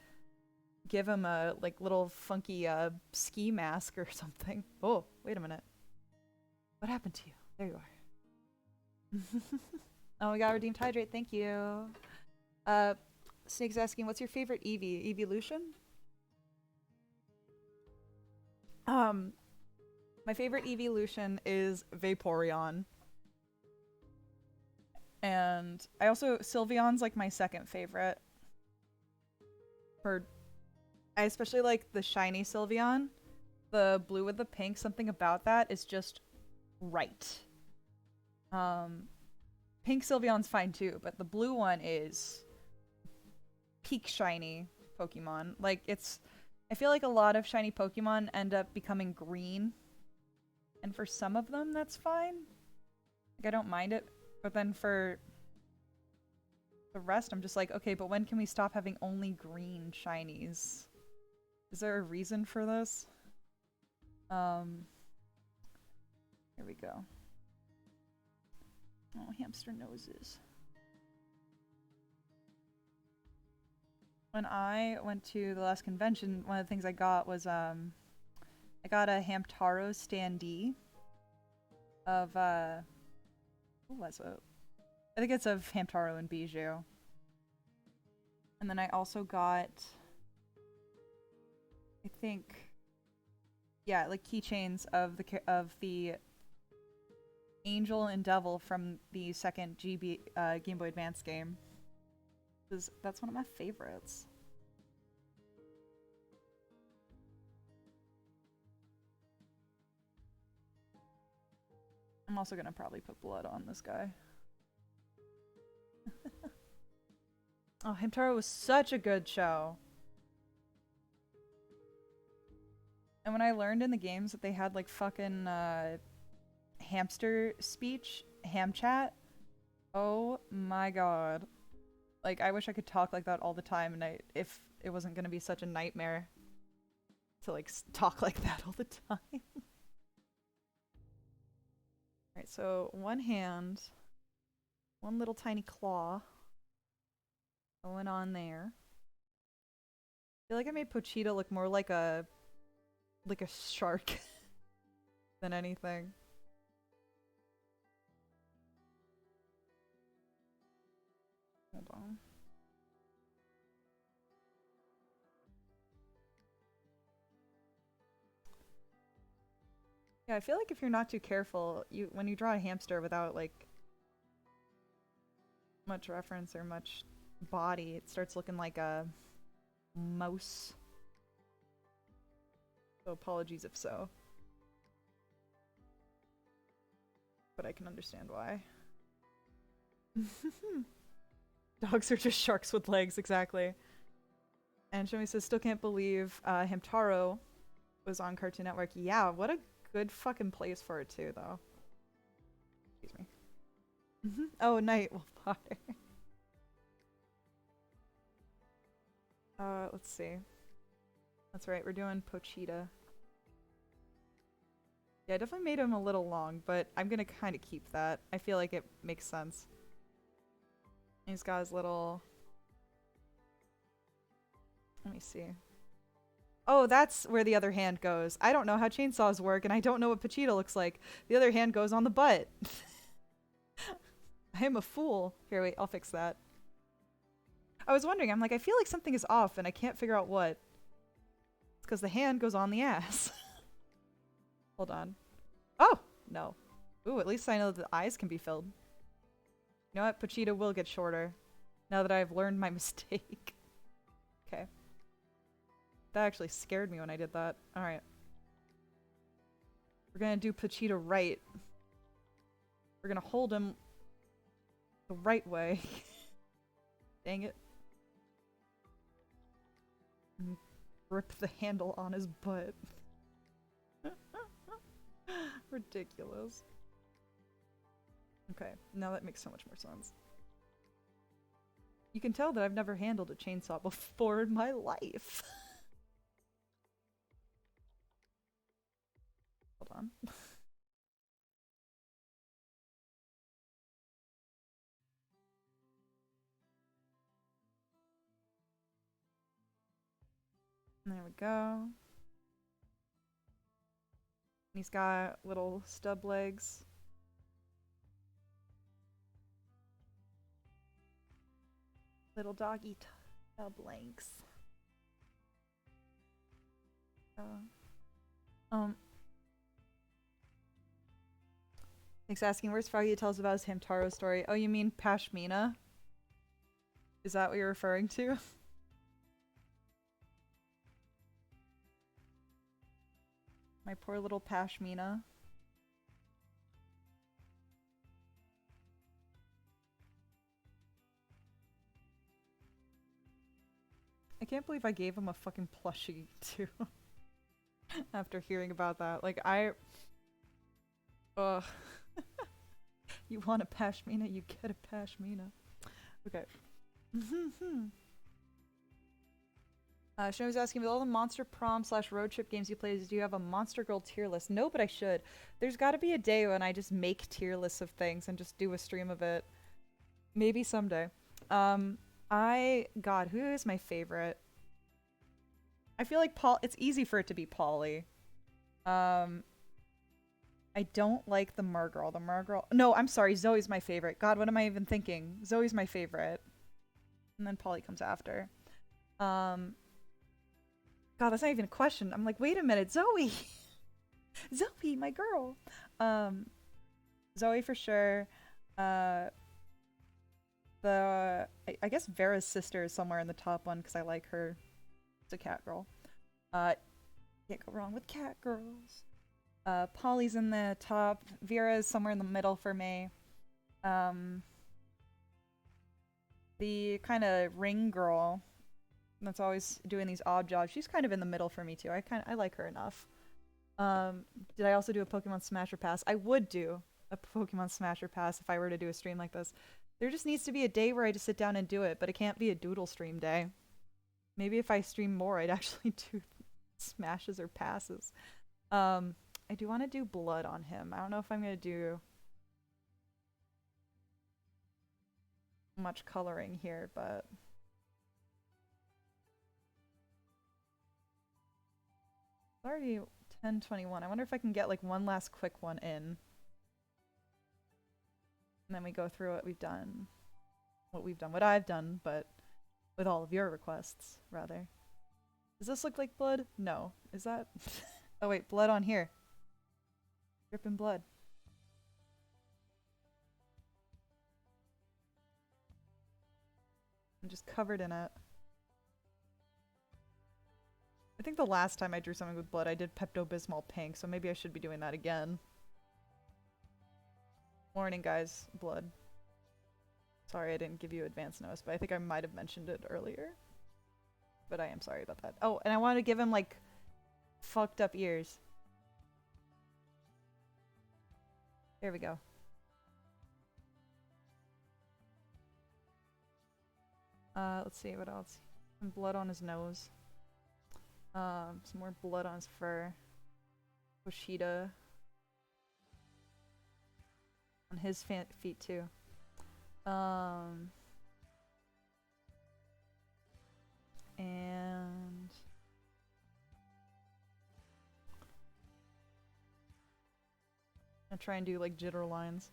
give him a like little funky ski mask or something. Oh, wait a minute. What happened to you? There you are. Oh, we got redeemed hydrate. Thank you. Snake's asking, what's your favorite Eevee? Evolution? My favorite evolution is Vaporeon. And I also, Sylveon's like my second favorite. I especially like the shiny Sylveon. The blue with the pink, something about that is just right. Pink Sylveon's fine too, but the blue one is peak shiny Pokemon. Like it's, I feel like a lot of shiny Pokemon end up becoming green. And for some of them, that's fine. Like I don't mind it. But then for the rest, I'm just like, okay, but when can we stop having only green shinies? Is there a reason for this? Here we go. Oh, hamster noses. When I went to the last convention, one of the things I got was, I got a Hamtaro standee of, who was it? I think it's of Hamtaro and Bijou. And then I also got, I think, yeah, like keychains of the Angel and Devil from the second Game Boy Advance game. That's one of my favorites. I'm also gonna probably put blood on this guy. Oh, Hamtaro was such a good show. And when I learned in the games that they had like fucking hamster speech, ham chat, oh my god. Like I wish I could talk like that all the time, and if it wasn't gonna be such a nightmare to like talk like that all the time. Alright, so one hand, one little tiny claw going on there. I feel like I made Pochita look more like a shark than anything. Hold on. Yeah, I feel like if you're not too careful, when you draw a hamster without like much reference or much body, it starts looking like a mouse. So apologies if so. But I can understand why. Dogs are just sharks with legs, exactly. And Shomi says, still can't believe Hamtaro was on Cartoon Network. Yeah, what a good fucking place for it too, though. Excuse me. Oh, Night Wolf Potter. Let's see. That's right, we're doing Pochita. Yeah, I definitely made him a little long, but I'm gonna kind of keep that. I feel like it makes sense. He's got his little... Let me see. Oh, that's where the other hand goes. I don't know how chainsaws work, and I don't know what Pochita looks like. The other hand goes on the butt. I am a fool. Here, wait, I'll fix that. I was wondering, I'm like, I feel like something is off, and I can't figure out what. It's because the hand goes on the ass. Hold on. Oh! No. Ooh, at least I know that the eyes can be filled. You know what? Pochita will get shorter. Now that I've learned my mistake. Okay. That actually scared me when I did that. Alright. We're gonna do Pochita right. We're gonna hold him the right way. Dang it. And grip the handle on his butt. Ridiculous. Okay, now that makes so much more sense. You can tell that I've never handled a chainsaw before in my life. Hold on. There we go. He's got little stub legs. Little doggy stub legs. Nick's asking, where's Froggy to tell us about his Hamtaro story? Oh, you mean Pashmina? Is that what you're referring to? My poor little Pashmina. I can't believe I gave him a fucking plushie, too. After hearing about that. Like, ugh. You want a Pashmina, you get a Pashmina. Okay. Shino's asking, with all the Monster Prom / road trip games you play, do you have a Monster Girl tier list? No, but I should. There's gotta be a day when I just make tier lists of things and just do a stream of it. Maybe someday. God, who is my favorite? I feel like it's easy for it to be Polly. I don't like the Mergirl. The Mergirl... No, I'm sorry, Zoe's my favorite. God, what am I even thinking? Zoe's my favorite. And then Polly comes after. God, that's not even a question. I'm like, wait a minute, Zoe! Zoe, my girl! Zoe for sure. I guess Vera's sister is somewhere in the top one because I like her. It's a cat girl. Can't go wrong with cat girls. Polly's in the top. Vera is somewhere in the middle for me. The kind of ring girl that's always doing these odd jobs, she's kind of in the middle for me too. I like her enough. Did I also do a Pokemon Smasher Pass? I would do a Pokemon Smasher Pass if I were to do a stream like this. There just needs to be a day where I just sit down and do it, but it can't be a Doodle stream day. Maybe if I stream more, I'd actually do smashes or passes. I do want to do blood on him. I don't know if I'm going to do much coloring here, but it's already 10:21. I wonder if I can get like one last quick one in. And then we go through what we've done. What I've done, but with all of your requests, rather. Does this look like blood? No. Is that? Oh wait, blood on here. Dripping blood. I'm just covered in it. I think the last time I drew something with blood, I did Pepto-Bismol pink, so maybe I should be doing that again. Morning, guys. Blood. Sorry I didn't give you advance notice, but I think I might have mentioned it earlier. But I am sorry about that. Oh, and I want to give him, like, fucked up ears. There we go. Let's see, what else? Some blood on his nose. Some more blood on his fur. Kushida. On his feet, too. And I'll try and do like jitter lines.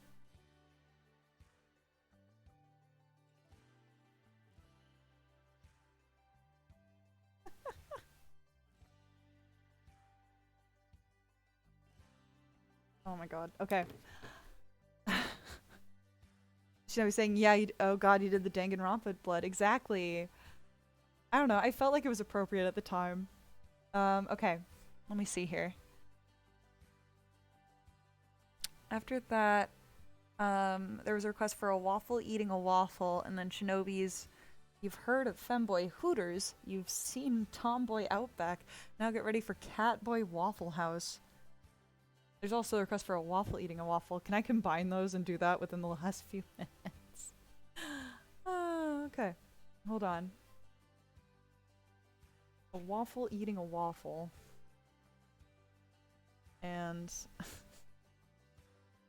Oh my god. Okay. She was saying, yeah, oh god, you did the Danganronpa blood. Exactly. I don't know. I felt like it was appropriate at the time. Okay. Let me see here. After that, there was a request for a waffle eating a waffle, and then Shinobi's, you've heard of Femboy Hooters, you've seen Tomboy Outback, now get ready for Catboy Waffle House. There's also a request for a waffle eating a waffle. Can I combine those and do that within the last few minutes? Okay. Hold on. A waffle eating a waffle. And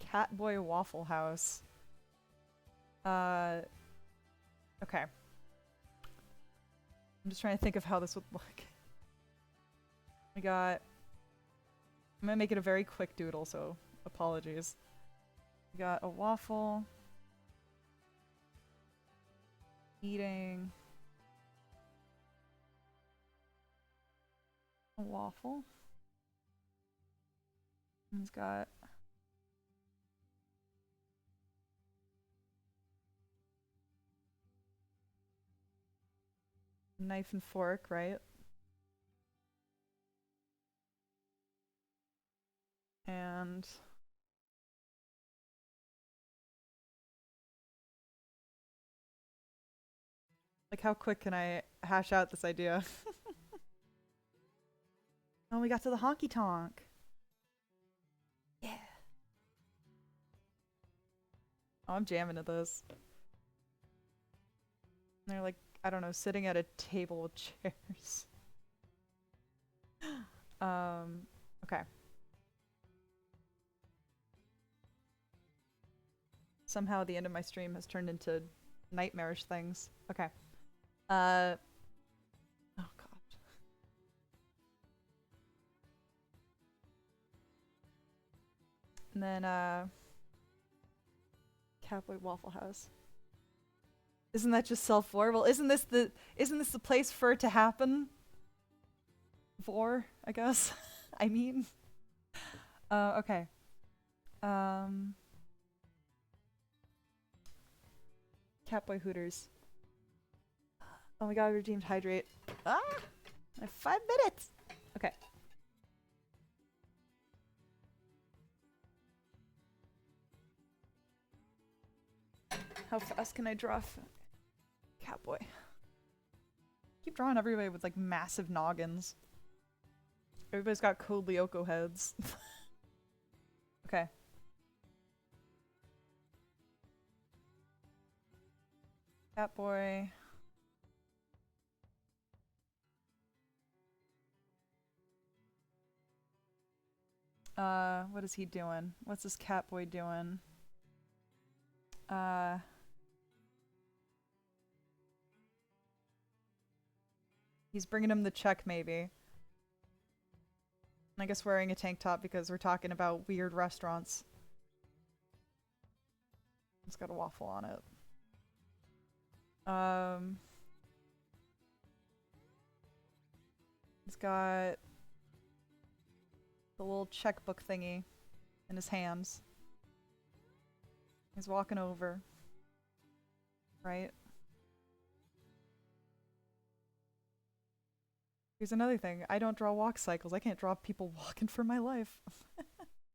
Catboy Waffle House. Okay. I'm just trying to think of how this would look. We got... I'm gonna make it a very quick doodle, so apologies. We got a waffle. Eating. A waffle. And he's got... knife and fork, right? And like, how quick can I hash out this idea? Oh, we got to the honky tonk. Yeah. Oh, I'm jamming at this. They're like, I don't know, sitting at a table with chairs. Okay. Somehow the end of my stream has turned into nightmarish things. Okay. Oh god. And then Catboy Waffle House. Isn't that just self-war? Well, isn't this the place for it to happen? Vor, I guess. I mean. Okay. Catboy Hooters. Oh my god, I redeemed hydrate. Ah! I have 5 minutes! Okay. How fast can I draw Catboy? Keep drawing everybody with like massive noggins. Everybody's got Code Lyoko heads. Okay. Catboy. What is he doing? What's this Catboy doing? He's bringing him the check, maybe. I guess wearing a tank top because we're talking about weird restaurants. It's got a waffle on it. He's got the little checkbook thingy in his hands. He's walking over. Right? Here's another thing. I don't draw walk cycles. I can't draw people walking for my life.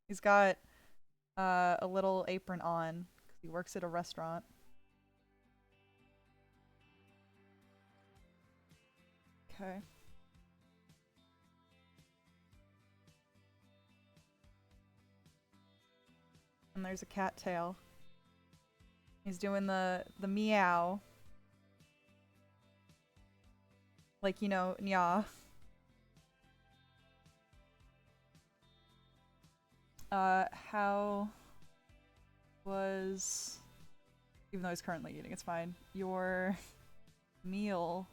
He's got a little apron on because he works at a restaurant. Okay. And there's a cattail. He's doing the meow. Like, you know, nya. How was... Even though he's currently eating, it's fine. Your meal,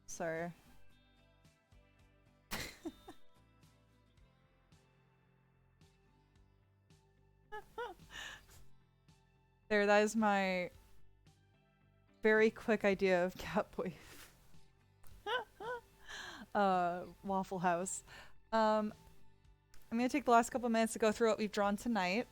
sir. There, that is my very quick idea of Catboy. Waffle House. I'm gonna take the last couple minutes to go through what we've drawn tonight.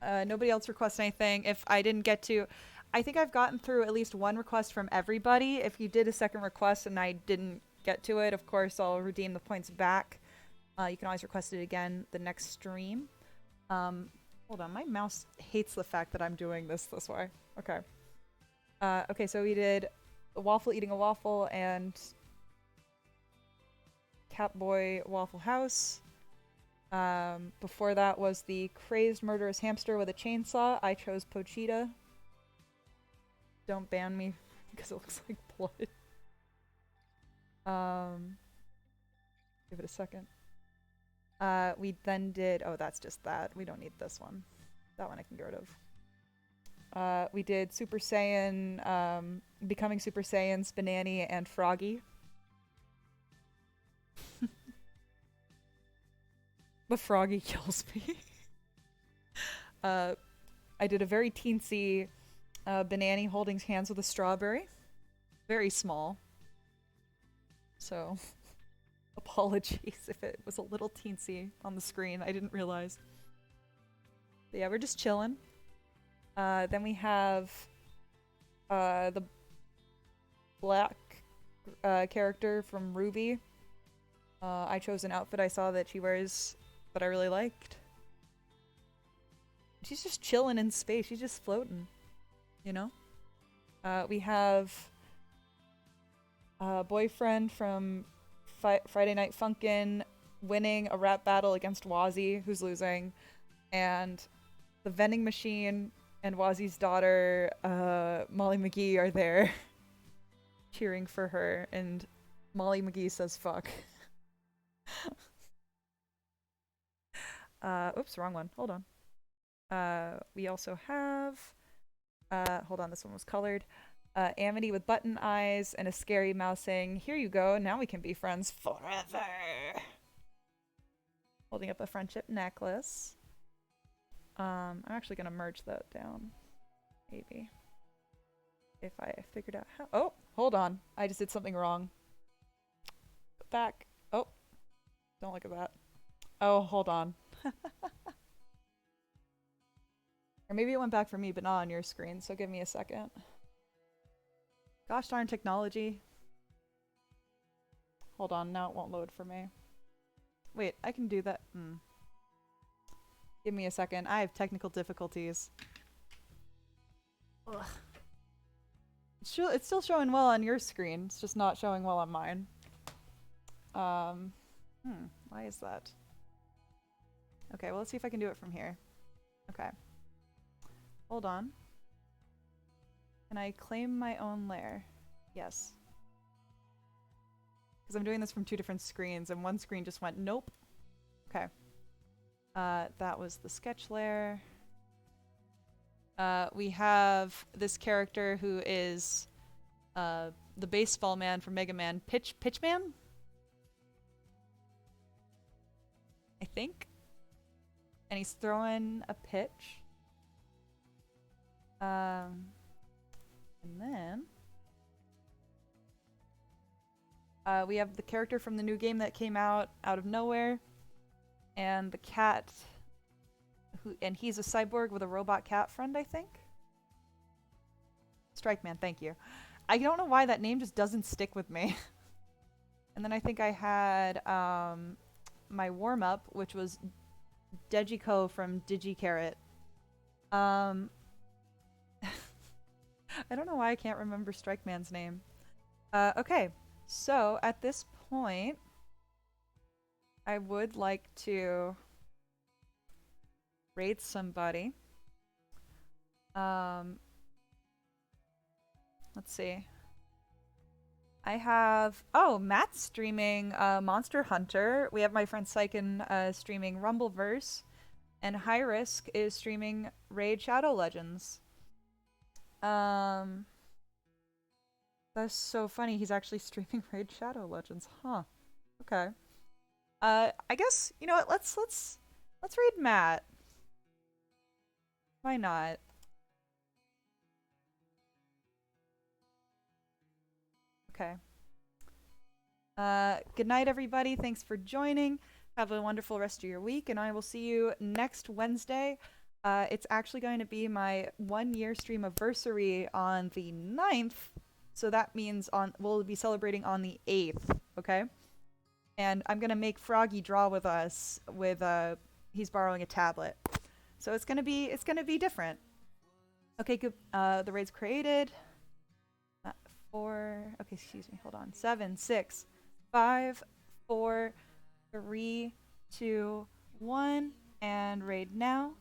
Nobody else requested anything. If I didn't get to... I think I've gotten through at least one request from everybody. If you did a second request and I didn't get to it, of course, I'll redeem the points back. You can always request it again the next stream. Hold on, my mouse hates the fact that I'm doing this way. Okay. Okay, so we did a waffle eating a waffle and Catboy Waffle House. Before that was the crazed murderous hamster with a chainsaw. I chose Pochita. Don't ban me because it looks like blood. Give it a second. We then did... Oh, that's just that. We don't need this one. That one I can get rid of. We did Super Saiyan, Becoming Super Saiyans, Banani, and Froggy. The Froggy kills me. I did a very teensy Banani holding hands with a strawberry. Very small. So... Apologies if it was a little teensy on the screen. I didn't realize. But yeah, we're just chilling. Then we have the black character from Ruby. I chose an outfit I saw that she wears that I really liked. She's just chilling in space. She's just floating. You know? We have a boyfriend from Friday Night Funkin' winning a rap battle against Wazzy, who's losing, and the vending machine and Wazzy's daughter, Molly McGee, are there cheering for her, and Molly McGee says fuck. Oops, wrong one. Hold on. We also have... hold on, this one was colored. Amity with button eyes and a scary mouse saying, "Here you go, now we can be friends forever." Holding up a friendship necklace. I'm actually gonna merge that down. Maybe. If I figured out how— oh, hold on. I just did something wrong. Back. Oh, don't look at that. Oh, hold on. Or maybe it went back for me, but not on your screen, so give me a second. Gosh darn technology. Hold on, now it won't load for me. Wait, I can do that. Give me a second. I have technical difficulties. Ugh. It's still showing well on your screen. It's just not showing well on mine. Why is that? Okay, well, let's see if I can do it from here. Okay. Hold on. Can I claim my own layer? Yes. Because I'm doing this from 2 different screens, and one screen just went, nope. Okay. That was the sketch layer. We have this character who is the baseball man from Mega Man, Pitchman? I think. And he's throwing a pitch. And then we have the character from the new game that came out of nowhere, and the cat, and he's a cyborg with a robot cat friend, I think. Strike Man, thank you. I don't know why that name just doesn't stick with me. And then I think I had my warm-up, which was Dejiko from DigiCarrot. I don't know why I can't remember Strike Man's name. Okay, so at this point, I would like to raid somebody. Let's see. I have... Oh, Matt's streaming Monster Hunter. We have my friend Syken streaming Rumbleverse. And High Risk is streaming Raid Shadow Legends. That's so funny. He's actually streaming Raid Shadow Legends. Huh. Okay. I guess, you know what, let's raid Matt. Why not? Okay. Good night, everybody. Thanks for joining. Have a wonderful rest of your week, and I will see you next Wednesday. It's actually going to be my 1-year streamiversary on the 9th, so that means we'll be celebrating on the 8th, okay? And I'm gonna make Froggy draw with us with he's borrowing a tablet. So it's gonna be different. Okay, good. The raid's created. 4, okay, excuse me, hold on. 7, 6, 5, 4, 3, 2, 1, and raid now.